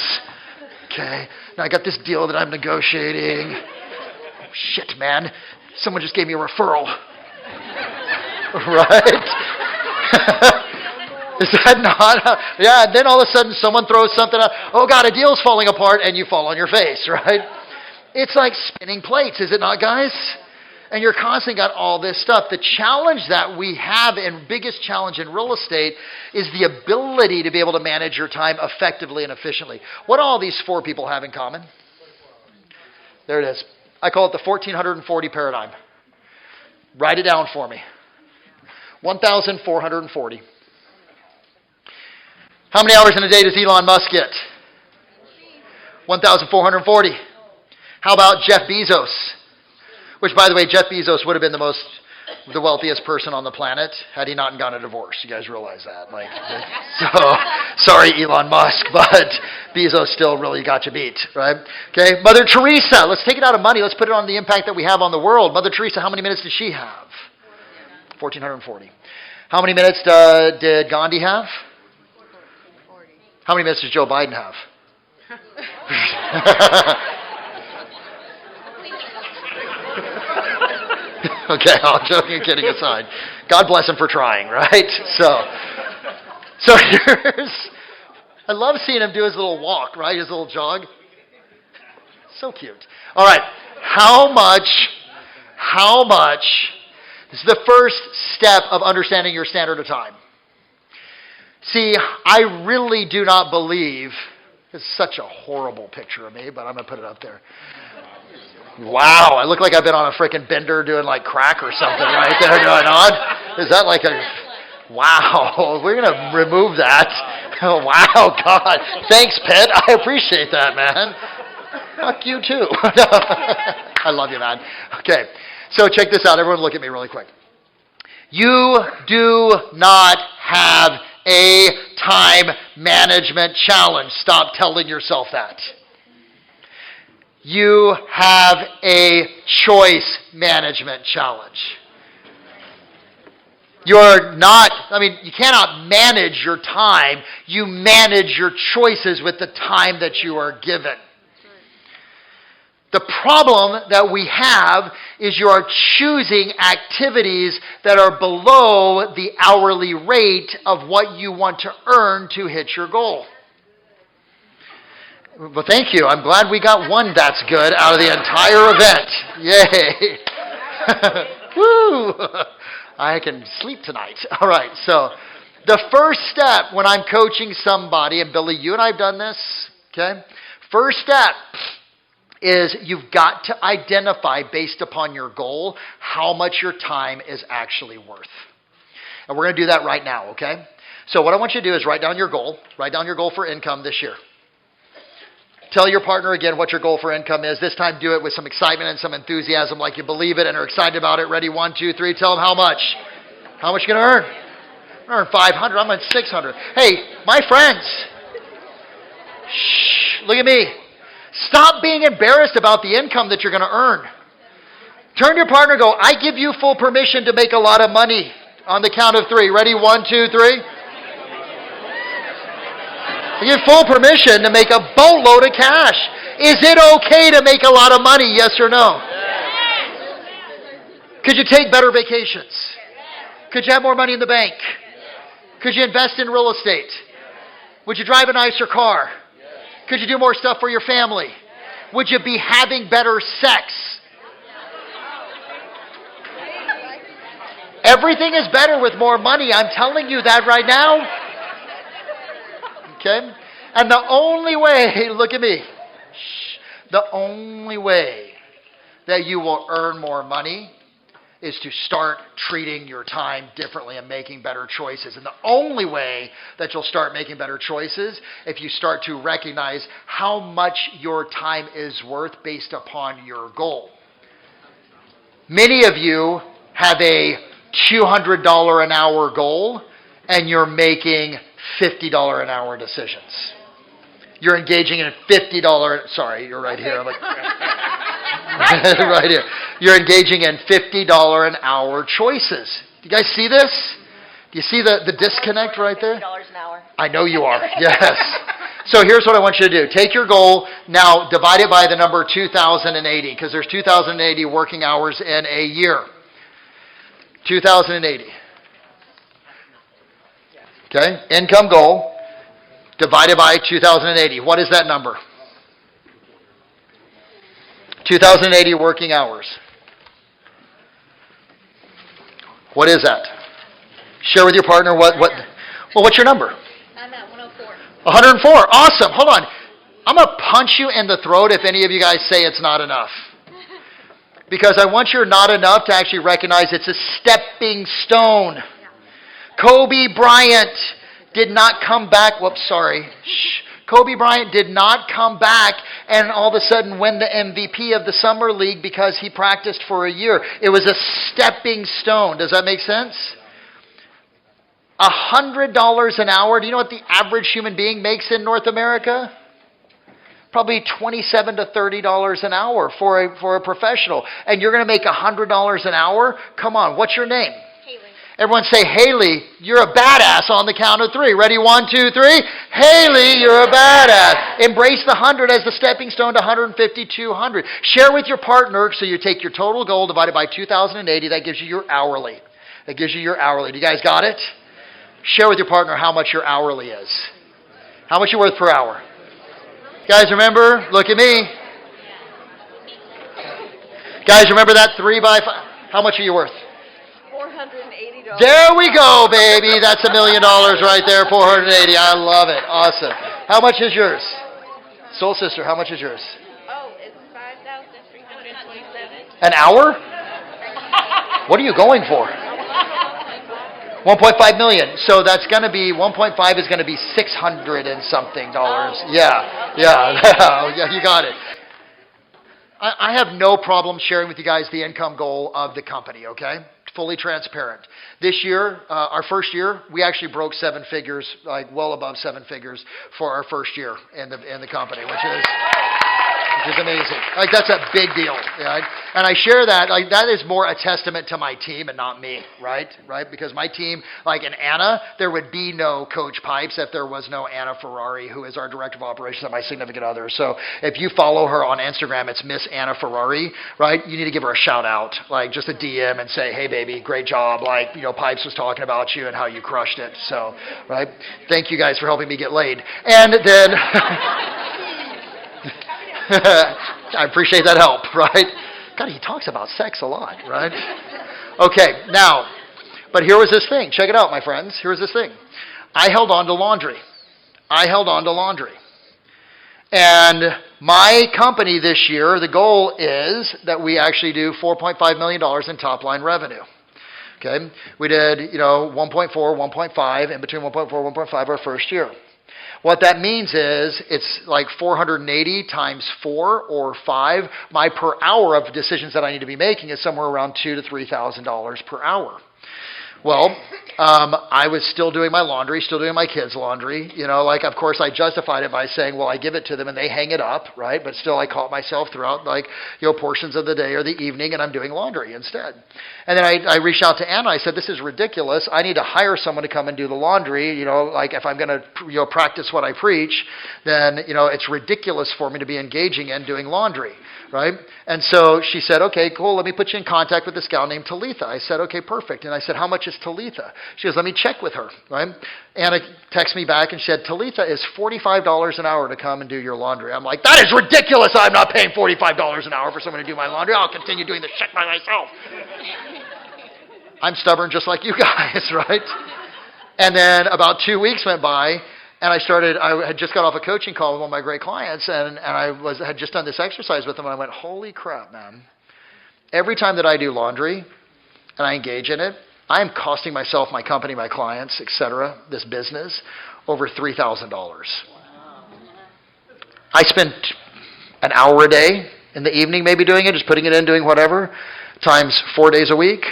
Okay, now I got this deal that I'm negotiating. Oh, shit, man. Someone just gave me a referral. Right? Is that not? Yeah, and then all of a sudden someone throws something out. Oh, God, a deal's falling apart, and you fall on your face, right? It's like spinning plates, is it not, guys? And you're constantly got all this stuff. The challenge that we have, and biggest challenge in real estate, is the ability to be able to manage your time effectively and efficiently. What do all these 4 people have in common? There it is. I call it the 1440 paradigm. Write it down for me. 1,440. How many hours in a day does Elon Musk get? 1,440. How about Jeff Bezos? Which, by the way, Jeff Bezos would have been the wealthiest person on the planet had he not gotten a divorce. You guys realize that? So, sorry, Elon Musk, but Bezos still really got you beat, right? Okay, Mother Teresa. Let's take it out of money. Let's put it on the impact that we have on the world. Mother Teresa, how many minutes did she have? 1,440. How many minutes did Gandhi have? 40. How many minutes does Joe Biden have? Okay, all joking and kidding aside. God bless him for trying, right? So here's, I love seeing him do his little walk, right? His little jog. So cute. All right, how much, this is the first step of understanding your standard of time. See, I really do not believe, it's such a horrible picture of me, but I'm going to put it up there. Wow, I look like I've been on a freaking bender doing like crack or something right there going on. Is that like a... Wow, we're going to remove that. Oh, wow, God. Thanks, Pitt. I appreciate that, man. Fuck you, too. I love you, man. Okay, so check this out. Everyone look at me really quick. You do not have a time management challenge. Stop telling yourself that. You have a choice management challenge. You're not, you cannot manage your time. You manage your choices with the time that you are given. The problem that we have is you are choosing activities that are below the hourly rate of what you want to earn to hit your goal. Well, thank you. I'm glad we got one that's good out of the entire event. Yay. Woo. I can sleep tonight. All right. So the first step when I'm coaching somebody, and Billy, you and I have done this, okay? First step is you've got to identify, based upon your goal, how much your time is actually worth. And we're going to do that right now, okay? So what I want you to do is write down your goal. Write down your goal for income this year. Tell your partner again what your goal for income is. This time do it with some excitement and some enthusiasm, like you believe it and are excited about it. Ready? 1, 2, 3. Tell them how much. How much you going to earn? I'm going to earn 500. I'm at 600. Hey, my friends. Shh. Look at me. Stop being embarrassed about the income that you're going to earn. Turn to your partner and go, I give you full permission to make a lot of money. On the count of 3. Ready? 1, 2, 3. You give full permission to make a boatload of cash. Is it okay to make a lot of money? Yes or no? Yes. Could you take better vacations? Could you have more money in the bank? Could you invest in real estate? Would you drive a nicer car? Could you do more stuff for your family? Would you be having better sex? Everything is better with more money. I'm telling you that right now. Okay? And the only way, look at me. The only way that you will earn more money is to start treating your time differently and making better choices. And the only way that you'll start making better choices if you start to recognize how much your time is worth based upon your goal. Many of you have a $200 an hour goal and you're making $50 an hour decisions. You're engaging in sorry, you're right here. I'm like, right here. You're engaging in $50 an hour choices. Do you guys see this? Do you see the disconnect right there? $50 an hour. I know you are, yes. So here's what I want you to do. Take your goal, now divide it by the number 2,080, because there's 2,080 working hours in a year. 2,080. Okay, income goal divided by 2,080. What is that number? 2,080 working hours. What is that? Share with your partner what's your number? I'm at 104. 104. Awesome. Hold on. I'm going to punch you in the throat if any of you guys say it's not enough. Because I want your not enough to actually recognize it's a stepping stone. Kobe Bryant did not come back. Kobe Bryant did not come back and all of a sudden win the MVP of the Summer League because he practiced for a year. It was a stepping stone. Does that make sense? $100 an hour. Do you know what the average human being makes in North America? Probably $27 to $30 an hour for a professional. And you're going to make $100 an hour? Come on, what's your name? Everyone say, Haley, you're a badass on the count of 3. Ready? 1, 2, 3. Haley, you're a badass. Embrace the 100 as the stepping stone to 150, 200. Share with your partner, so you take your total goal divided by 2,080. That gives you your hourly. Do you guys got it? Share with your partner how much your hourly is. How much you're worth per hour. Guys, remember? Look at me. Guys, remember that 3 by 5? How much are you worth? $480. There we go, baby. That's $1 million right there, 480. I love it. Awesome. How much is yours? Soul Sister, how much is yours? Oh, it's $5,327. An hour? What are you going for? 1.5 million. So that's going to be, 1.5 is going to be 600 and something dollars. Yeah, you got it. I have no problem sharing with you guys the income goal of the company, okay? Fully transparent. This year, our first year, we actually broke 7 figures, like well above 7 figures for our first year in the company, which is amazing. Like, that's a big deal, right? And I share that, like, that is more a testament to my team and not me, right? Because my team, like in Anna, there would be no Coach Pipes if there was no Anna Ferrari, who is our director of operations and my significant other. So if you follow her on Instagram, it's Miss Anna Ferrari, right? You need to give her a shout out, like just a DM and say, hey, baby, great job. Like, Pipes was talking about you and how you crushed it. So, right? Thank you guys for helping me get laid. And then... I appreciate that help, right? God, he talks about sex a lot, right? Okay, now, but here was this thing. Check it out, my friends. Here was this thing. I held on to laundry. And my company this year, the goal is that we actually do $4.5 million in top-line revenue. Okay? We did, 1.4, 1.5, in between 1.4 and 1.5 our first year. What that means is it's like 480 times 4 or 5. My per hour of decisions that I need to be making is somewhere around $2,000 to $3,000 per hour. Well, I was still doing my laundry, still doing my kids' laundry. Of course, I justified it by saying, well, I give it to them and they hang it up, right? But still, I caught myself throughout, portions of the day or the evening, and I'm doing laundry instead. And then I reached out to Anna. I said, this is ridiculous. I need to hire someone to come and do the laundry. If I'm going to, practice what I preach, then, it's ridiculous for me to be engaging in doing laundry. Right? And so she said, okay, cool, let me put you in contact with this gal named Talitha. I said, okay, perfect. And I said, how much is Talitha? She goes, let me check with her, right? Anna texts me back and said, Talitha is $45 an hour to come and do your laundry. I'm like, that is ridiculous. I'm not paying $45 an hour for someone to do my laundry. I'll continue doing the shit by myself. I'm stubborn just like you guys, right? And then about 2 weeks went by, and I had just got off a coaching call with one of my great clients, and I had just done this exercise with them, and I went, holy crap, man. Every time that I do laundry and I engage in it, I am costing myself, my company, my clients, etc., this business, over $3,000. I spend an hour a day in the evening maybe doing it, just putting it in, doing whatever, times 4 days a week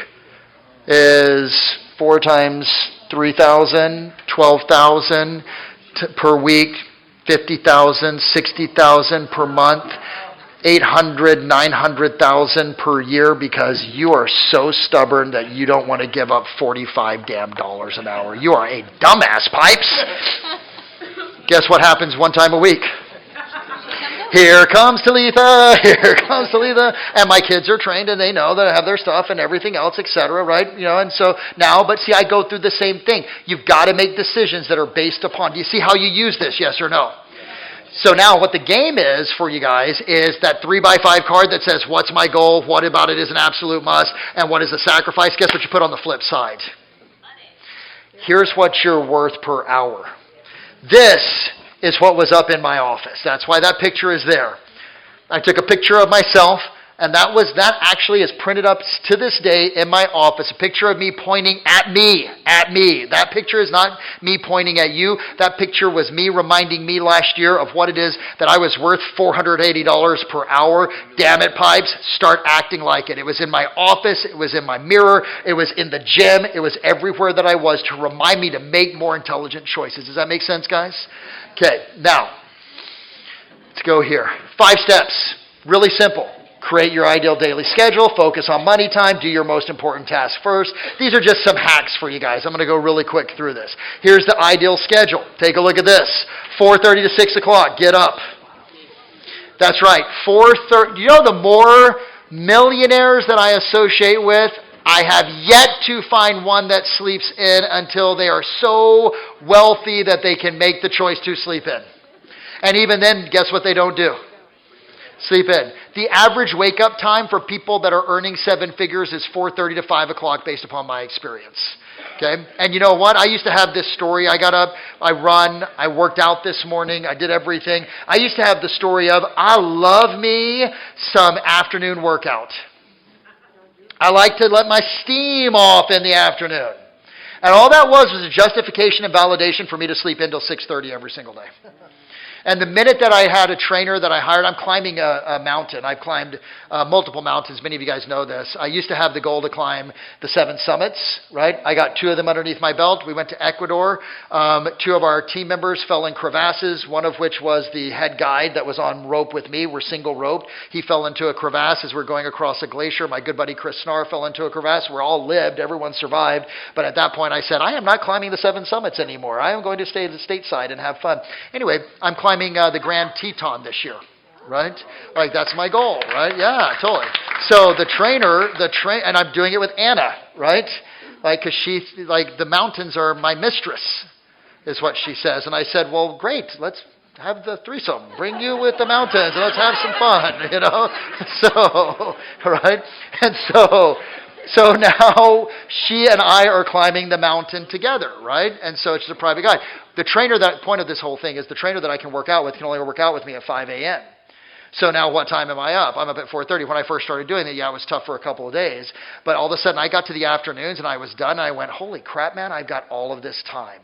is 4 times 3,000, 12,000 per week, 50,000, 60,000 per month. 800, 900,000 per year because you are so stubborn that you don't want to give up $45 damn an hour. You are a dumbass, Pipes. Guess what happens one time a week? Here comes Talitha, here comes Talitha. And my kids are trained and they know that I have their stuff and everything else, etc., right? You know, and so now, but see, I go through the same thing. You've got to make decisions that are based upon, do you see how you use this, yes or no? So now what the game is for you guys is that 3x5 card that says, what's my goal, what about it is an absolute must, and what is a sacrifice? Guess what you put on the flip side? Here's what you're worth per hour. This is what was up in my office. That's why that picture is there. I took a picture of myself, and that actually is printed up to this day in my office. A picture of me pointing at me. That picture is not me pointing at you. That picture was me reminding me last year of what it is that I was worth $480 per hour. Damn it, Pipes, start acting like it. It was in my office. It was in my mirror. It was in the gym. It was everywhere that I was to remind me to make more intelligent choices. Does that make sense, guys? Okay, now, let's go here. 5 steps. Really simple. Create your ideal daily schedule. Focus on money time. Do your most important task first. These are just some hacks for you guys. I'm going to go really quick through this. Here's the ideal schedule. Take a look at this. 4:30 to 6 o'clock. Get up. That's right. 4:30. You know, the more millionaires that I associate with, I have yet to find one that sleeps in until they are so wealthy that they can make the choice to sleep in. And even then, guess what they don't do? Sleep in. The average wake-up time for people that are earning 7 figures is 4:30 to 5 o'clock based upon my experience. Okay? And you know what? I used to have this story. I got up, I run, I worked out this morning, I did everything. I used to have the story of, I love me some afternoon workout. I like to let my steam off in the afternoon. And all that was a justification and validation for me to sleep in till 6:30 every single day. And the minute that I had a trainer that I hired, I'm climbing a mountain. I've climbed multiple mountains. Many of you guys know this. I used to have the goal to climb the 7 summits, right? I got 2 of them underneath my belt. We went to Ecuador. 2 of our team members fell in crevasses, one of which was the head guide that was on rope with me. We're single roped. He fell into a crevasse as we're going across a glacier. My good buddy Chris Snar fell into a crevasse. We all lived. Everyone survived. But at that point, I said, I am not climbing the 7 summits anymore. I am going to stay at the stateside and have fun. Anyway, I'm climbing the Grand Teton this year, right? Like, that's my goal, right? Yeah, totally. So and I'm doing it with Anna, right? Like, because the mountains are my mistress, is what she says. And I said, well, great, let's have the threesome. Bring you with the mountains and let's have some fun, you know? So, right? And so now she and I are climbing the mountain together, right? And so it's a private guide. The trainer, that point of this whole thing is the trainer that I can work out with can only work out with me at 5 a.m. So now what time am I up? I'm up at 4:30. When I first started doing it, it was tough for a couple of days. But all of a sudden I got to the afternoons and I was done and I went, holy crap, man, I've got all of this time.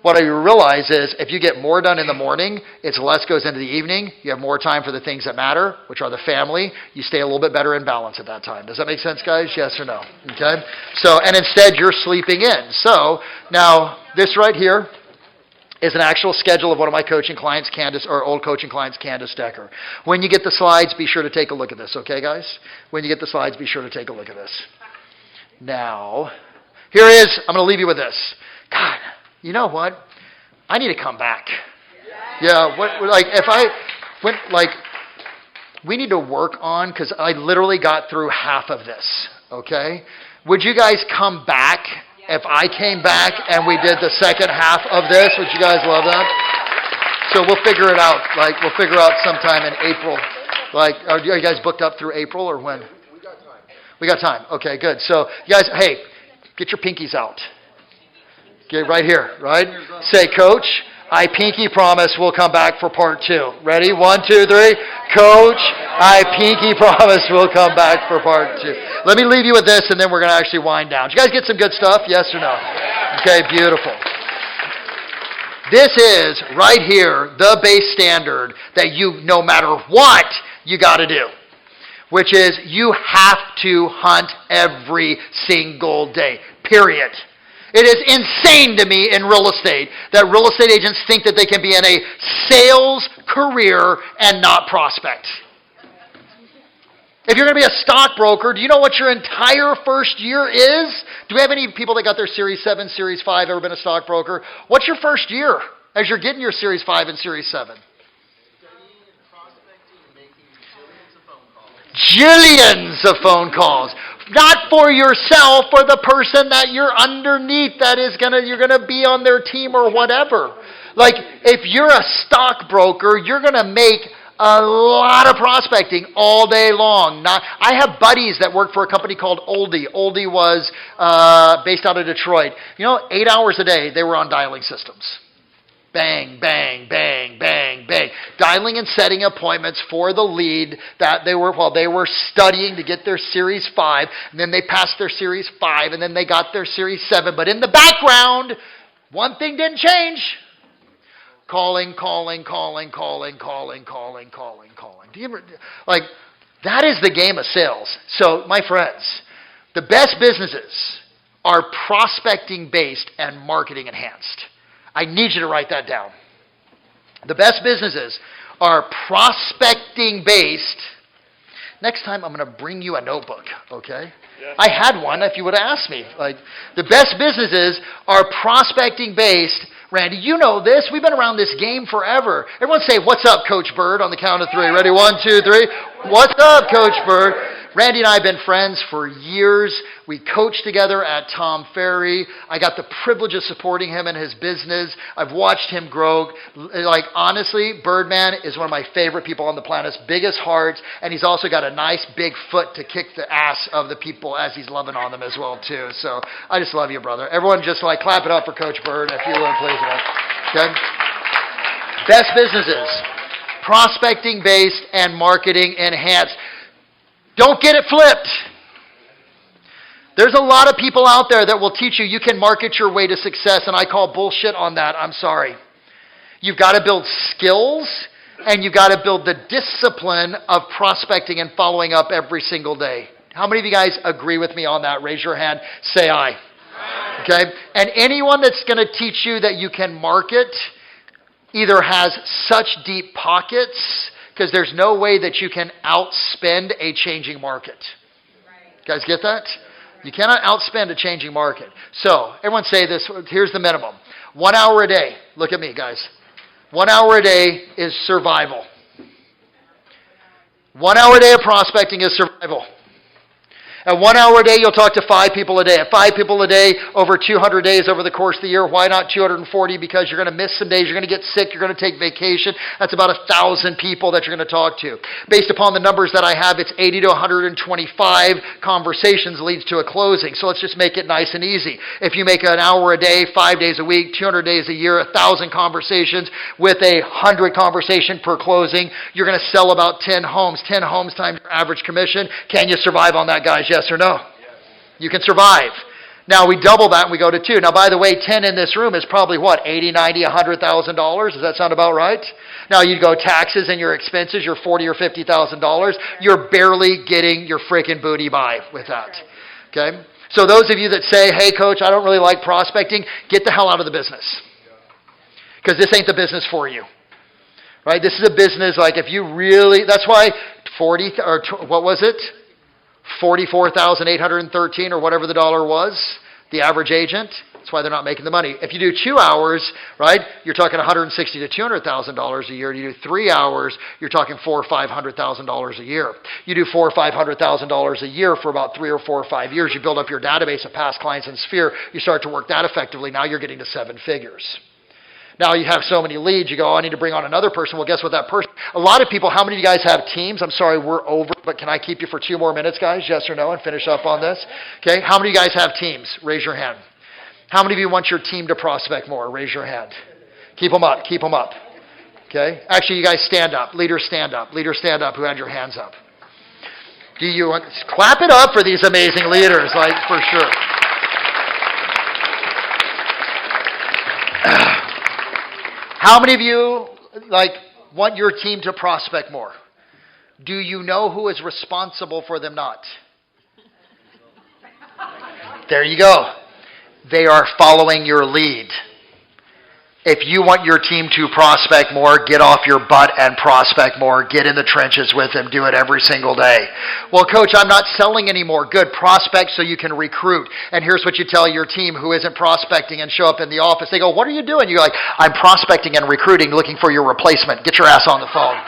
What I realize is if you get more done in the morning, it's less goes into the evening. You have more time for the things that matter, which are the family. You stay a little bit better in balance at that time. Does that make sense, guys? Yes or no? Okay? So, and instead you're sleeping in. So, now this right here is an actual schedule of one of my coaching clients, old coaching clients, Candace Decker. When you get the slides, be sure to take a look at this, okay, guys? When you get the slides, be sure to take a look at this. Now, here is, I'm going to leave you with this. God, you know what? I need to come back. Yeah, we need to work on, because I literally got through half of this, okay? Would you guys come back if I came back and we did the second half of this? Would you guys love that? So we'll figure it out. Like, we'll figure out sometime in April. Like, are you guys booked up through April or when? We got time. We got time. Okay, good. So, you guys, hey, get your pinkies out. Get right here, right? Say, Coach, I pinky promise we'll come back for part 2. Ready? 1, 2, 3. Coach, I pinky promise we'll come back for part 2. Let me leave you with this, and then we're going to actually wind down. Did you guys get some good stuff? Yes or no? Okay, beautiful. This is, right here, the base standard that you, no matter what, you got to do. Which is, you have to hunt every single day. Period. It is insane to me in real estate that real estate agents think that they can be in a sales career and not prospect. If you're going to be a stockbroker, do you know what your entire first year is? Do we have any people that got their Series 7, Series 5, ever been a stockbroker? What's your first year as you're getting your Series 5 and Series 7? Jillions of phone calls. Not for yourself, for the person that you're underneath that is you're gonna be on their team or whatever. Like, if you're a stockbroker, you're gonna make a lot of prospecting all day long. I have buddies that work for a company called Oldie. Oldie was based out of Detroit. 8 hours a day they were on dialing systems. Bang, bang, bang, bang, bang. Dialing and setting appointments for the lead that they were studying to get their Series 5, and then they passed their Series 5, and then they got their Series 7. But in the background, one thing didn't change. Calling. Do you ever, that is the game of sales. So, my friends, the best businesses are prospecting based and marketing enhanced. I need you to write that down. The best businesses are prospecting based. Next time I'm going to bring you a notebook, okay? Yeah. I had one if you would have asked me. The best businesses are prospecting based. Randy, you know this. We've been around this game forever. Everyone say, "What's up, Coach Bird?" on the count of 3. Ready? 1, 2, 3. What's up, Coach Bird? Randy and I have been friends for years. We coached together at Tom Ferry. I got the privilege of supporting him in his business. I've watched him grow. Honestly, Birdman is one of my favorite people on the planet. Biggest heart, and he's also got a nice big foot to kick the ass of the people as he's loving on them as well, too. So I just love you, brother. Everyone just clap it up for Coach Bird if you would, please. Okay? Best businesses, prospecting based and marketing enhanced. Don't get it flipped. There's a lot of people out there that will teach you can market your way to success, and I call bullshit on that. I'm sorry. You've got to build skills, and you've got to build the discipline of prospecting and following up every single day. How many of you guys agree with me on that? Raise your hand. Say aye. Okay? And anyone that's going to teach you that you can market either has such deep pockets, because there's no way that you can outspend a changing market. Right. Guys get that? You cannot outspend a changing market. So, everyone say this. Here's the minimum. 1 hour a day. Look at me, guys. 1 hour a day is survival. 1 hour a day of prospecting is survival. At 1 hour a day, you'll talk to 5 people a day. At 5 people a day, over 200 days over the course of the year. Why not 240? Because you're going to miss some days. You're going to get sick. You're going to take vacation. That's about 1,000 people that you're going to talk to. Based upon the numbers that I have, it's 80 to 125 conversations leads to a closing. So let's just make it nice and easy. If you make an hour a day, 5 days a week, 200 days a year, 1,000 conversations with 100 conversation per closing, you're going to sell about 10 homes. 10 homes times your average commission. Can you survive on that, guys? Yes or no? Yes. You can survive. Now we double that and we go to 2. Now, by the way, 10 in this room is probably what? $80, $90, $100,000. Does that sound about right? Now you go taxes and your expenses, you're $40,000 or $50,000. You're barely getting your freaking booty by with that. Okay? So those of you that say, "Hey, Coach, I don't really like prospecting," get the hell out of the business. Because this ain't the business for you. Right? This is a business if you really, that's why 40, or what was it? 44,813 or whatever the dollar was, the average agent. That's why they're not making the money. If you do 2 hours, right, you're talking $160,000 to $200,000 a year. You do 3 hours, you're talking $400,000 or $500,000 a year. You do $400,000 or $500,000 a year for about 3 or 4 or 5 years. You build up your database of past clients in Sphere. You start to work that effectively. Now you're getting to 7 figures. Now you have so many leads, you go, oh, I need to bring on another person. Well, guess what that person, a lot of people, how many of you guys have teams? I'm sorry, we're over, but can I keep you for 2 more minutes, guys? Yes or no, and finish up on this? Okay, how many of you guys have teams? Raise your hand. How many of you want your team to prospect more? Raise your hand. Keep them up, keep them up. Okay, actually, you guys stand up. Leaders stand up. Leaders stand up who had your hands up. Do you want, clap it up for these amazing leaders, like, for sure. How many of you, like, want your team to prospect more? Do you know who is responsible for them not? There you go. They are following your lead. If you want your team to prospect more, get off your butt and prospect more. Get in the trenches with them. Do it every single day. Well, coach, I'm not selling anymore. Good. Prospect so you can recruit. And here's what you tell your team who isn't prospecting and show up in the office. They go, what are you doing? You're like, I'm prospecting and recruiting, looking for your replacement. Get your ass on the phone.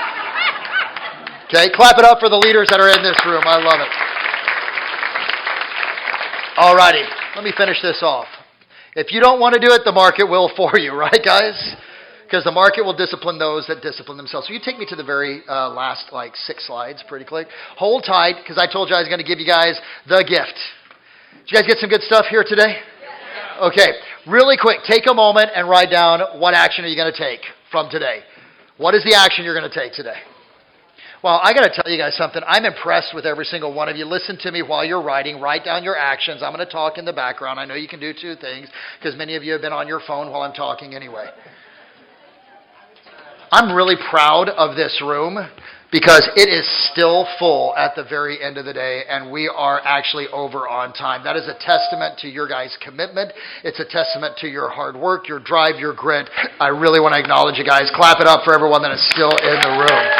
Okay, clap it up for the leaders that are in this room. I love it. All righty, let me finish this off. If you don't want to do it, the market will for you, right, guys? Because the market will discipline those that discipline themselves. So you take me to the very last, 6 slides, pretty quick. Hold tight, because I told you I was going to give you guys the gift. Did you guys get some good stuff here today? Yeah. Okay, really quick, take a moment and write down what action are you going to take from today. What is the action you're going to take today? Well, I got to tell you guys something. I'm impressed with every single one of you. Listen to me while you're writing. Write down your actions. I'm going to talk in the background. I know you can do 2 things because many of you have been on your phone while I'm talking anyway. I'm really proud of this room because it is still full at the very end of the day, and we are actually over on time. That is a testament to your guys' commitment. It's a testament to your hard work, your drive, your grit. I really want to acknowledge you guys. Clap it up for everyone that is still in the room.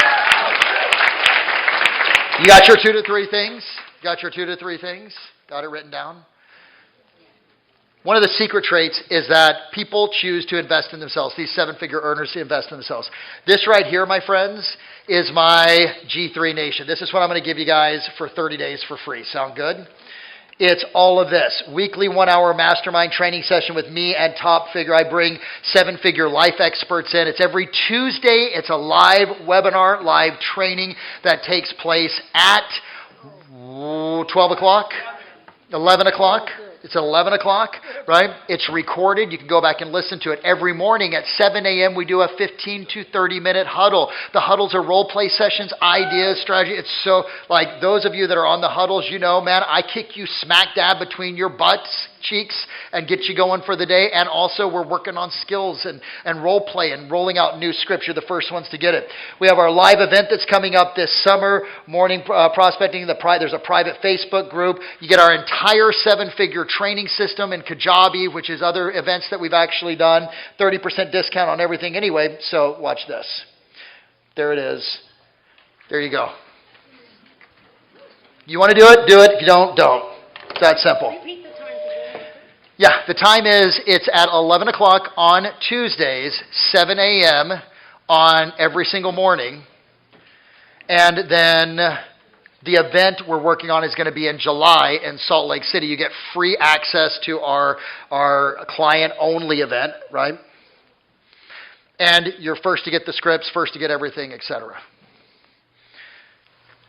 You got your 2 to 3 things? Got your 2 to 3 things? Got it written down? One of the secret traits is that people choose to invest in themselves. These 7-figure earners invest in themselves. This right here, my friends, is my G3 Nation. This is what I'm going to give you guys for 30 days for free. Sound good? It's all of this. Weekly 1-hour mastermind training session with me and Top Figure. I bring 7-figure life experts in. It's every Tuesday. It's a live webinar, live training that takes place at 12 o'clock, 11 o'clock. It's at 11 o'clock, right? It's recorded. You can go back and listen to it. Every morning at 7 a.m., we do a 15 to 30-minute huddle. The huddles are role-play sessions, ideas, strategy. It's so, like, those of you that are on the huddles, you know, man, I kick you smack dab between your butts, cheeks, and get you going for the day. And also, we're working on skills and role-play and rolling out new scripts. You're the first ones to get it. We have our live event that's coming up this summer, morning prospecting. There's a private Facebook group. You get our entire 7-figure training system in Kajabi, which is other events that we've actually done. 30% discount on everything anyway. So watch this. There it is. There you go. You want to do it? Do it. If you don't, don't. It's that simple. Yeah, the time is, it's at 11 o'clock on Tuesdays, 7 a.m. on every single morning. And then the event we're working on is going to be in July in Salt Lake City. You get free access to our client-only event, right? And you're first to get the scripts, first to get everything, etc.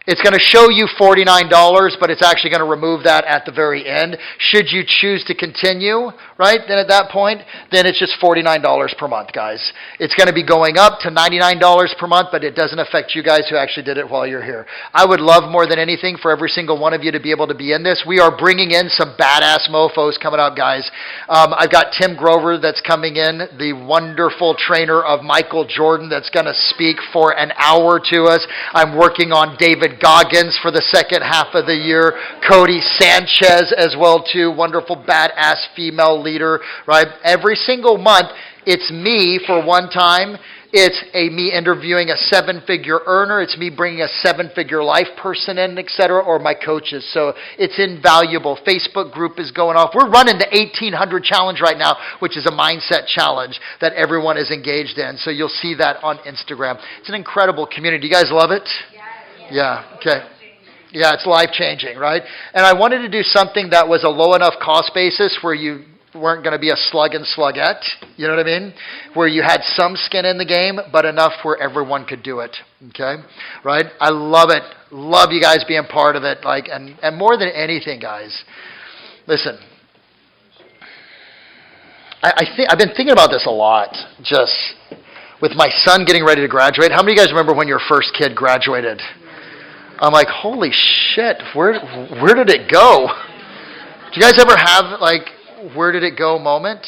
It's going to show you $49, but it's actually going to remove that at the very end. Should you choose to continue, right, then at that point, then it's just $49 per month, guys. It's going to be going up to $99 per month, but it doesn't affect you guys who actually did it while you're here. I would love more than anything for every single one of you to be able to be in this. We are bringing in some badass mofos coming up, guys. I've got Tim Grover that's coming in, the wonderful trainer of Michael Jordan that's going to speak for an hour to us. I'm working on David Goggins for the second half of the year. Cody Sanchez as well too. Wonderful badass female leader, right? Every single month, it's me for one time, It's me interviewing a 7-figure earner. It's me bringing a 7-figure life person in, etc., or my coaches. So it's invaluable. Facebook group is going off. We're running the 1800 challenge right now, which is a mindset challenge that everyone is engaged in. So you'll see that on Instagram. It's an incredible community. Do you guys love it? Yeah. Okay. Yeah, it's life-changing, right? And I wanted to do something that was a low enough cost basis where you weren't going to be a slug and sluggette, you know what I mean? Where you had some skin in the game, but enough where everyone could do it, okay? Right? I love it. Love you guys being part of it. And more than anything, guys, listen, I've been thinking about this a lot, just with my son getting ready to graduate. How many of you guys remember when your first kid graduated? I'm like, holy shit, where did it go? Do you guys ever have, where did it go moment?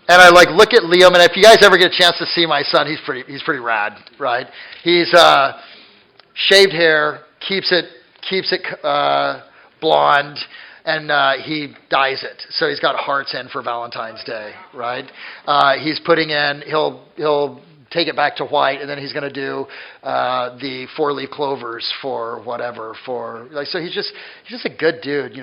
And I look at Liam, and if you guys ever get a chance to see my son, he's pretty rad, right? He's shaved hair, keeps it blonde, and he dyes it. So he's got hearts in for Valentine's Day, right? He's putting in, he'll take it back to white, and then he's going to do the 4-leaf clovers for whatever. So he's just a good dude,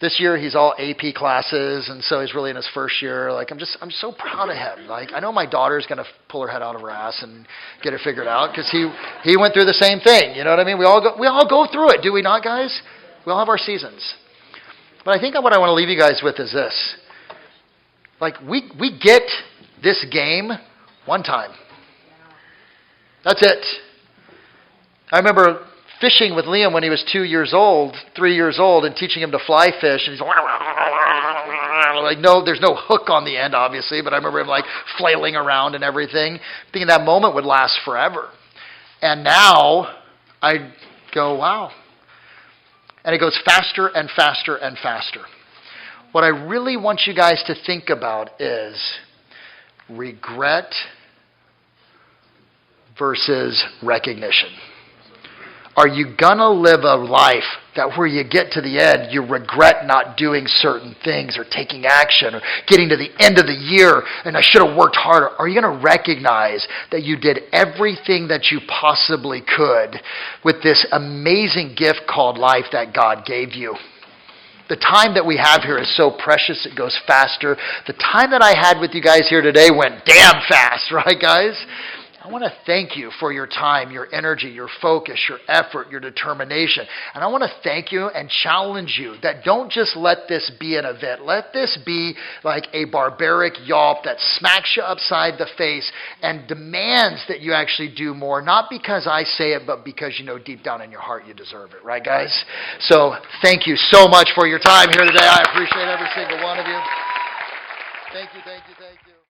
This year he's all AP classes, and so he's really in his first year. I'm so proud of him. I know my daughter's going to pull her head out of her ass and get it figured out because he went through the same thing. You know what I mean? We all go through it, do we not, guys? We all have our seasons. But I think what I want to leave you guys with is this: we get this game one time. That's it. I remember fishing with Liam when he was 3 years old, and teaching him to fly fish, and he's no, there's no hook on the end, obviously, but I remember him flailing around and everything, thinking that moment would last forever. And now I go, wow. And it goes faster and faster and faster. What I really want you guys to think about is regret versus recognition. Are you going to live a life that where you get to the end, you regret not doing certain things or taking action or getting to the end of the year and I should have worked harder? Are you going to recognize that you did everything that you possibly could with this amazing gift called life that God gave you? The time that we have here is so precious, it goes faster. The time that I had with you guys here today went damn fast, right, guys? I want to thank you for your time, your energy, your focus, your effort, your determination. And I want to thank you and challenge you that don't just let this be an event. Let this be like a barbaric yawp that smacks you upside the face and demands that you actually do more, not because I say it, but because you know deep down in your heart you deserve it. Right, guys? So thank you so much for your time here today. I appreciate every single one of you. Thank you, thank you, thank you.